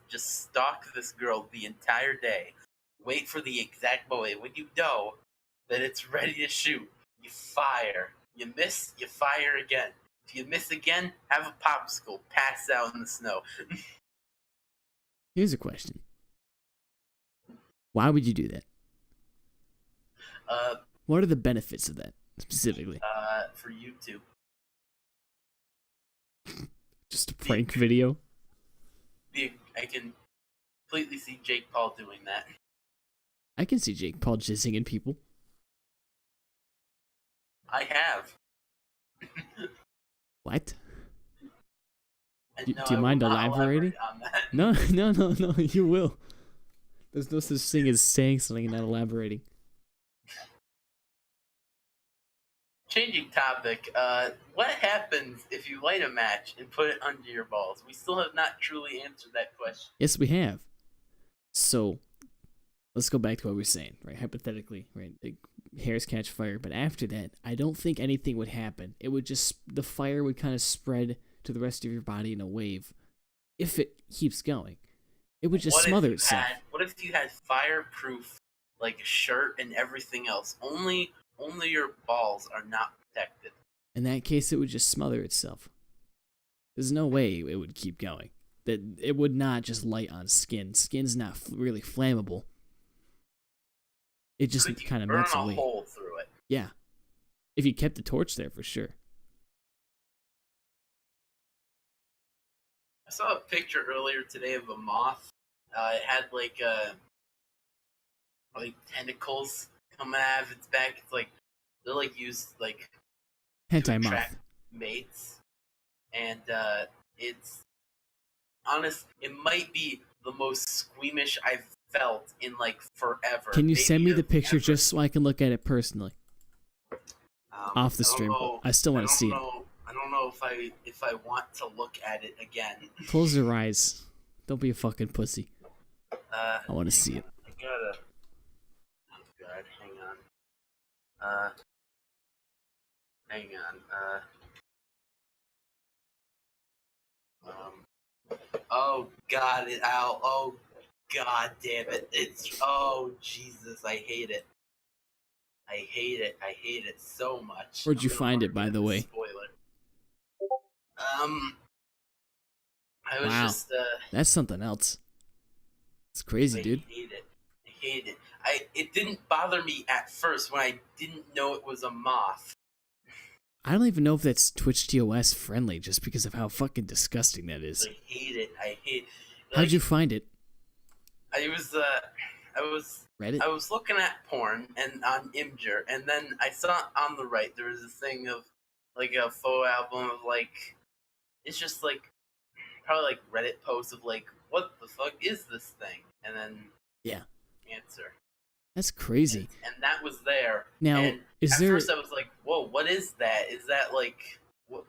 Just stalk this girl the entire day. Wait for the exact moment. When you know that it's ready to shoot, you fire. You miss, you fire again. If you miss again, have a popsicle. Pass out in the snow. Here's a question. Why would you do that? What are the benefits of that, specifically? For YouTube. Just a prank video? I can completely see Jake Paul doing that. I can see Jake Paul jizzing in people. I have. What? And Do no, you I mind will not elaborating? elaborate on that. No, you will. There's no such thing as saying something and not elaborating. Changing topic, what happens if you light a match and put it under your balls? We still have not truly answered that question. Yes, we have. So, let's go back to what we were saying, right? Hypothetically, right? The hairs catch fire, but after that, I don't think anything would happen. It would the fire would kind of spread to the rest of your body in a wave. If it keeps going, it would just smother itself. What if you had fireproof, like, shirt and everything else? Only your balls are not protected. In that case, it would just smother itself. There's no way it would keep going. That it would not just light on skin. Skin's not really flammable. It just kind of melts away. Burn a hole through it. Yeah, if you kept the torch there, for sure. I saw a picture earlier today of a moth. It had like tentacles coming out of its back. It's like they're like used like hentai to moth attract mates, and it's honest. It might be the most squeamish I've felt in like forever. Can you send me Maybe the picture ever. just so I can look at it personally? Off the stream. I still want to see it. I don't know if I want to look at it again. Close your eyes. Don't be a fucking pussy. I want to see it. I gotta. Oh God, hang on. Oh God, oh God damn it! Oh Jesus, I hate it. I hate it so much. Where'd you find it, by the way? Spoiler. I was Wow. just That's something else. It's crazy, dude. I hate it. It didn't bother me at first when I didn't know it was a moth. I don't even know if that's Twitch TOS friendly just because of how fucking disgusting that is. I hate it. How'd you find it? I was Reddit? I was looking at porn and on Imgur, and then I saw on the right there was this thing of like a faux album of like it's just like probably like Reddit posts of like what the fuck is this thing, and then Yeah. answer. That's crazy. And that was there. Now, and is at there... first I was like, whoa, what is that? Is that like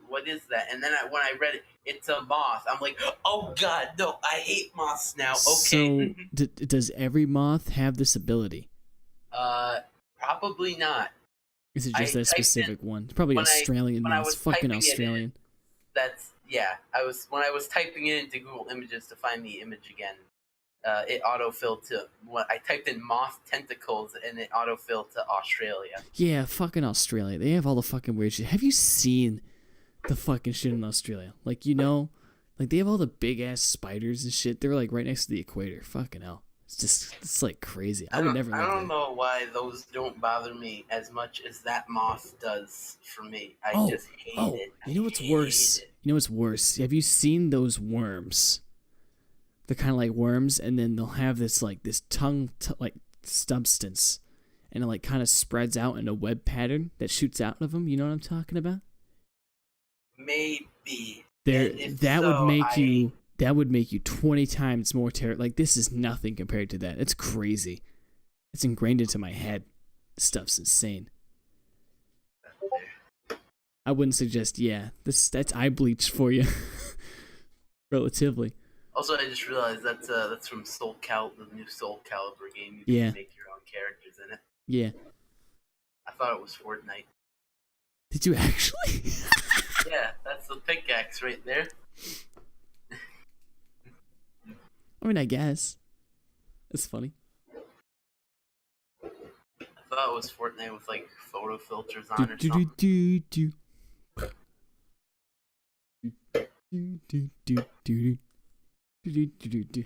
what is that? And then when I read it, it's a moth. I'm like, oh God, no, I hate moths now. Okay. So, does every moth have this ability? Probably not. Is it just I that typed specific one? It's probably when I- Australian when I moths. was Fucking typing it in, Australian. yeah, when I was typing it into Google Images to find the image again, it autofilled to what I typed in moth tentacles and it autofilled to Australia. Yeah, fucking Australia. They have all the fucking weird shit. Have you seen the fucking shit in Australia? Like, like they have all the big ass spiders and shit. They're like right next to the equator. Fucking hell. It's like crazy. I would never live I there. don't know why those don't bother me as much as that moth does for me. I just hate it. You know what's worse? You know what's worse? Have you seen those worms? They're kind of like worms, and then they'll have this tongue like substance, and it like kind of spreads out in a web pattern that shoots out of them. You know what I'm talking about? Maybe. That would make you 20 times more terror. Like, this is nothing compared to that. It's crazy. It's ingrained into my head. This stuff's insane. I wouldn't suggest, that's eye bleach for you. Relatively. Also, I just realized that's from Soul Calibur, the new Soul Calibur game. You can make your own characters in it. Yeah. I thought it was Fortnite. Did you actually? Yeah, that's the pickaxe right there. I mean, I guess. It's funny. I thought it was Fortnite with like photo filters on or something.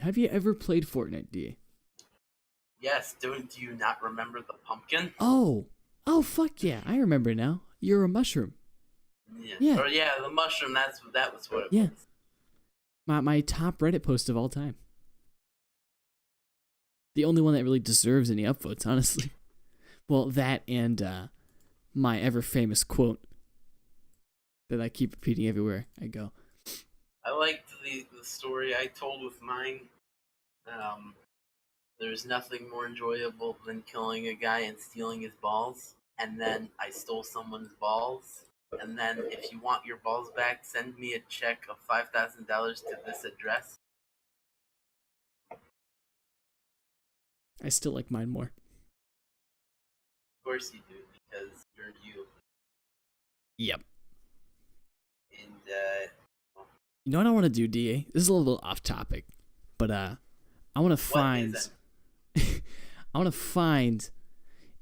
Have you ever played Fortnite, DA? Yes, do you not remember the pumpkin? Oh, fuck yeah, I remember now. You're a mushroom. Yeah. Or the mushroom, that was what it was. My top Reddit post of all time. The only one that really deserves any upvotes, honestly. Well, that and my ever-famous quote that I keep repeating everywhere I go. I liked the story I told with mine. There's nothing more enjoyable than killing a guy and stealing his balls. And then I stole someone's balls. And then if you want your balls back, send me a check of $5,000 to this address. I still like mine more. Of course you do, because you're you. Yep. And, you know what I want to do, DA? This is a little off topic, but I want to find. I want to find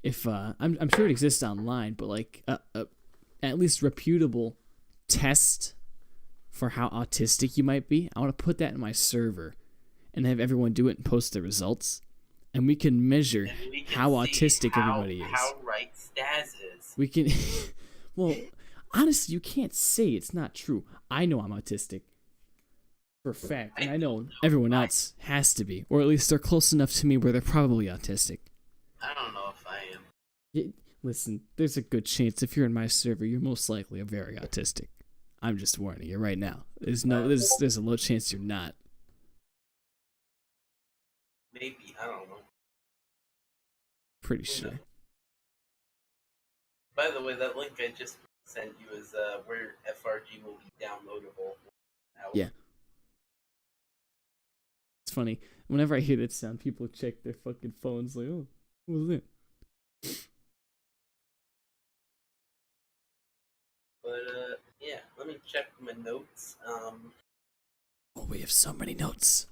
if I'm sure it exists online, but like at least reputable test for how autistic you might be. I want to put that in my server and have everyone do it and post the results, and we can measure how autistic everybody is. How right Staz is. We can. Well, honestly, you can't say it's not true. I know I'm autistic. For a fact, and I know everyone else has to be, or at least they're close enough to me where they're probably autistic. I don't know if I am. Listen, there's a good chance if you're in my server, you're most likely a very autistic. I'm just warning you right now. There's a low chance you're not. Maybe, I don't know. Pretty sure. By the way, that link I just sent you is where FRG will be downloadable. Yeah. It's funny. Whenever I hear that sound, people check their fucking phones like, oh, what was it? But, yeah, let me check my notes. Oh, we have so many notes.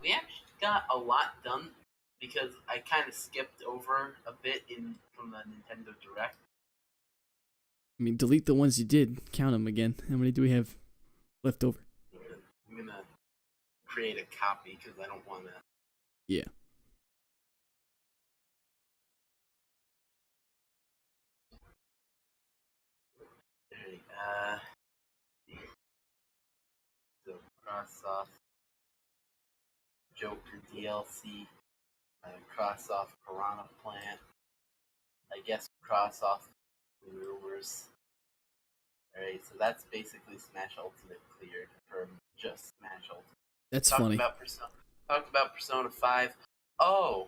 We actually got a lot done because I kind of skipped over a bit from the Nintendo Direct. I mean, delete the ones you did. Count them again. How many do we have left over? I'm gonna create a copy because I don't want to. Yeah. So cross off Joker DLC, cross off Piranha Plant. I guess cross off Rumors. Alright, so that's basically Smash Ultimate cleared from just Smash Ultimate. That's funny. Talked about Persona 5. Oh!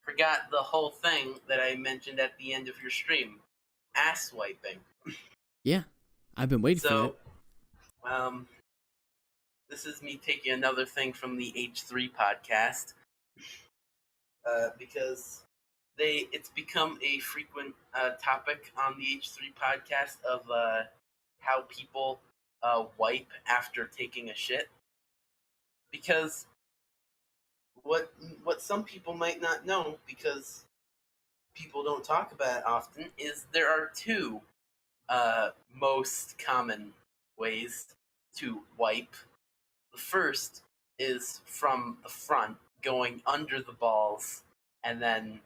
Forgot the whole thing that I mentioned at the end of your stream. Ass wiping. Yeah. I've been waiting for that. This is me taking another thing from the H3 podcast. Because it's become a frequent topic on the H3 podcast of how people wipe after taking a shit, because what some people might not know, because people don't talk about it often, is there are two most common ways to wipe. The first is from the front, going under the balls, and then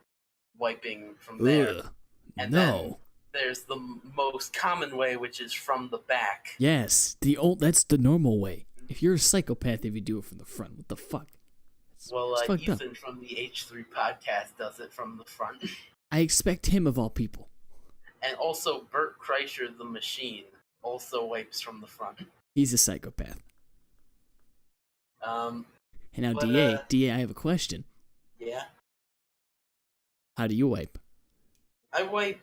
wiping from there. Ugh. And No. then there's the most common way, which is from the back. Yes, that's the normal way. If you're a psychopath, if you do it from the front, what the fuck? Well, it's fucked up. Ethan from the H3 podcast does it from the front. I expect him of all people. And also, Bert Kreischer, the machine, also wipes from the front. He's a psychopath. Um, And now, But, DA, I have a question. yeah. How do you wipe? I wipe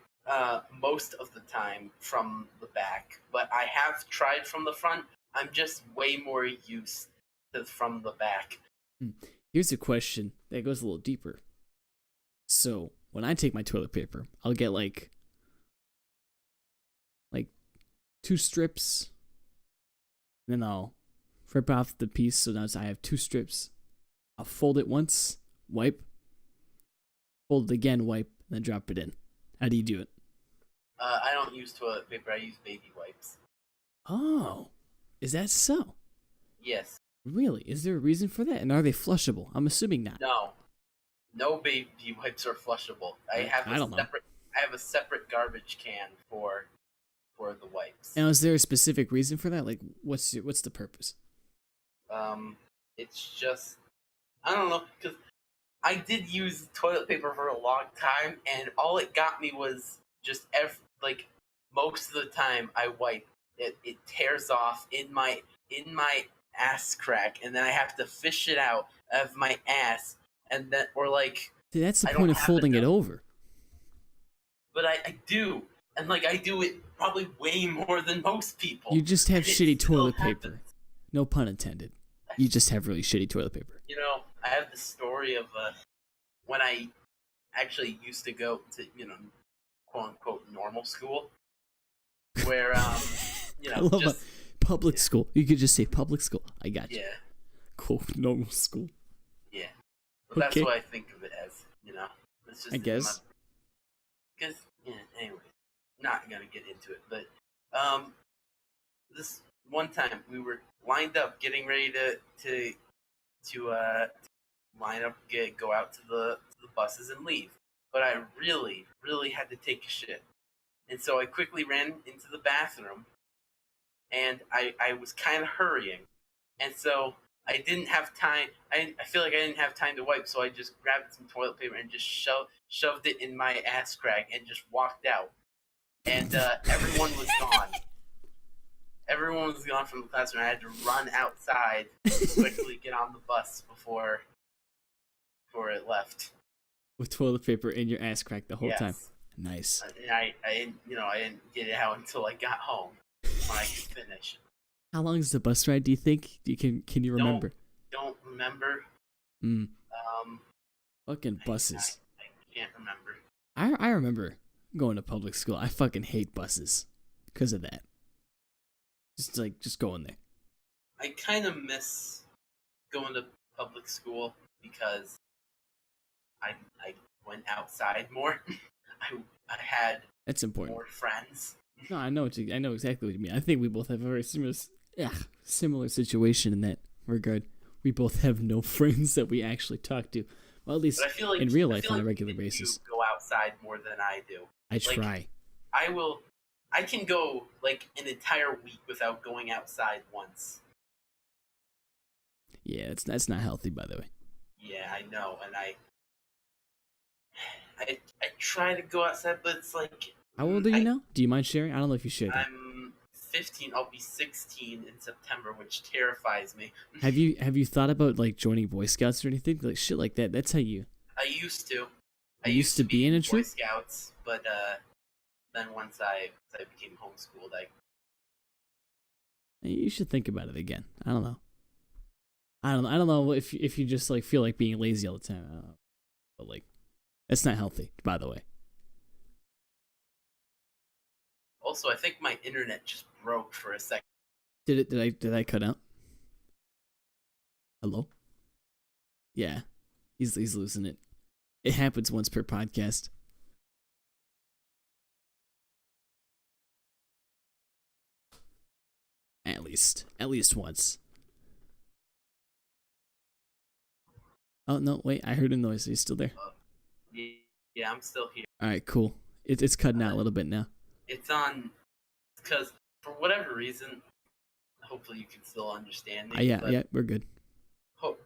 most of the time from the back, but I have tried from the front. I'm just way more used to from the back. Here's a question that goes a little deeper. So, when I take my toilet paper, I'll get like 2 strips, and then I'll rip off the piece, so now I have 2 strips. I'll fold it once, wipe, fold it again, wipe, and then drop it in. How do you do it? I don't use toilet paper. I use baby wipes. Oh, is that so? Yes. Really? Is there a reason for that? And are they flushable? I'm assuming not. No baby wipes are flushable. I have a separate garbage can for the wipes. Now, is there a specific reason for that? Like, what's the purpose? It's just, I don't know, because I did use toilet paper for a long time, and all it got me was just most of the time I wipe it tears off in my ass crack, and then I have to fish it out of my ass, and then See, that's the I point don't of have folding it enough. over. But I do, and I do it probably way more than most people. You just have and it shitty still toilet happens. paper. No pun intended. You just have really shitty toilet paper. You know, I have the story of when I actually used to go to, quote unquote normal school, where I love just public school. You could just say public school. I got you. yeah, Cool. Normal school. yeah. But that's Okay. what I think of it as. It's just I guess. Because anyway, not gonna get into it, but this one time we were lined up, getting ready to line up, go out to the buses and leave. But I really, really had to take a shit, and so I quickly ran into the bathroom, and I was kind of hurrying, and so I didn't have time. I feel like I didn't have time to wipe, so I just grabbed some toilet paper and just shoved it in my ass crack and just walked out. And everyone was gone. Everyone was gone from the classroom. I had to run outside, quickly get on the bus before it left. With toilet paper in your ass crack the whole Yes. time. Nice. And I didn't get it out until I got home when I could finish. How long is the bus ride, do you think? Can you remember? Don't remember. Fucking buses. I can't remember. I remember going to public school. I fucking hate buses because of that. Just going there. I kind of miss going to public school because I went outside more. I had That's important. more friends. No, I know exactly what you mean. I think we both have a very similar situation in that regard. We both have no friends that we actually talk to. Well, at least But I feel like in real I life feel on a like regular you basis. go outside more than I do. I try. I can go an entire week without going outside once. Yeah, that's not healthy, by the way. Yeah, I know, and I try to go outside, but it's like. How old are you now? Do you mind sharing? I don't know if you shared that. I'm 15. I'll be 16 in September, which terrifies me. Have you thought about joining Boy Scouts or anything shit like that? That's how you. I used to. You used to be in a Boy troop? Scouts, but then once I became homeschooled, You should think about it again. I don't know. I don't know if you just feel like being lazy all the time. I don't know. But that's not healthy, by the way. Also, I think my internet just broke for a second. Did I cut out? Hello? Yeah. He's losing it. It happens once per podcast. At least once. Oh no, wait, I heard a noise. Are you still there? Yeah, I'm still here. Alright, cool. It's cutting out a little bit now. It's on because for whatever reason, hopefully you can still understand me. Yeah, we're good. For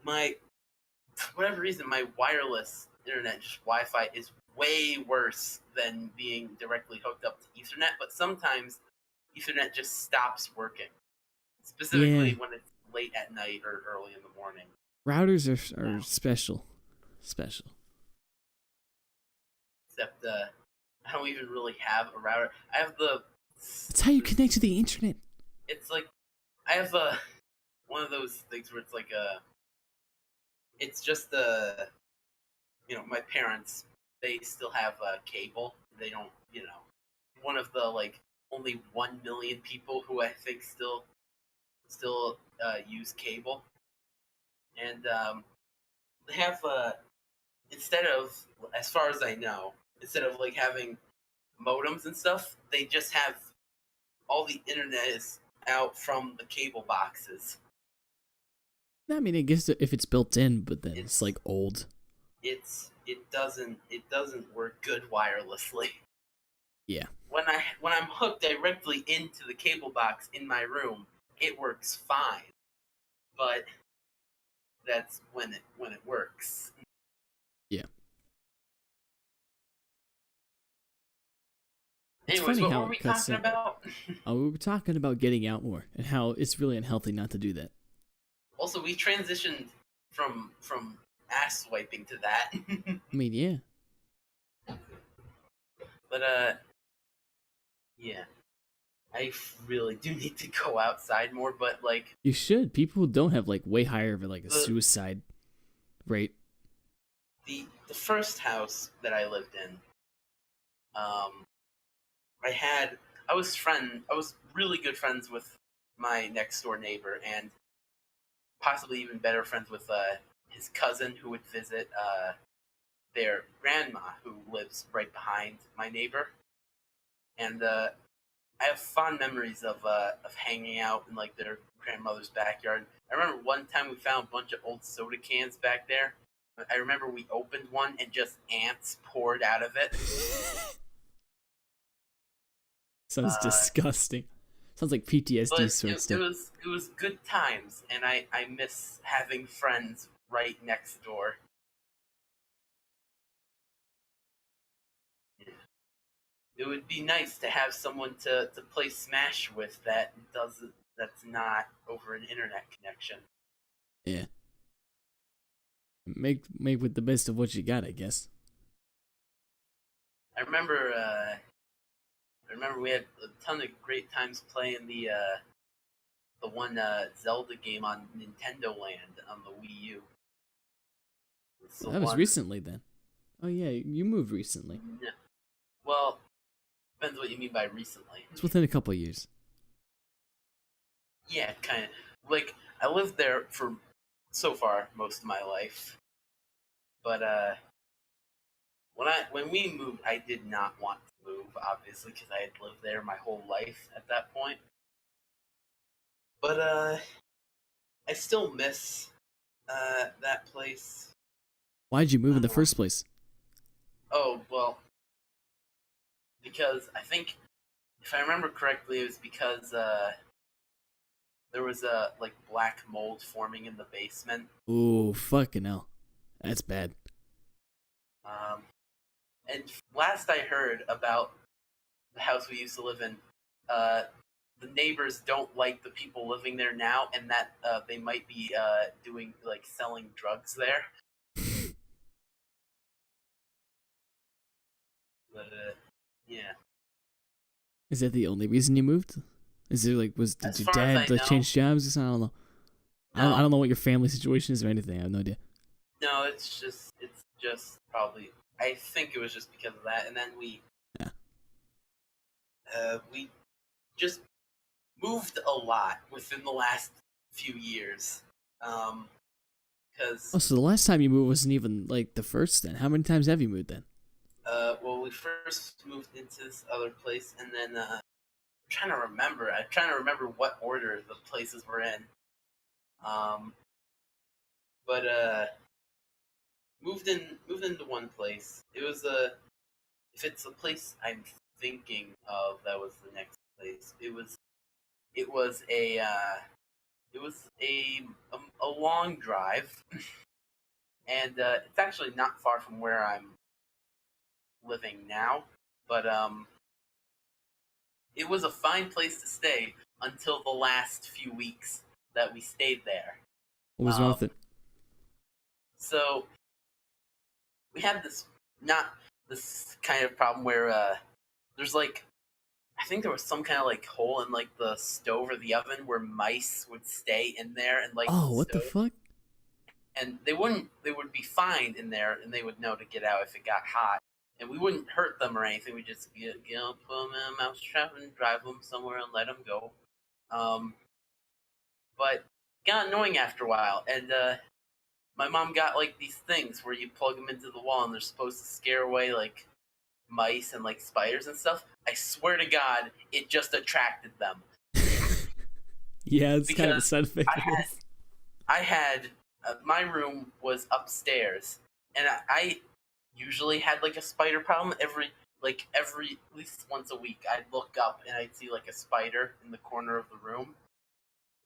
whatever reason, my wireless internet, just Wi-Fi, is way worse than being directly hooked up to Ethernet. But sometimes Ethernet just stops working, specifically when it's late at night or early in the morning. Routers are special. Except I don't even really have a router. I have That's how you connect to the internet. It's like I have one of those things where it's like it's just my parents, they still have cable. They don't, one of the like only 1 million people who I think still use cable, and they have instead of, as far as I know, instead of like having modems and stuff, they just have all the internet is out from the cable boxes. I mean, I guess if it's built in, but then it's like old. It doesn't work good wirelessly. Yeah. When I'm hooked directly into the cable box in my room, it works fine. But that's when it works. Yeah. Anyways, what were we talking about? We were talking about getting out more and how it's really unhealthy not to do that. Also, we transitioned from ass swiping to that. I mean, yeah. But yeah, I really do need to go outside more. But like, you should. People don't have like way higher of like a suicide rate. The first house that I lived in, I was really good friends with my next door neighbor, and possibly even better friends with his cousin who would visit their grandma who lives right behind my neighbor. And I have fond memories of hanging out in like their grandmother's backyard. I remember one time we found a bunch of old soda cans back there. I remember we opened one and just ants poured out of it. Sounds disgusting. Sounds like PTSD sort of stuff. It was good times, and I miss having friends right next door. It would be nice to have someone to play Smash with that's not over an internet connection. Yeah. Make with the best of what you got, I guess. I remember we had a ton of great times playing the one Zelda game on Nintendo Land on the Wii U. That was recently then. Oh yeah, you moved recently. Yeah. Well, depends what you mean by recently. It's within a couple of years. Yeah, kind of. Like, I lived there for, so far, most of my life. But, when we moved, I did not want to move, obviously, because I had lived there my whole life at that point. But, I still miss, that place. Why'd you move in the first place? Oh, well, because I think, if I remember correctly, it was because there was like black mold forming in the basement. Ooh, fucking hell, that's bad. And last I heard about the house we used to live in, the neighbors don't like the people living there now, and that they might be doing like selling drugs there. But yeah. Is that the only reason you moved? Is it like did your dad like change jobs? I don't know. No. I don't know what your family situation is or anything. I have no idea. No, it's just probably. I think it was just because of that, and then we just moved a lot within the last few years. Because Oh, so the last time you moved wasn't even like the first then. How many times have you moved then? well, we first moved into this other place, and then I'm trying to remember. I'm trying to remember what order the places were in. But moved into one place. It was if it's a place I'm thinking of, that was the next place. It was a long drive, and it's actually not far from where I'm living now. But it was a fine place to stay until the last few weeks that we stayed there. What was wrong with it? So we had this kind of problem where there's like, I think there was some kind of like hole in like the stove or the oven where mice would stay in there and like Oh, what the fuck? and they would be fine in there and they would know to get out if it got hot, and we wouldn't hurt them or anything. We just put them in a mouse trap and drive them somewhere and let them go. But it got annoying after a while, and my mom got like these things where you plug them into the wall and they're supposed to scare away like mice and like spiders and stuff. I swear to God, it just attracted them. Yeah, it's kind of a Because side effect. I had my room was upstairs, and I usually had like a spider problem every at least once a week. I'd look up and I'd see like a spider in the corner of the room,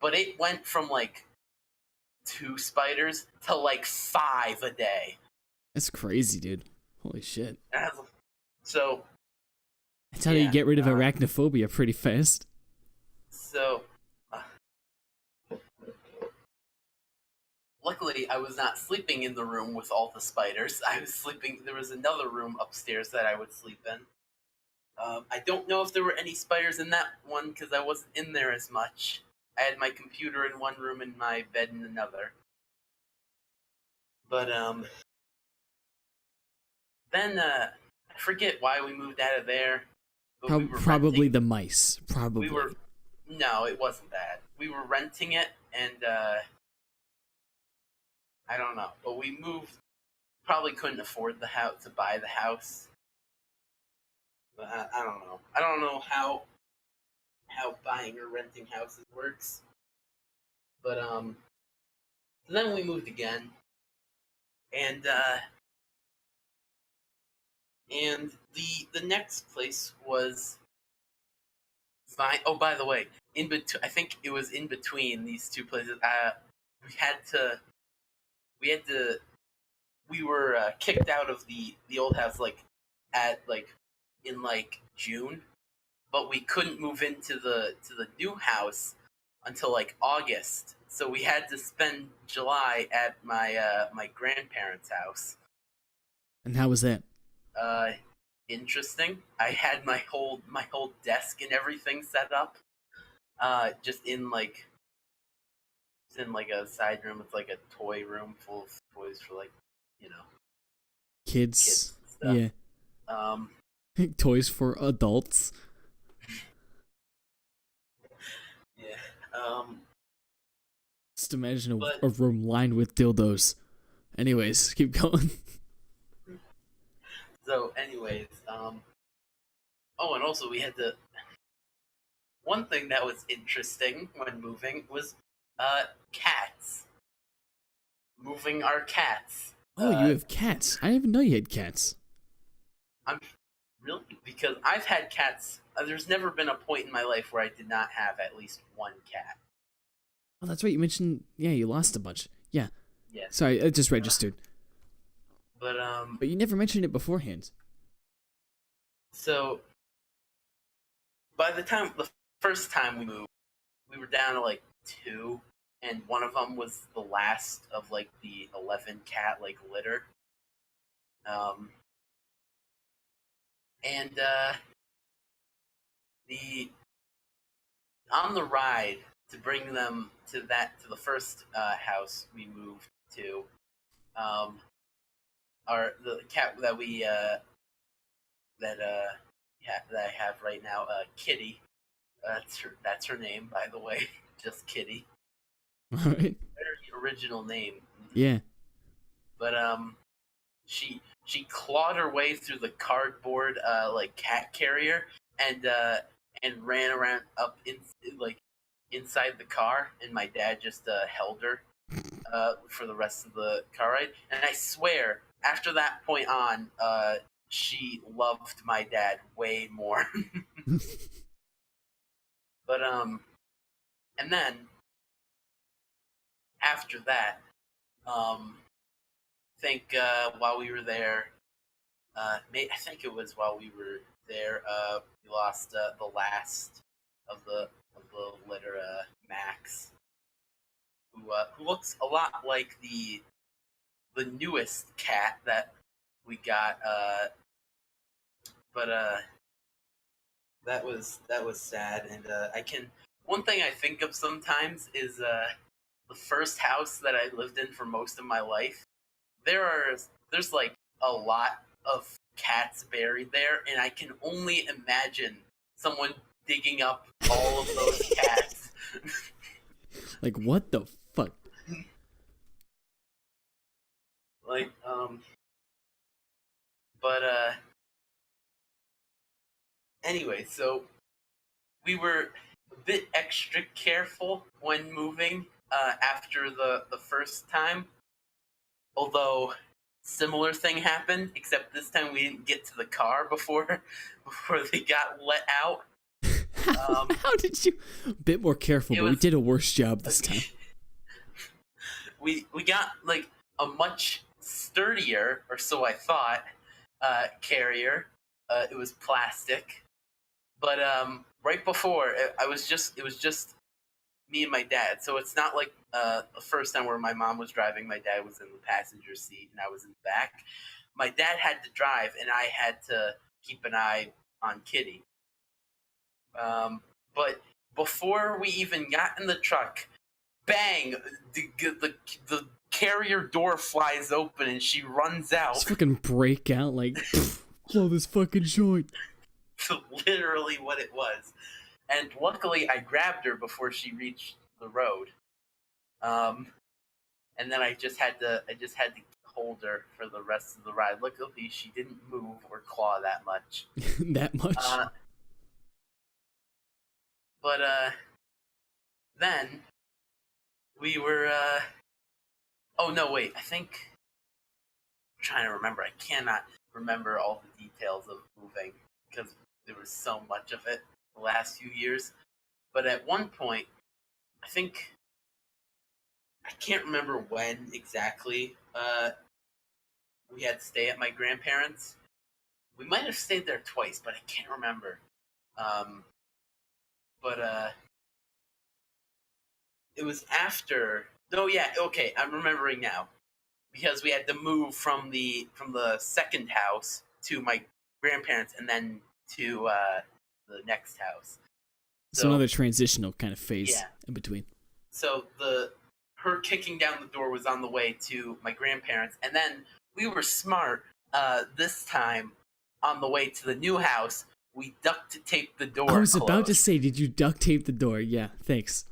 but it went from like 2 spiders to like 5 a day. That's crazy, dude. Holy shit. So That's how you yeah, get rid of arachnophobia pretty fast. So, luckily, I was not sleeping in the room with all the spiders. I was sleeping. There was another room upstairs that I would sleep in. I don't know if there were any spiders in that one because I wasn't in there as much. I had my computer in one room and my bed in another. But then I forget why we moved out of there. But we were Probably renting. the mice. Probably. No, it wasn't that. We were renting it, and I don't know. But we moved. Probably couldn't afford the house to buy the house. But I don't know. I don't know how buying or renting houses works. But then we moved again, and the next place was fine. Oh, by the way, I think it was in between these two places. We were kicked out of the old house in June, but we couldn't move into the new house until like August. So we had to spend July at my grandparents' house. And how was that? Interesting. I had my whole desk and everything set up. Just in like a side room. It's like a toy room full of toys for like, Kids. stuff. Yeah. Toys for adults. Yeah. Just imagine But- a room lined with dildos. Anyways, keep going. So, anyways, oh, and also we had to. One thing that was interesting when moving was cats. Moving our cats. Oh, you have cats. I didn't even know you had cats. I'm really, because I've had cats. There's never been a point in my life where I did not have at least one cat. Oh, that's right. You mentioned, yeah, you lost a bunch. Yeah. Yeah. Sorry, it just registered. But But you never mentioned it beforehand. So by the first time we moved, we were down to like 2, and one of them was the last of like the 11 cat like litter. And on the ride to bring them to the first house we moved to, the cat that that I have right now, Kitty. That's her name, by the way. Just Kitty. All right. Very original name. Yeah. But she clawed her way through the cardboard like cat carrier and ran around up in like inside the car, and my dad just held her for the rest of the car ride. And I swear, after that point on, she loved my dad way more. But and then after that, think while we were there, I think it was while we were there, we lost the last of the litter, Max, who looks a lot like the newest cat that we got, but that was sad. And one thing I think of sometimes is the first house that I lived in for most of my life. There's like a lot of cats buried there, and I can only imagine someone digging up all of those cats. Like, what the fuck? Like, but anyway, so we were a bit extra careful when moving after the first time. Although similar thing happened, except this time we didn't get to the car before they got let out. How did you? A bit more careful, but we did a worse job this time. We got like a much sturdier, or so I thought, carrier. It was plastic, but right before it was just me and my dad. So it's not like the first time where my mom was driving, my dad was in the passenger seat and I was in the back. My dad had to drive, and I had to keep an eye on Kitty. But before we even got in the truck, bang! The carrier door flies open and she runs out. Just fucking break out like, blow this fucking joint. Literally what it was. And luckily I grabbed her before she reached the road. And then I just had to hold her for the rest of the ride. Luckily she didn't move or claw that much. That much? But then we were oh no, wait, I think I'm trying to remember. I cannot remember all the details of moving because there was so much of it the last few years. But at one point, I think I can't remember when exactly we had to stay at my grandparents'. We might have stayed there twice, but I can't remember. But it was after. Oh yeah, okay, I'm remembering now, because we had to move from the second house to my grandparents, and then to the next house. So another transitional kind of phase in between. So her kicking down the door was on the way to my grandparents, and then we were smart. This time, on the way to the new house, we duct taped the door. I was closed. about to say, did you duct tape the door? Yeah, thanks.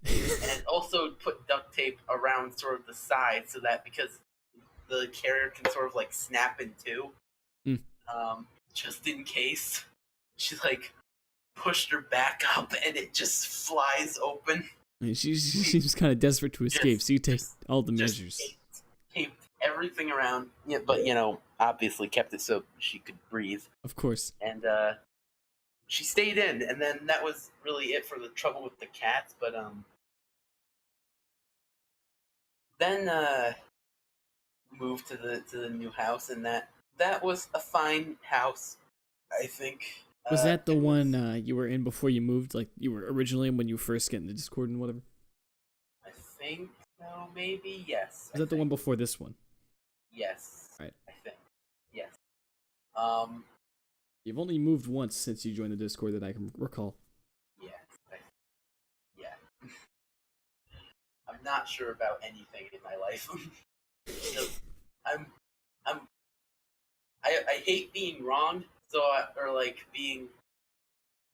And also put duct tape around sort of the side so that, because the carrier can sort of like snap in two, just in case. She like pushed her back up and it just flies open. I mean, she seems kind of desperate to escape, so you take all the measures. Taped everything around, yeah, but obviously kept it so she could breathe. Of course. And she stayed in, and then that was really it for the trouble with the cats. But then moved to the new house, and that was a fine house, I think. Was that the one you were in before you moved? Like you were originally in when you first get into Discord and whatever? I think so, maybe, yes. Was that the one before this one? Yes. Right. I think. Yes. You've only moved once since you joined the Discord that I can recall. Yes. Yeah. I'm not sure about anything in my life. I hate being wrong, or like being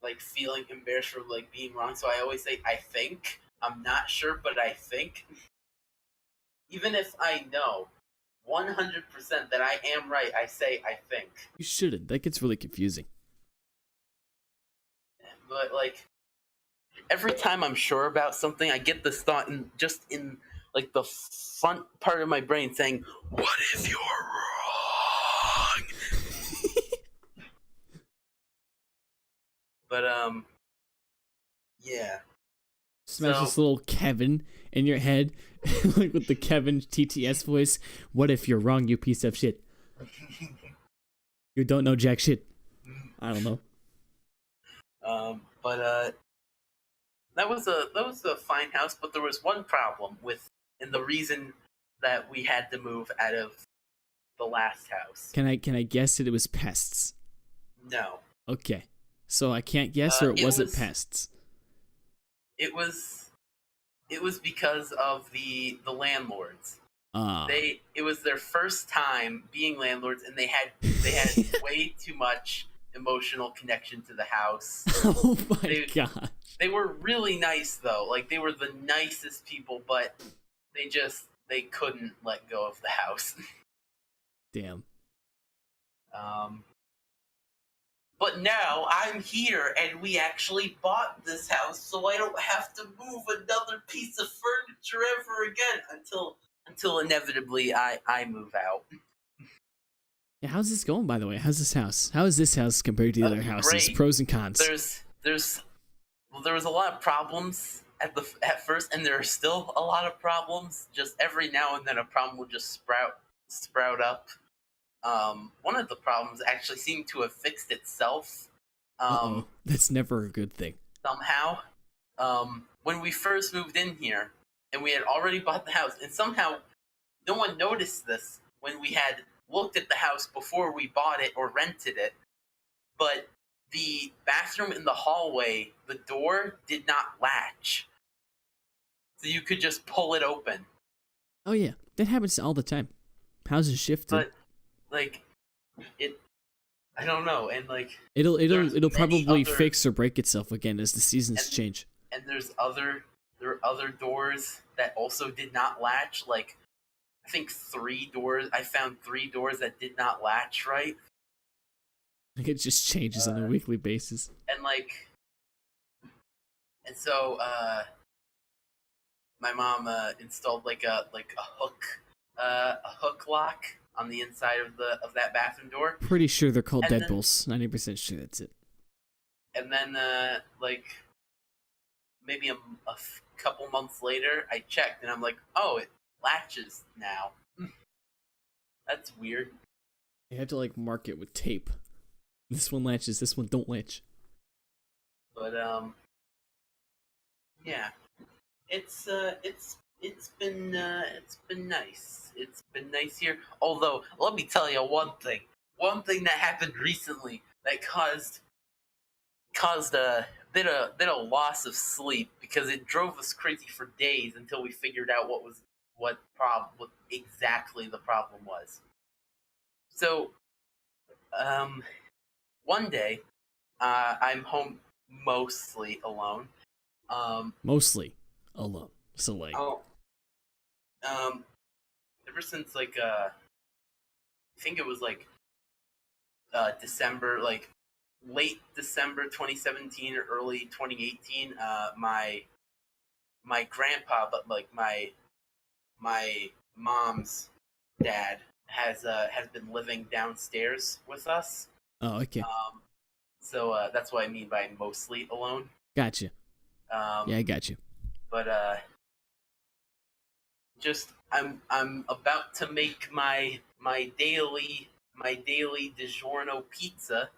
like feeling embarrassed for like being wrong, so I always say I think. I'm not sure, but I think. Even if I know 100% that I am right, I say I think. You shouldn't. That gets really confusing. But like every time I'm sure about something, I get this thought in like the front part of my brain saying, "What if you're wrong?" But yeah. Smash So- this little Kevin in your head, like with the Kevin TTS voice. What if you're wrong, you piece of shit? You don't know jack shit. I don't know. But that was a fine house, but there was one problem and the reason that we had to move out of the last house. Can I guess it was pests? No, Okay. So I can't guess, or it it wasn't was- pests. it was because of the landlords. Ah. It was their first time being landlords, and they had way too much emotional connection to the house. Oh my They- god. They were really nice though. Like they were the nicest people, but they couldn't let go of the house. Damn. But now I'm here, and we actually bought this house, so I don't have to move another piece of furniture ever again until inevitably I move out. Yeah, how's this going, by the way? How's this house? How is this house compared to the other houses? Great. Pros and cons. There was a lot of problems at first, and there are still a lot of problems. Just every now and then, a problem will just sprout up. One of the problems actually seemed to have fixed itself. Uh-oh. That's never a good thing. Somehow. When we first moved in here, and we had already bought the house, and somehow no one noticed this when we had looked at the house before we bought it or rented it, but the bathroom in the hallway, the door did not latch. So you could just pull it open. Oh yeah, that happens all the time. Houses shift. But, like, I don't know, and like... It'll there's probably many other- fix or break itself again as the seasons And- change. And there are other doors that also did not latch, like, I think I found 3 doors that did not latch right. It just changes on a weekly basis. And so my mom installed like a hook lock on the inside of that bathroom door. Pretty sure they're called And then- deadbolts. 90% sure that's it. And then like maybe a couple months later, I checked and I'm like, oh, it latches now. That's weird. You have to like mark it with tape. This one latches, this one don't latch. But yeah, it's been nice. It's been nice here. Although, let me tell you one thing. One thing that happened recently that caused a bit of loss of sleep, because it drove us crazy for days until we figured out what exactly the problem was. So, one day, I'm home mostly alone. Mostly alone. So like, Ever since like I think it was like December, like late December 2017 or early 2018. My grandpa, but like my mom's dad has been living downstairs with us. oh okay, So that's what I mean by mostly alone. gotcha. Yeah, I got you. But just I'm about to make my daily DiGiorno pizza,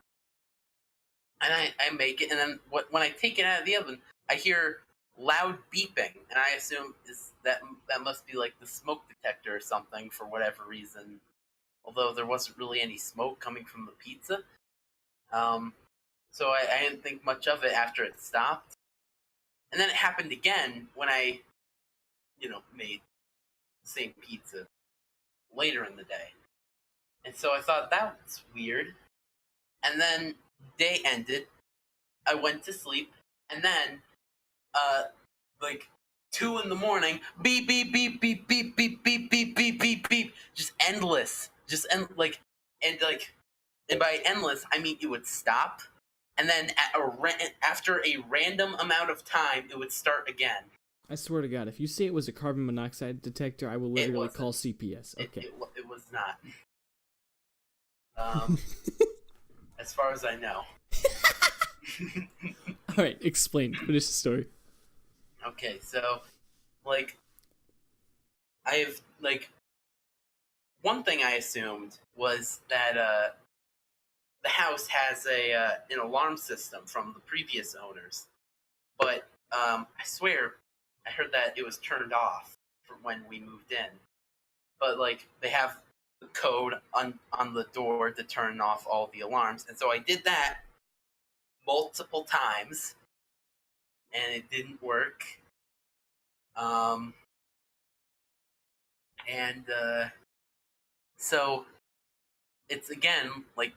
and I make it, and then when I take it out of the oven, I hear loud beeping, and I assume that must be like the smoke detector or something for whatever reason. Although there wasn't really any smoke coming from the pizza, so I didn't think much of it after it stopped. And then it happened again when I, made the same pizza later in the day. And so I thought that was weird. And then day ended. I went to sleep, and then like 2 in the morning, beep beep beep beep beep beep beep beep beep beep beep, just endless, and by endless I mean it would stop, and then after a random amount of time it would start again. I swear to God, if you say it was a carbon monoxide detector, I will literally wasn't. call CPS. Okay. It was not. As far as I know. All right, explain. Finish the story. Okay, so, like, I've, like, one thing I assumed was that, the house has an alarm system from the previous owners. But, I swear, I heard that it was turned off for when we moved in. But, like, they have the code on the door to turn off all the alarms. And so I did that multiple times, and it didn't work. So it's again like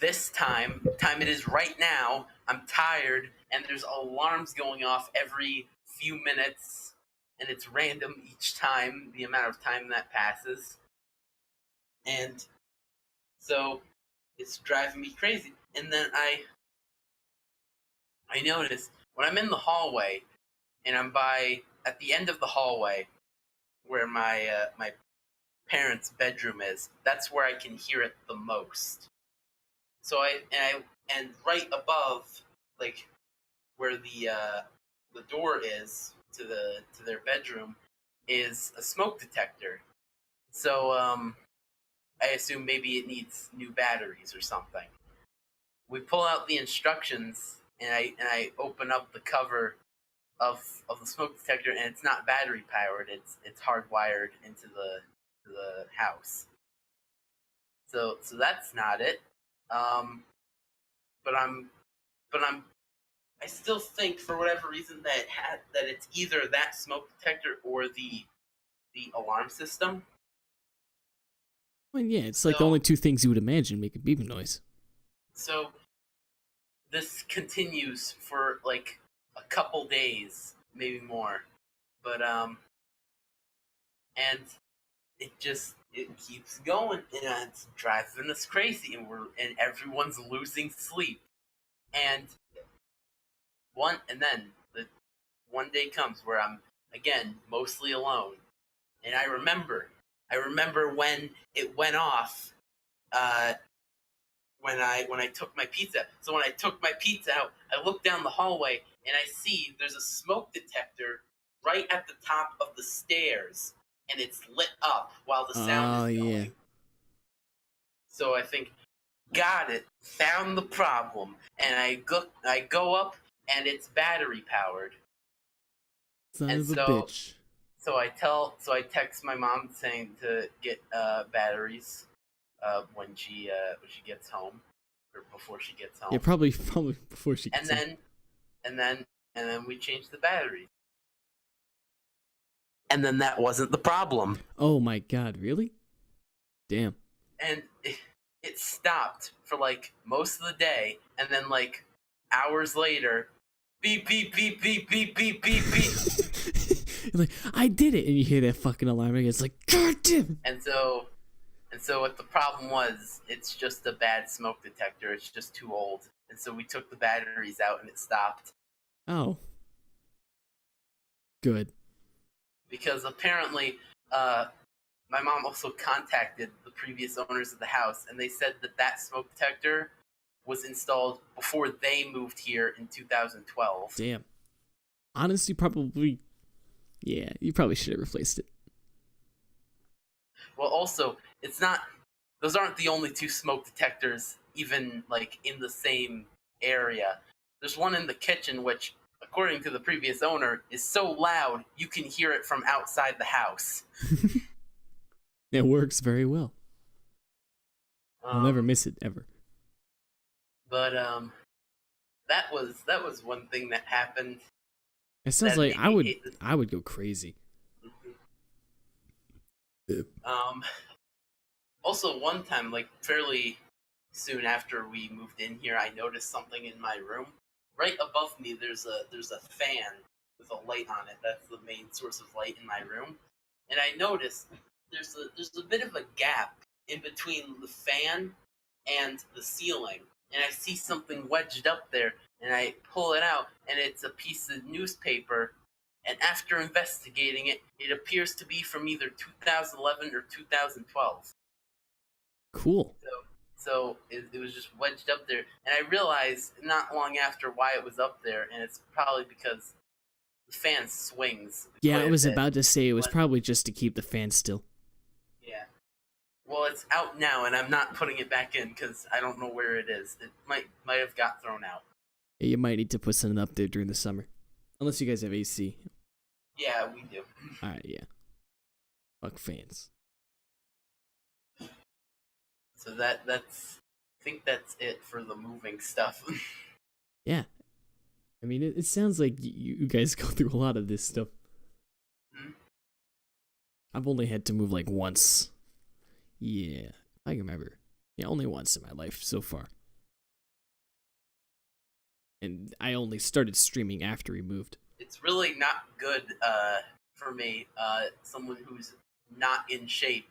this time it is right now. I'm tired, and there's alarms going off every few minutes, and it's random each time, the amount of time that passes. And so it's driving me crazy. And then I notice when I'm in the hallway, and I'm at the end of the hallway where my parents' bedroom is. That's where I can hear it the most. So and right above, like, where the door is to their bedroom is a smoke detector. So I assume maybe it needs new batteries or something. We pull out the instructions, and I open up the cover of the smoke detector, and it's not battery powered. It's hardwired into the house. So that's not it. But I still think for whatever reason that it's either that smoke detector or the alarm system. Well, yeah, it's like the only two things you would imagine make a beeping noise. So this continues for like a couple days, maybe more. But and it keeps going, and it's driving us crazy, and everyone's losing sleep. And then the one day comes where I'm again mostly alone, and I remember when it went off. When I took my pizza. So when I took my pizza out, I look down the hallway and I see there's a smoke detector right at the top of the stairs, and it's lit up while the sound is going. Yeah. So I think, got it, found the problem, and I go up, and it's battery powered. Son of a bitch. So I text my mom saying to get batteries when she gets home, or before she gets home. Yeah, probably before she gets home. And then we changed the batteries. And then that wasn't the problem. Oh my God, really? Damn. And it stopped for like most of the day, and then like hours later, beep beep beep beep beep beep beep beep. You're like, I did it, and you hear that fucking alarm again. It's like, God damn. And so what the problem was, it's just a bad smoke detector. It's just too old. And so we took the batteries out, and it stopped. Oh. Good. Because apparently, my mom also contacted the previous owners of the house, and they said that smoke detector was installed before they moved here in 2012. Damn. Honestly, probably, yeah, you probably should have replaced it. Well, also, those aren't the only two smoke detectors, even like in the same area. There's one in the kitchen, which, according to the previous owner, is so loud you can hear it from outside the house. It works very well. I'll never miss it ever. But that was one thing that happened. It sounds like I would go crazy. Also, one time, like fairly soon after we moved in here, I noticed something in my room. right above me there's a fan with a light on it. That's the main source of light in my room. And I noticed there's a bit of a gap in between the fan and the ceiling. And I see something wedged up there, and I pull it out, and it's a piece of newspaper. And after investigating it, it appears to be from either 2011 or 2012. Cool. So it was just wedged up there, and I realized not long after why it was up there, and it's probably because the fan swings. Yeah, quite I a was bit. about to say it was But- probably just to keep the fan still. Yeah. Well, it's out now, and I'm not putting it back in because I don't know where it is. It might have got thrown out. Yeah, you might need to put something up there during the summer. Unless you guys have AC. Yeah, we do. Alright, yeah. Fuck fans. So that's I think that's it for the moving stuff. Yeah. I mean, it sounds like you guys go through a lot of this stuff. Mhm. I've only had to move like once. Yeah, I can remember. Yeah, only once in my life so far. And I only started streaming after we moved. It's really not good for me, someone who's not in shape,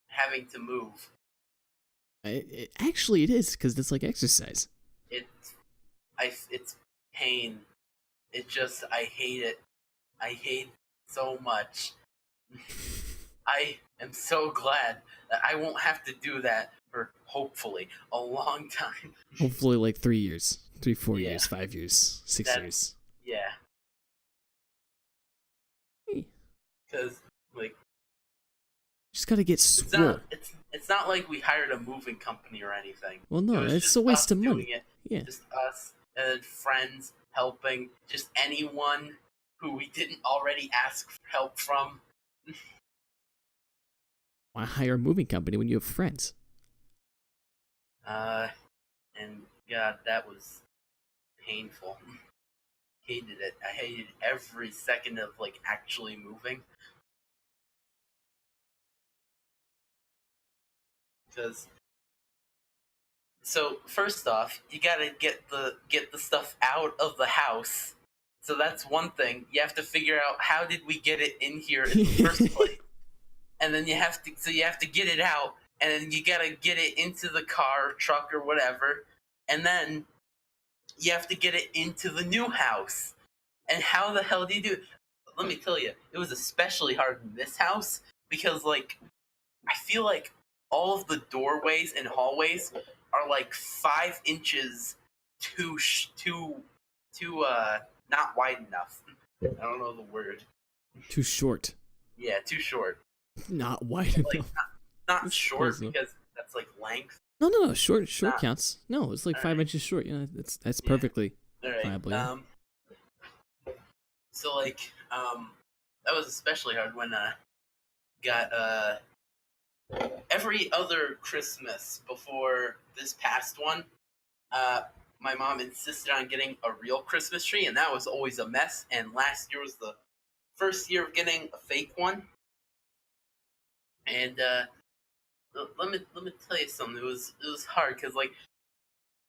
having to move. Actually, it is, because it's like exercise. It's pain. I hate it. I hate it so much. I am so glad that I won't have to do that for, hopefully, a long time. Hopefully, like 3 years. 3, 4 Yeah. years, 5 years, 6 That- years. Yeah. Hey. Because, like, Just gotta get swole. it's not like we hired a moving company or anything. Well, It no, was it's just a waste us of money. doing it. Yeah. Just us and friends helping, just anyone who we didn't already ask for help from. Why hire a moving company when you have friends? And God, that was painful. Hated it. I hated every second of like actually moving. Because so first off, you gotta get the stuff out of the house. So that's one thing. You have to figure out how did we get it in here in the first place. And then you have to get it out, and then you gotta get it into the car, truck, or whatever, and then you have to get it into the new house. And how the hell do you do it? Let me tell you, it was especially hard in this house because, like, I feel like all of the doorways and hallways are like 5 inches too not wide enough. I don't know the word. Too short. Yeah, too short. Not wide Like, enough. Not That's short close enough. because that's like length. No. Short Nah. counts. No, it's like 5 Alright. inches short. Yeah, that's Yeah. perfectly. All right. Viable, yeah. So like that was especially hard when got every other Christmas before this past one, my mom insisted on getting a real Christmas tree, and that was always a mess. And last year was the first year of getting a fake one. And let me tell you something. It was hard because like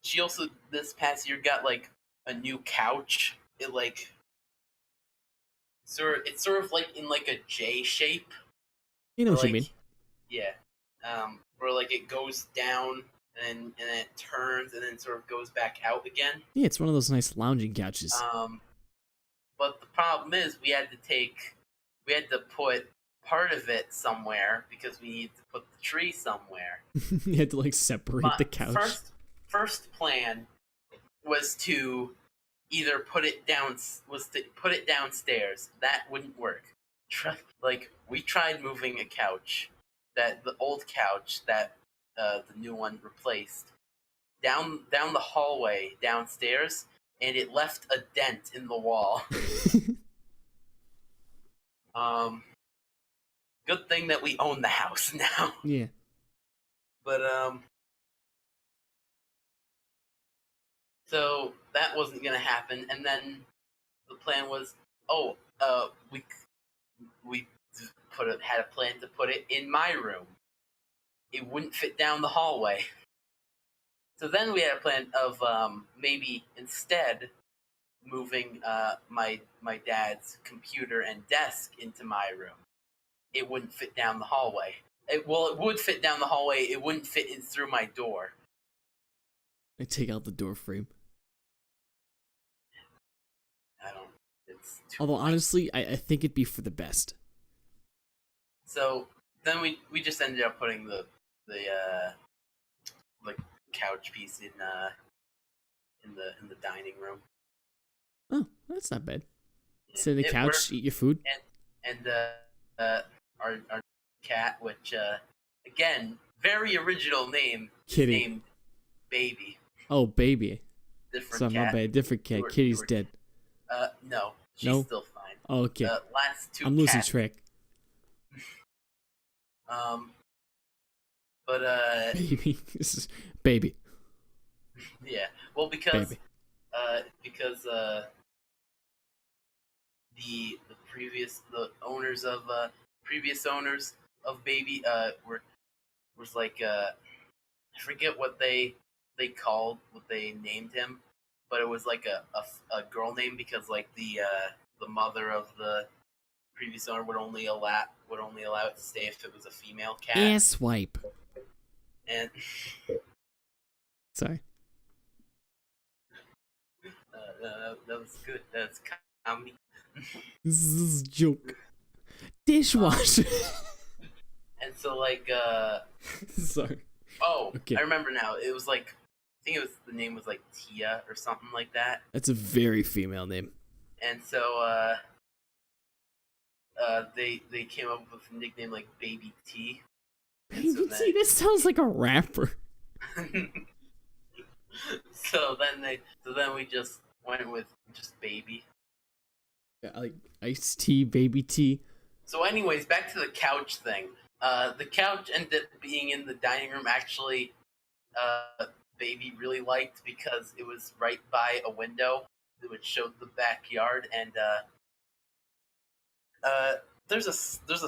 she also this past year got like a new couch. It like it's sort of like in like a J shape. You know what you like, mean. Yeah. Where like it goes down and then it turns and then sort of goes back out again. Yeah, it's one of those nice lounging couches. But the problem is we had to put part of it somewhere because we need to put the tree somewhere. You had to like separate But the couch. First plan was to either put it downstairs. That wouldn't work. Like we tried moving a couch, the old couch that the new one replaced, down the hallway downstairs, and it left a dent in the wall. Good thing that we own the house now. Yeah. But so that wasn't gonna happen, and then the plan was, we had a plan to put it in my room. It wouldn't fit down the hallway. So then we had a plan of maybe instead moving my dad's computer and desk into my room, it wouldn't fit down the hallway. It would fit down the hallway. It wouldn't fit in through my door. I take out the door frame. I don't. It's too Although light. honestly, I think it'd be for the best. So then we just ended up putting the couch piece in the dining room. Oh, that's not bad. Sit on the It couch, worked. eat your food. And our cat, which again, very original name, Kitty. named Baby. Oh, baby. Different Sorry, cat. my bad. Different cat. You were- Kitty's you were- dead. No, she's No? still fine. Oh, okay. Last two I'm losing cats. track. But Baby. This is baby. yeah. Well, because Baby. the owners of previous owners of Baby was like I forget what they named him, but it was like a girl name because like the mother of the previous owner would only allow it to stay if it was a female cat. Ass wipe. And Sorry. that was good. That's comedy. This is a joke. Dishwasher. And so like Sorry. oh, Okay. I remember now. It was like I think the name was like Tia or something like that. That's a very female name. And so they came up with a nickname like Baby T. Baby so T, this sounds like a rapper. so then we just went with just Baby. Yeah, like iced tea, baby tea. So anyways, back to the couch thing. The couch ended up being in the dining room. Actually, Baby really liked because it was right by a window that showed the backyard, and there's a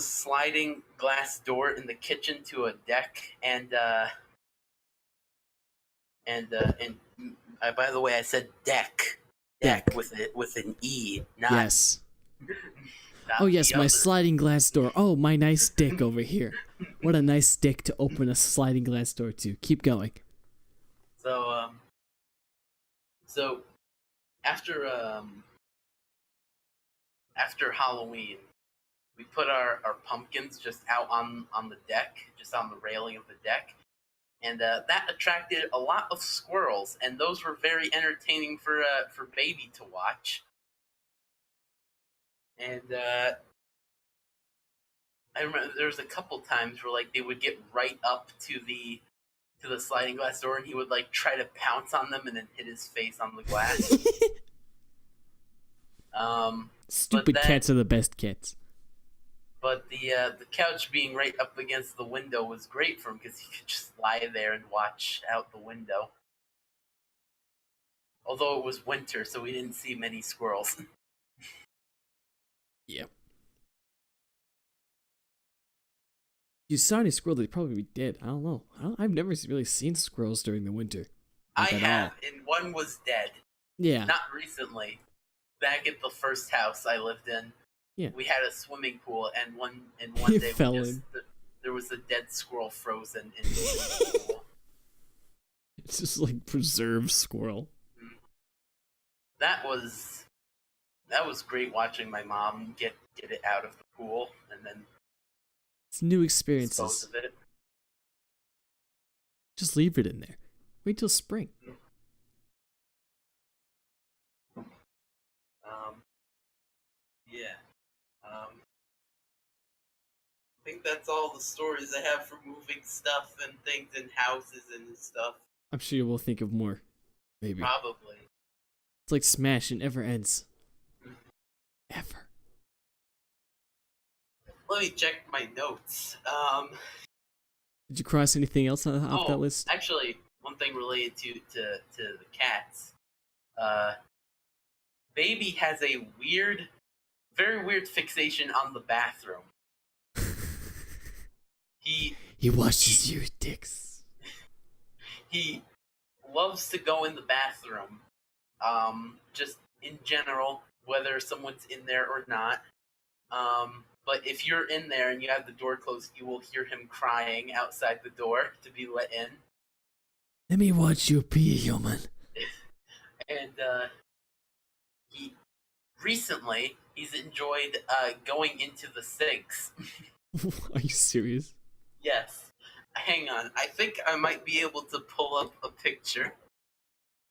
sliding glass door in the kitchen to a deck, and by the way, I said deck Deck. with an E, not Yes. not Oh yes, the my other. sliding glass door. Oh, my nice dick over here. What a nice dick to open a sliding glass door to. Keep going. So after Halloween, we put our pumpkins just out on the deck, just on the railing of the deck, and that attracted a lot of squirrels, and those were very entertaining for Baby to watch. And I remember there was a couple times where like they would get right up to the sliding glass door, and he would like try to pounce on them and then hit his face on the glass. Stupid then- cats are the best cats. But the couch being right up against the window was great for him because he could just lie there and watch out the window. Although it was winter, so we didn't see many squirrels. Yep. If you saw any squirrel, they'd probably be dead. I don't know. I've never really seen squirrels during the winter. Like I at have, all. and one was dead. Yeah. Not recently. Back at the first house I lived in, Yeah. we had a swimming pool, and one He day fell in. there was a dead squirrel frozen in the pool. It's just like preserved squirrel. That was great watching my mom get it out of the pool and then It's new dispose experiences. of it. Just leave it in there. Wait till spring. Yeah. I think that's all the stories I have for moving stuff and things in houses and stuff. I'm sure you will think of more. Maybe. Probably. It's like Smash, it never ends. Ever. Let me check my notes. Did you cross anything else off that list? Actually, one thing related to the cats. Baby has a very weird fixation on the bathroom. He watches your dicks. He loves to go in the bathroom, just in general, whether someone's in there or not. But if you're in there and you have the door closed, you will hear him crying outside the door to be let in. Let me watch you be a human. And he recently he's enjoyed going into the sinks. Are you serious? Yes. Hang on. I think I might be able to pull up a picture.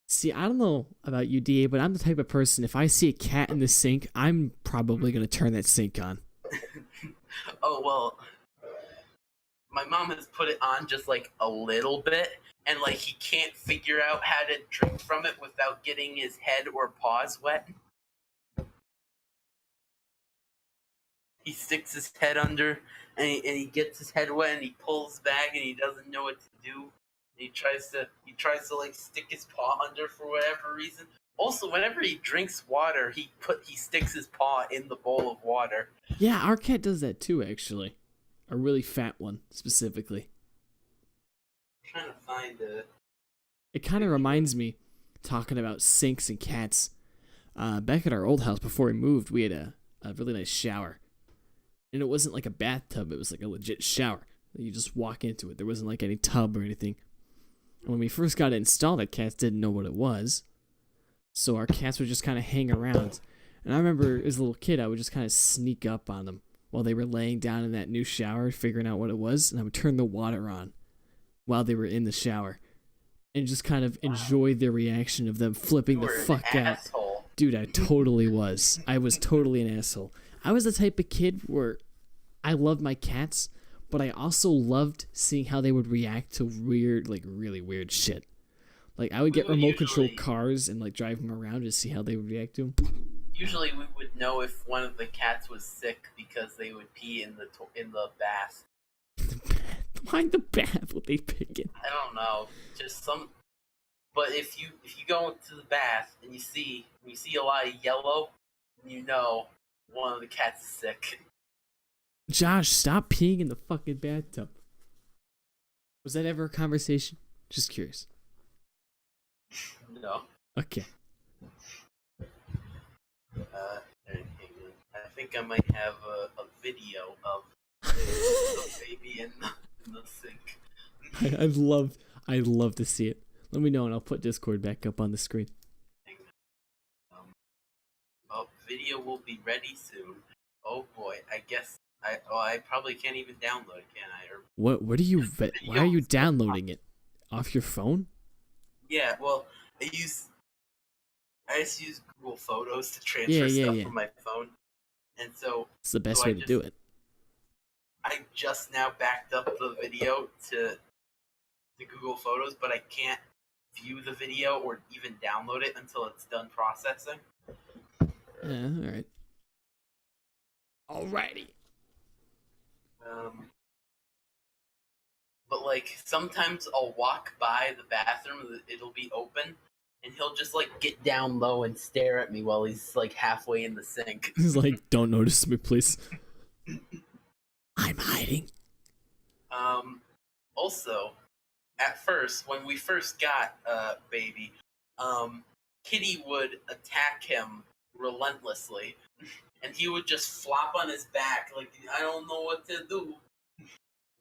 See, I don't know about you, DA, but I'm the type of person, if I see a cat in the sink, I'm probably going to turn that sink on. Oh, well, my mom has put it on just like a little bit, and like he can't figure out how to drink from it without getting his head or paws wet. He sticks his head under, and he gets his head wet, and he pulls back, and he doesn't know what to do. And he tries to like stick his paw under for whatever reason. Also, whenever he drinks water, he sticks his paw in the bowl of water. Yeah, our cat does that too, actually. A really fat one, specifically. I'm trying to find it. It kind of reminds me, talking about sinks and cats, back at our old house before we moved, we had a really nice shower. And it wasn't like a bathtub, it was like a legit shower. You just walk into it. There wasn't like any tub or anything. And when we first got it installed, the cats didn't know what it was. So our cats would just kind of hang around. And I remember as a little kid, I would just kind of sneak up on them while they were laying down in that new shower, figuring out what it was. And I would turn the water on while they were in the shower. And just kind of enjoy the reaction of them flipping the fuck out. Asshole. Dude, I totally was. I was totally an asshole. I was the type of kid where I loved my cats, but I also loved seeing how they would react to weird, like really weird shit. Like I would get remote control cars and like drive them around to see how they would react to them. Usually, we would know if one of the cats was sick because they would pee in the bath. Why the bath would they pick it? I don't know, just some. But if you go into the bath and you see a lot of yellow, you know one of the cats is sick. Josh, stop peeing in the fucking bathtub. Was that ever a conversation? Just curious. No. Okay. I think I might have a video of the baby in the sink. I'd love to see it. Let me know and I'll put Discord back up on the screen. Video will be ready soon. Oh boy, I guess I probably can't even download it, can I? Why are you downloading it? Off your phone? Yeah, well, I just use Google Photos to transfer stuff from my phone. And so it's the best way to do it. I just now backed up the video to Google Photos, but I can't view the video or even download it until it's done processing. Yeah, alright. Alrighty. But like sometimes I'll walk by the bathroom, it'll be open, and he'll just like get down low and stare at me while he's like halfway in the sink. He's like, "Don't notice me, please." I'm hiding. Also, at first, when we first got baby, Kitty would attack him relentlessly, and he would just flop on his back like, I don't know what to do.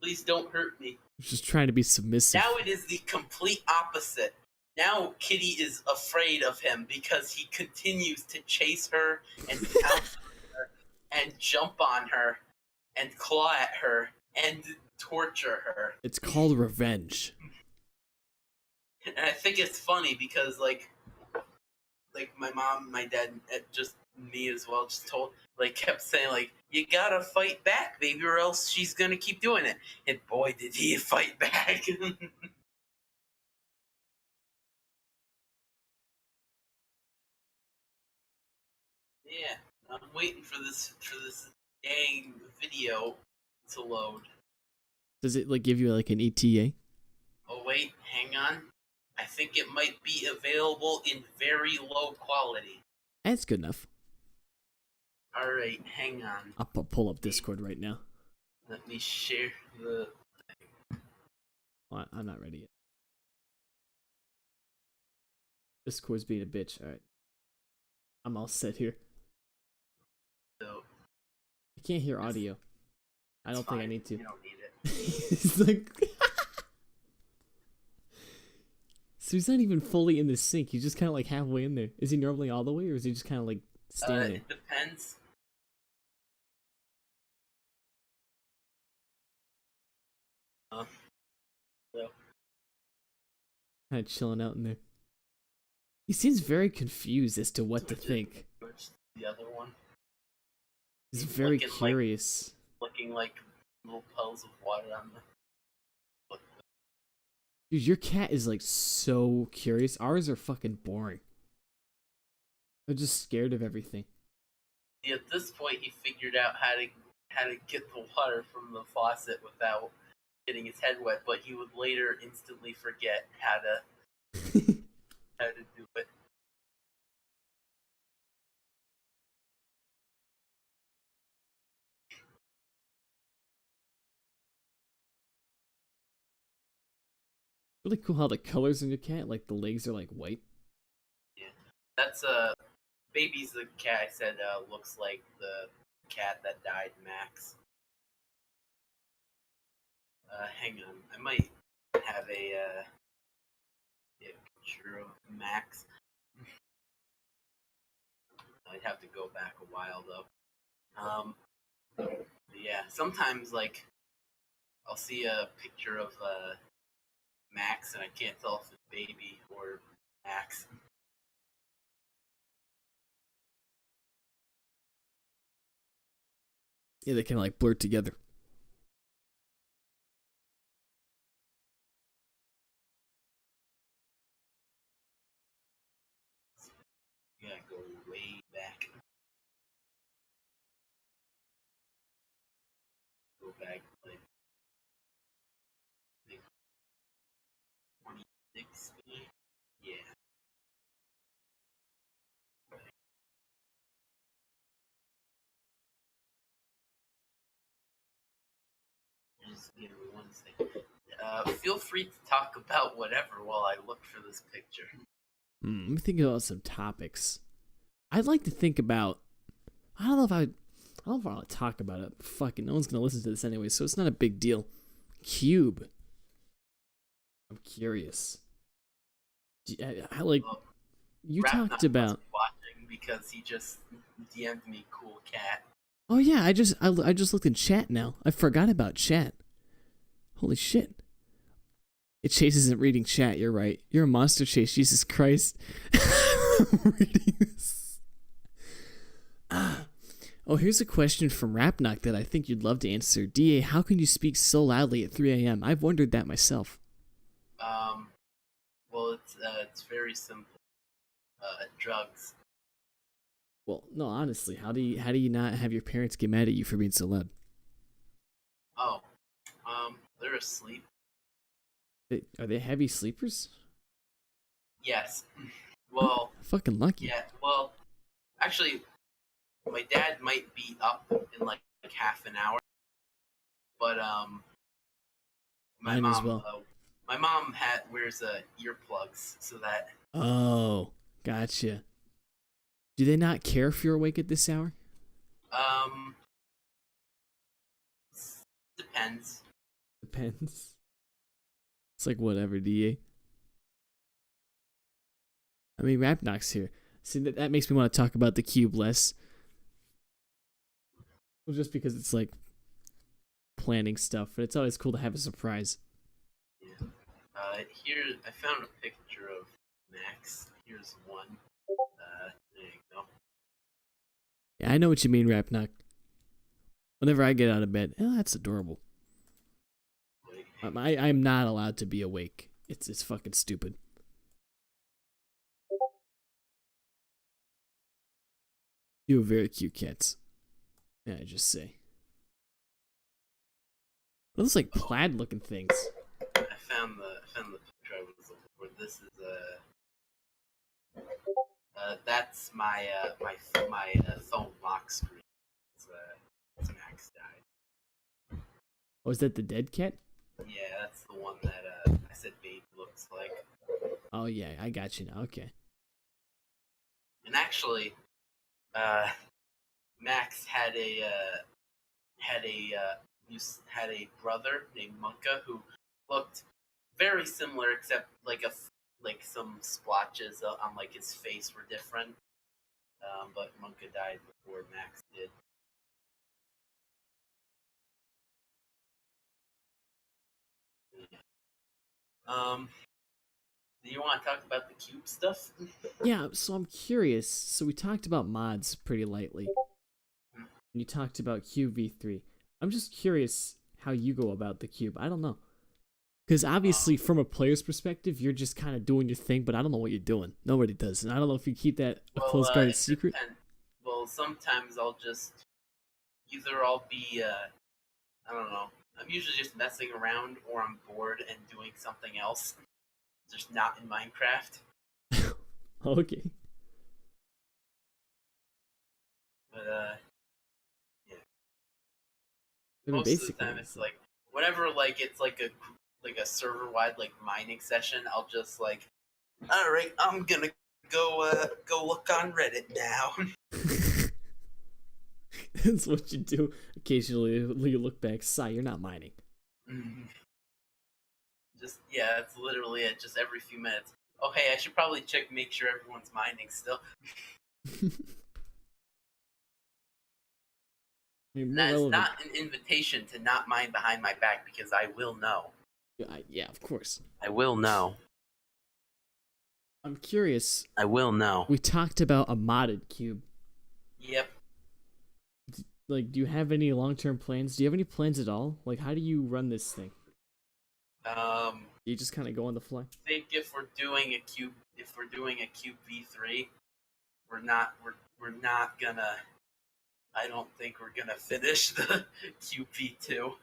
Please don't hurt me. He's just trying to be submissive. Now it is the complete opposite. Now Kitty is afraid of him because he continues to chase her and pounce on her and jump on her and claw at her and torture her. It's called revenge. And I think it's funny because like my mom, my dad, just me as well, just kept saying like, you gotta fight back, baby, or else she's gonna keep doing it. And boy, did he fight back. Yeah, I'm waiting for this dang video to load. Does it like give you like an ETA? Oh wait, hang on. I think it might be available in very low quality. That's good enough. Alright, hang on. I'll pull up Discord right now. Let me share the thing. Oh, I'm not ready yet. Discord's being a bitch. Alright. I'm all set here. So I can't hear audio. I it's don't think I fine. need to. You don't need it. It's like so he's not even fully in the sink. He's just kind of like halfway in there. Is he normally all the way, or is he just kind of like standing there? It depends. So, Kind of chilling out in there. He seems very confused as to what to think. which the other one? He's very looking like- curious. Looking like little puddles of water on the. Dude, your cat is like so curious. Ours are fucking boring. They're just scared of everything. At this point, he figured out how to get the water from the faucet without getting his head wet, but he would later instantly forget how to do it. Really cool how the colors in your cat, like the legs are like white. That's baby's the cat I said looks like the cat that died, Max. Hang on, I might have a picture of Max. I'd have to go back a while though. Yeah, sometimes like I'll see a picture of Max and I can't tell if it's baby or Max. Yeah, they kind of like blur together. Yeah, go way back. Go back like 2016. Yeah. Just give me one second. Feel free to talk about whatever while I look for this picture. Let me think about some topics. I'd like to think about. I don't know if I want to talk about it. Fucking no one's gonna listen to this anyway, so it's not a big deal. Cube. I'm curious. I like. You Rapnut talked about. must be watching because he just DM'd me cool cat. Oh yeah, I just looked in chat now. I forgot about chat. Holy shit. It Chase isn't reading chat, you're right. You're a monster, Chase, Jesus Christ. I'm reading this. Oh, here's a question from Rapnock that I think you'd love to answer. DA, how can you speak so loudly at 3 a.m.? I've wondered that myself. Well, it's very simple. Drugs. Well, no, honestly, how do you not have your parents get mad at you for being so loud? Oh, they're asleep. Are they heavy sleepers? Yes. Well, Fucking lucky. yeah. Well, actually, my dad might be up in like half an hour, but my Mine mom as well. my mom wears earplugs so that Oh, gotcha. Do they not care if you're awake at this hour? depends. Depends. It's like whatever, DA. I mean, Rapnock's here. See, that makes me want to talk about the cube less. Well, just because it's like planning stuff, but it's always cool to have a surprise. Yeah. Here I found a picture of Max. Here's one. There you go. Yeah, I know what you mean, Rapnock. Whenever I get out of bed, oh, that's adorable. Wait, I'm not allowed to be awake. It's fucking stupid. You have very cute cats. Yeah, I just say. Those like plaid looking things. I found the picture I was looking for. This is that's my phone lock screen. It's Max died. Oh, is that the dead cat? Yeah, that's the one that I said Babe looks like. Oh yeah, I got you now. Okay. And actually, Max had a brother named Monka who looked very similar, except like some splotches on like his face were different. But Monka died before Max did. Do you want to talk about the cube stuff? Yeah, so I'm curious. So we talked about mods pretty lightly. And you talked about Cube v3. I'm just curious how you go about the cube. I don't know. Because obviously, from a player's perspective, you're just kind of doing your thing, but I don't know what you're doing. Nobody does. And I don't know if you keep that a close guarded secret. Well, sometimes I'll be, I don't know. I'm usually just messing around or I'm bored and doing something else. Just not in Minecraft. Okay. But, yeah. I mean, Most of the time it's like, whenever like it's like a server-wide like mining session, I'll just like, all right, I'm gonna go look on Reddit now. That's what you do. Occasionally, you look back, sigh, you're not mining. That's literally it. Just every few minutes. Oh, hey, I should probably make sure everyone's mining still. That is not an invitation to not mine behind my back because I will know. Yeah, of course. I will know. I'm curious. I will know. We talked about a modded cube. Yep. Like, do you have any long-term plans? Do you have any plans at all? Like, how do you run this thing? You just kind of go on the fly. I think if we're doing a cube v3, we're not gonna. I don't think we're gonna finish the cube v2.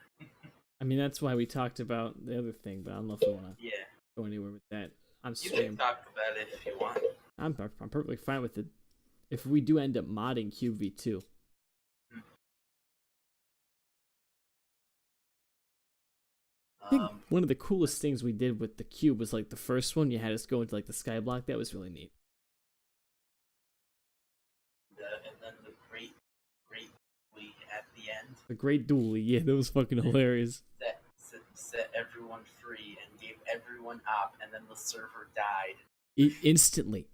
I mean, that's why we talked about the other thing, but I don't know if we want to go anywhere with that on stream. You can talk about it if you want. I'm perfectly fine with it. If we do end up modding Cube v2. I think one of the coolest things we did with the cube was like the first one. You had us go into like the skyblock. That was really neat. And then the great duel at the end. The great duel, yeah, that was fucking hilarious. Set everyone free and gave everyone up, and then the server died. Instantly,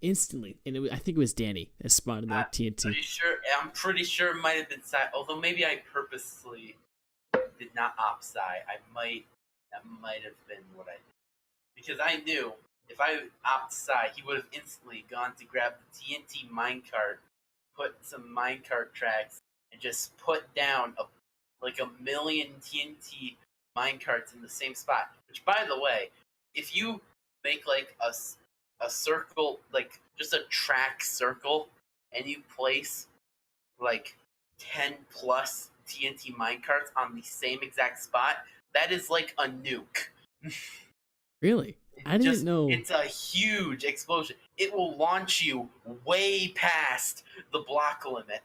and I think it was Danny that spotted that TNT. I'm pretty sure it might have been Psy, although maybe I purposely did not opt Psy. That might have been what I did. Because I knew if I opt Psy, he would have instantly gone to grab the TNT minecart, put some minecart tracks, and just put down a million TNT minecarts in the same spot. Which, by the way, if you make like a circle, like just a track circle, and you place like 10 plus TNT minecarts on the same exact spot, that is like a nuke. Really? I didn't know. It's a huge explosion. It will launch you way past the block limit.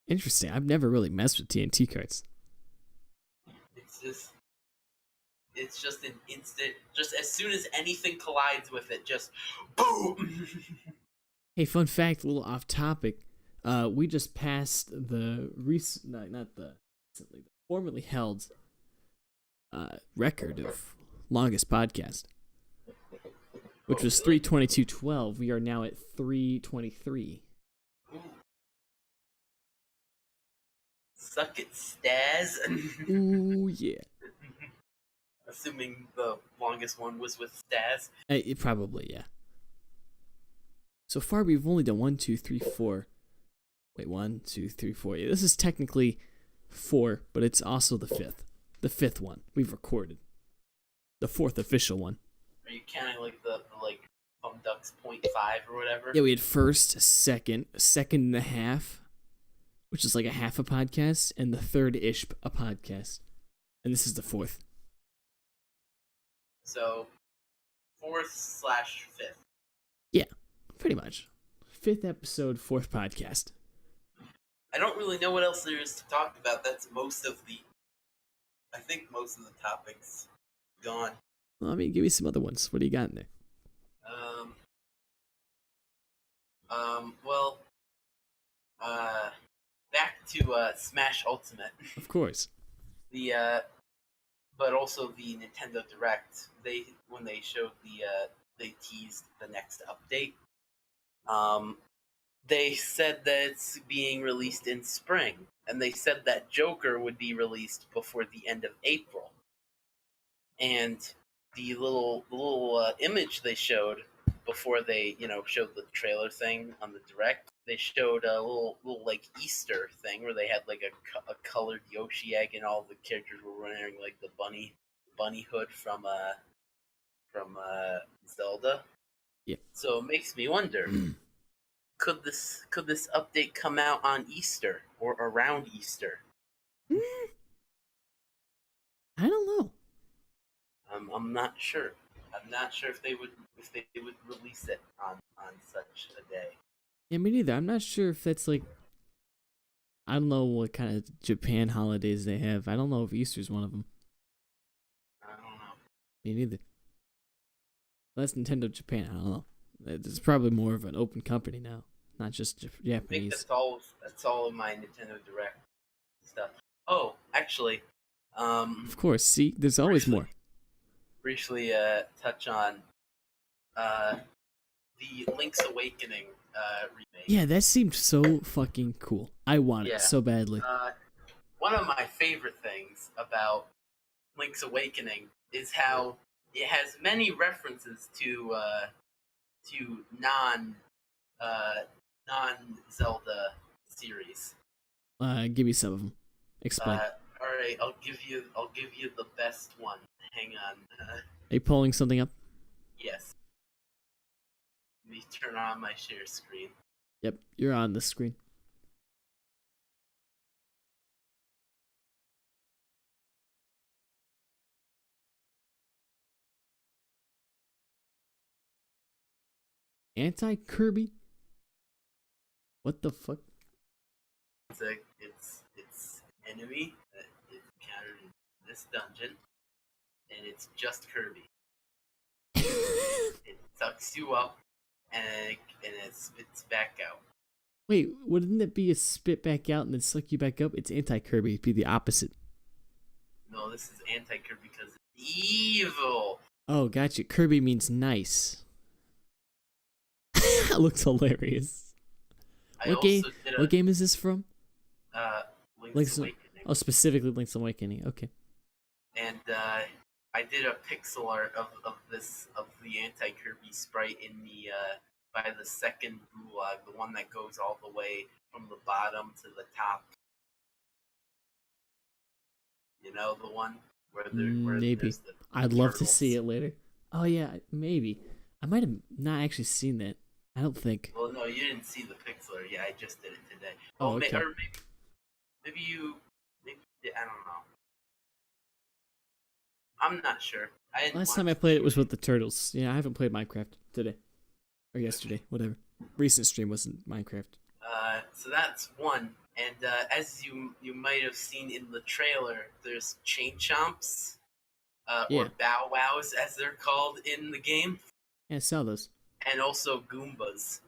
Interesting. I've never really messed with TNT carts. It's just an instant. Just as soon as anything collides with it, just boom. Hey, fun fact, a little off topic. We just passed the formerly held record of longest podcast, which was 3:22:12. We are now at 3:23. Suck it, Staz. Ooh, yeah. Assuming the longest one was with Staz. Probably, yeah. So far, we've only done 1, 2, 3, 4. Wait, 1, 2, 3, 4. Yeah, this is technically 4, but it's also the fifth one we've recorded. The fourth official one. Are you counting like the Ducks 0.5 or whatever? Yeah, we had first, second and a half, which is like a half a podcast, and the third-ish a podcast. And this is the fourth. So, 4th/5th. Yeah, pretty much. 5th episode, 4th podcast. I don't really know what else there is to talk about. That's I think most of the topics gone. Well, I mean, give me some other ones. What do you got in there? Well, back to Smash Ultimate. Of course. But also the Nintendo Direct. When they showed they teased the next update. They said that it's being released in spring, and they said that Joker would be released before the end of April. And the little image they showed before they showed the trailer thing on the Direct, they showed a little like Easter thing where they had like a colored Yoshi egg, and all the characters were wearing like the bunny hood from Zelda. Yeah. So it makes me wonder. Could this update come out on Easter or around Easter? I don't know. I'm not sure. I'm not sure if they would release it on such a day. Yeah, me neither. I'm not sure if that's like. I don't know what kind of Japan holidays they have. I don't know if Easter's one of them. I don't know. Me neither. That's Nintendo Japan. I don't know. It's probably more of an open company now, not just I think Japanese. that's all of my Nintendo Direct stuff. Oh, actually, Of course. See, there's always more. briefly touch on the Link's Awakening remake. Yeah, that seemed so fucking cool. I want Yeah. it so badly. One of my favorite things about Link's Awakening is how it has many references to non Zelda series. Give me some of them. Explain. All right, I'll give you the best one. Hang on. Are you pulling something up? Yes. Let me turn on my share screen. Yep, you're on the screen. Anti-Kirby? What the fuck? It's enemy that is encountered in this dungeon, and it's just Kirby. It sucks you up, and it spits back out. Wait, wouldn't it be a spit back out and then suck you back up? It's anti-Kirby. It'd be the opposite. No, this is anti-Kirby because it's evil. Oh, gotcha. Kirby means nice. That looks hilarious. What game is this from? Link's Awakening. Oh, specifically Link's Awakening. Okay. And I did a pixel art of the anti-Kirby sprite in the by the second gulag, the one that goes all the way from the bottom to the top. You know, the one where Maybe. there's the I'd love to turtles. see it later. Oh yeah, maybe. I might have not actually seen that. I don't think. Well, no, you didn't see the pixel art. Yeah, I just did it today. Oh, Maybe okay. I don't know. I'm not sure. Last time I played it was with the turtles. Yeah, I haven't played Minecraft today. Or yesterday, whatever. Recent stream wasn't Minecraft. So that's one. And as you might have seen in the trailer, there's Chain Chomps, Yeah. or Bow Wows as they're called in the game, Yeah, I saw those. and also Goombas.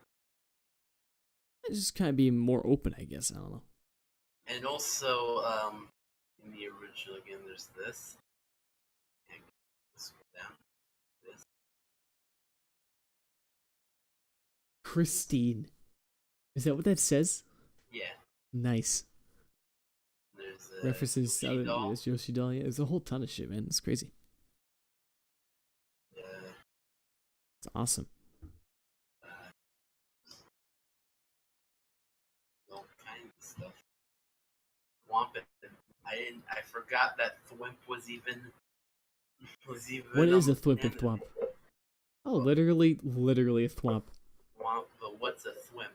It's just kind of being more open, I guess. I don't know. And also, in the original game, there's this. And scroll down. This. Christine. Is that what that says? Yeah. Nice. There's References to Yoshi other Doll. yes, Yoshi Doll. Yeah, there's a whole ton of shit, man. It's crazy. It's awesome. All kinds of stuff. Thwompin. I forgot that Thwimp was even. What is a on the thwimp and canon. thwomp? Oh, literally a thwomp. Thwomp, but what's a Thwimp?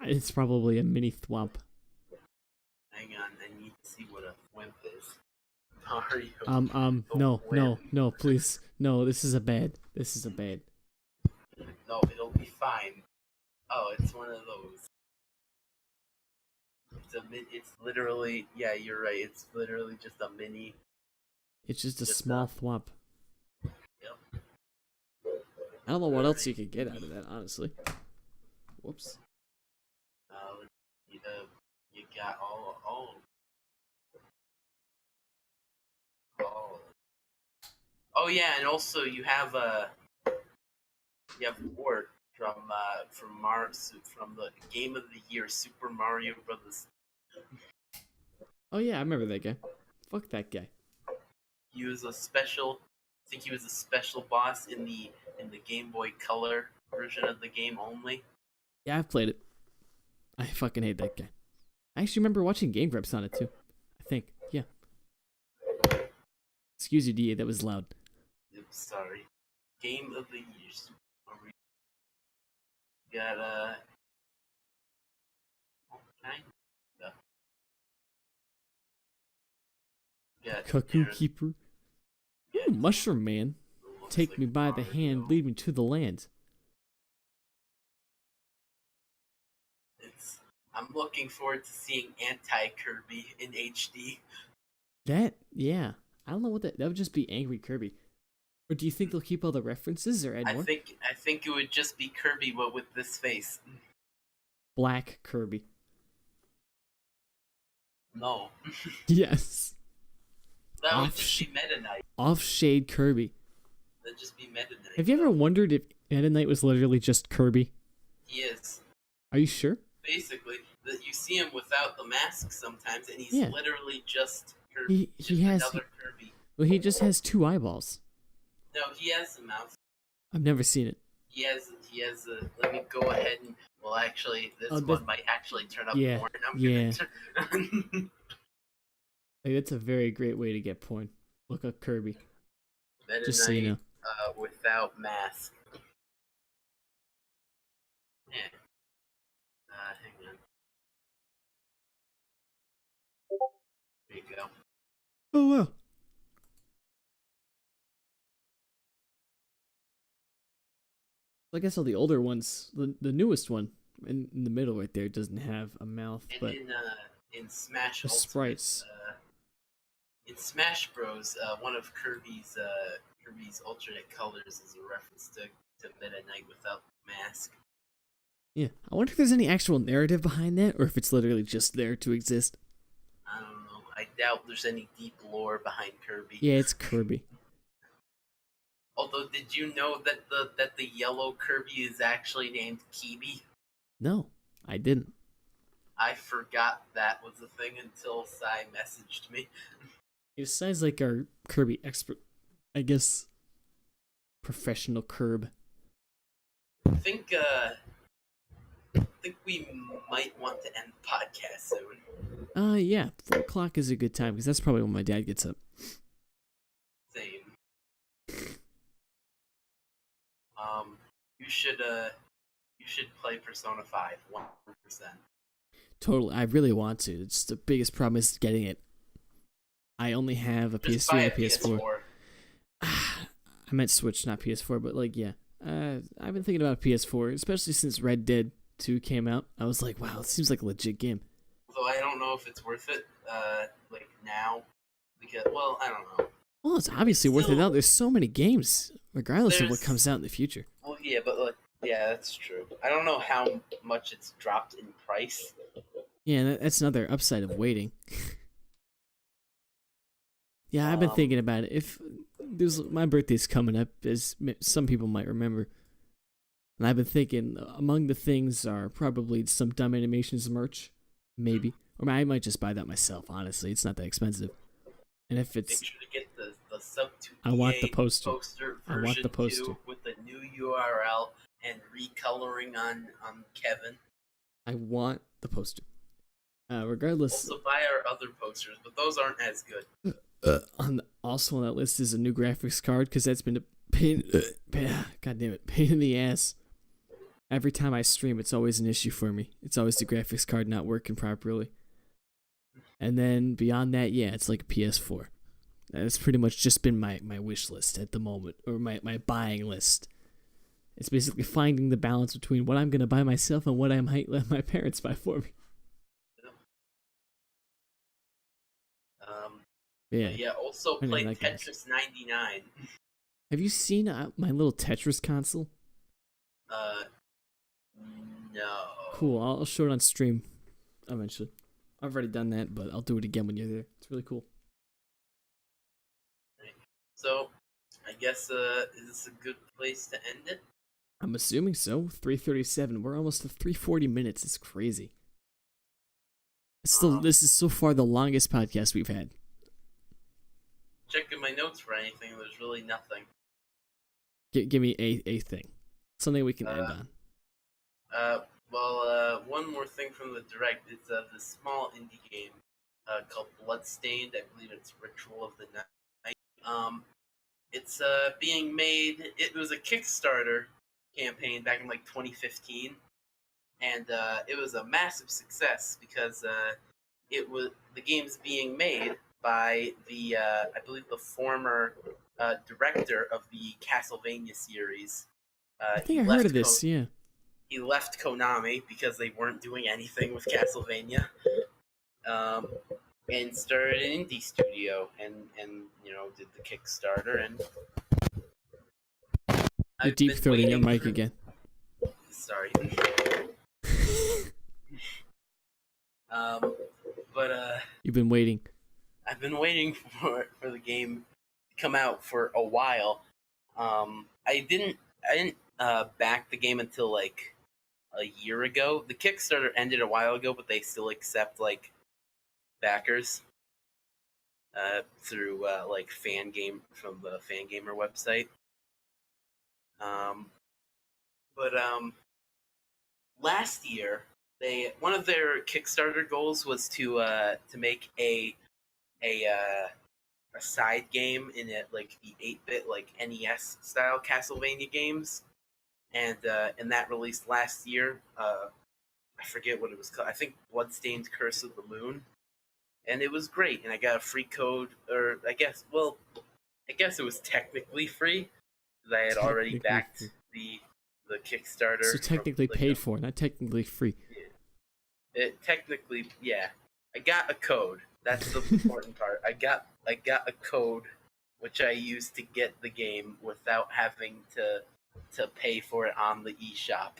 It's probably a mini thwomp. Hang on, I need to see what a Thwimp is. Mario. No, please. No, this is a bad. No, it'll be fine. Oh, it's one of those. It's literally, yeah, you're right. It's literally just a mini. It's just a Just small a- thwomp. Yep. I don't know what else you could get out of that, honestly. Whoops. You got all. Oh yeah, and also you have Wart from the Game of the Year, Super Mario Brothers. Oh yeah, I remember that guy. Fuck that guy. He was a special. I think he was a special boss in the Game Boy Color version of the game only. Yeah, I've played it. I fucking hate that guy. I actually remember watching Game Grumps on it too. I think. Yeah. Excuse you, DA. That was loud. Oops, sorry. Game of the Year, Super Mario. Got okay. Got Cuckoo Keeper. Ooh, Mushroom Man. Take me by the hand, lead me to the land. I'm looking forward to seeing Anti-Kirby in HD. Yeah. I don't know what that would just be Angry Kirby. Or do you think they'll keep all the references or add more? I think it would just be Kirby, but with this face. Black Kirby. No. Yes. That would just be Meta Knight. Off-shade Kirby. That'd just be Meta Knight. Have you ever wondered if Meta Knight was literally just Kirby? He is. Are you sure? Basically, that you see him without the mask sometimes, and he's Yeah. literally just Kirby. He has another Kirby. Well, he just has 2 eyeballs. No, he has a mouth. I've never seen it. He has a. Let me go ahead and. Well, actually, this Oh, one might actually turn up yeah, more. And I'm yeah. Gonna Like, that's a very great way to get porn. Look up Kirby. Meta Just so you know. Knight, without mask. Yeah. Hang on. There you go. Oh wow. I guess all the older ones, the newest one in the middle right there doesn't have a mouth, And but in Smash the Ultimate, sprites. In Smash Bros, one of Kirby's alternate colors is a reference to Meta Knight without the mask. Yeah, I wonder if there's any actual narrative behind that, or if it's literally just there to exist. I don't know. I doubt there's any deep lore behind Kirby. Yeah, it's Kirby. Although, did you know that the yellow Kirby is actually named Kibi? No, I didn't. I forgot that was a thing until Sai messaged me. It sounds like our Kirby expert, I guess. Professional Kirb. I think we might want to end the podcast soon. Yeah, 4 o'clock is a good time because that's probably when my dad gets up. Same. You should play Persona 5, 100%. Totally, I really want to. It's the biggest problem is getting it. I only have a Just PS3 buy and a PS4. PS4. I meant Switch, not PS4, but like, yeah. I've been thinking about PS4, especially since Red Dead 2 came out. I was like, wow, it seems like a legit game. Although I don't know if it's worth it, like now, because, well, I don't know. Well, it's obviously worth it now. There's so many games, regardless of what There's- comes out in the future. Well, yeah, but like, yeah, that's true. I don't know how much it's dropped in price. Yeah, that's another upside of waiting. Yeah, I've been thinking about it. If there's my birthday's coming up, as some people might remember, and I've been thinking among the things are probably some Dumb Animations merch, maybe, or I might just buy that myself. Honestly, it's not that expensive. And if Make it's, sure to get the sub 2 I want the poster. I want version the poster 2 with the new URL and recoloring on Kevin. I want the poster. Regardless, Also buy our other posters, but those aren't as good. also on that list is a new graphics card because that's been a pain. God damn it, pain in the ass. Every time I stream, it's always an issue for me. It's always the graphics card not working properly. And then beyond that, yeah, it's like a PS4. That's pretty much just been my wish list at the moment, or my buying list. It's basically finding the balance between what I'm going to buy myself and what I might let my parents buy for me. Yeah. Also I know play that, guys. Tetris 99. Have you seen my little Tetris console? No. Cool, I'll show it on stream. eventually. I've already done that, but I'll do it again when you're there. It's really cool. So, I guess is this a good place to end it? I'm assuming so. 3:37. We're almost to 3:40 minutes. It's crazy. This is so far the longest podcast we've had. Checking my notes for anything. There's really nothing. Give me a thing. Something we can end on. One more thing from the Direct. It's this small indie game called Bloodstained. I believe it's Ritual of the Night. It's being made. It was a Kickstarter campaign back in like 2015, and it was a massive success because the game's being made by the I believe the former director of the Castlevania series. I think I heard of this. Yeah. He left Konami because they weren't doing anything with Castlevania, and started an indie studio, and did the Kickstarter. And you're deep throating your mic again. Sorry. You've been waiting. I've been waiting for the game to come out for a while. I didn't back the game until like a year ago. The Kickstarter ended a while ago, but they still accept like backers through like from the Fangamer website. Last year, one of their Kickstarter goals was to make a side game in it, like the 8-bit like NES style Castlevania games, and that released last year. I forget what it was called. I think Bloodstained Curse of the Moon, and it was great. And I got a free code, or I guess it was technically free because I had already backed the Kickstarter. So technically paid for, not technically free. It technically, yeah. I got a code. That's the important part. I got a code which I used to get the game without having to pay for it on the eShop.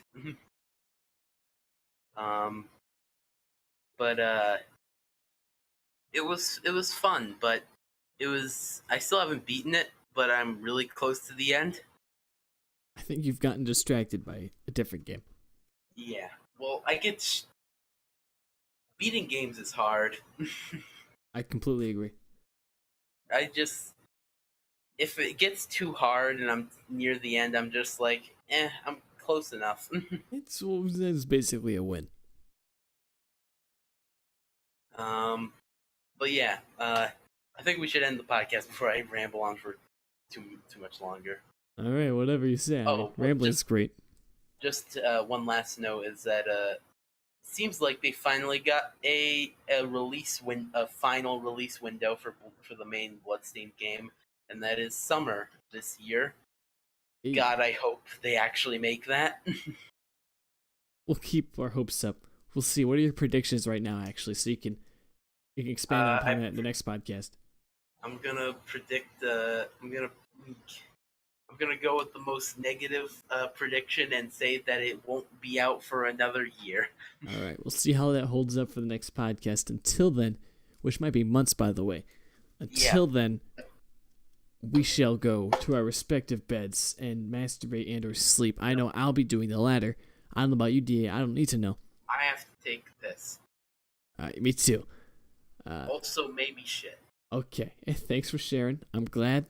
It was fun, but I still haven't beaten it, but I'm really close to the end. I think you've gotten distracted by a different game. Yeah. Well, beating games is hard. I completely agree. If it gets too hard and I'm near the end, I'm just like, I'm close enough. It's basically a win. But yeah, I think we should end the podcast before I ramble on for too much longer. All right, whatever you say. Rambling's great. Just one last note is that seems like they finally got a final release window for the main Bloodstained game, and that is summer this year. God, I hope they actually make that. We'll keep our hopes up. We'll see. What are your predictions right now, actually, so you can expand on that in the next podcast? I'm gonna predict. I'm gonna go with the most negative prediction and say that it won't be out for another year. All right, we'll see how that holds up for the next podcast. Until then, which might be months, by the way. Until then, we shall go to our respective beds and masturbate and or sleep. I know I'll be doing the latter. I don't know about you, DA. I don't need to know. I have to take this. All right, me too. Also, maybe shit. Okay, thanks for sharing. I'm glad.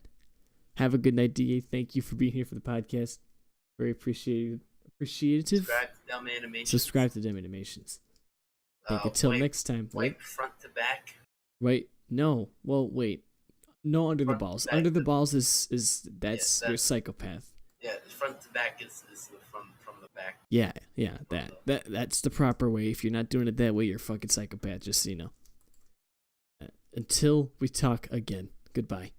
Have a good night, DA. Thank you for being here for the podcast. Very appreciative. Subscribe to Dem Animations. Until next time. Wait, front to back. Right? No. Well, wait. No, under the balls. Under the balls is that's your psychopath. Yeah, front to back is from the back. Yeah. That's the proper way. If you're not doing it that way, you're a fucking psychopath. Just so you know. Until we talk again. Goodbye.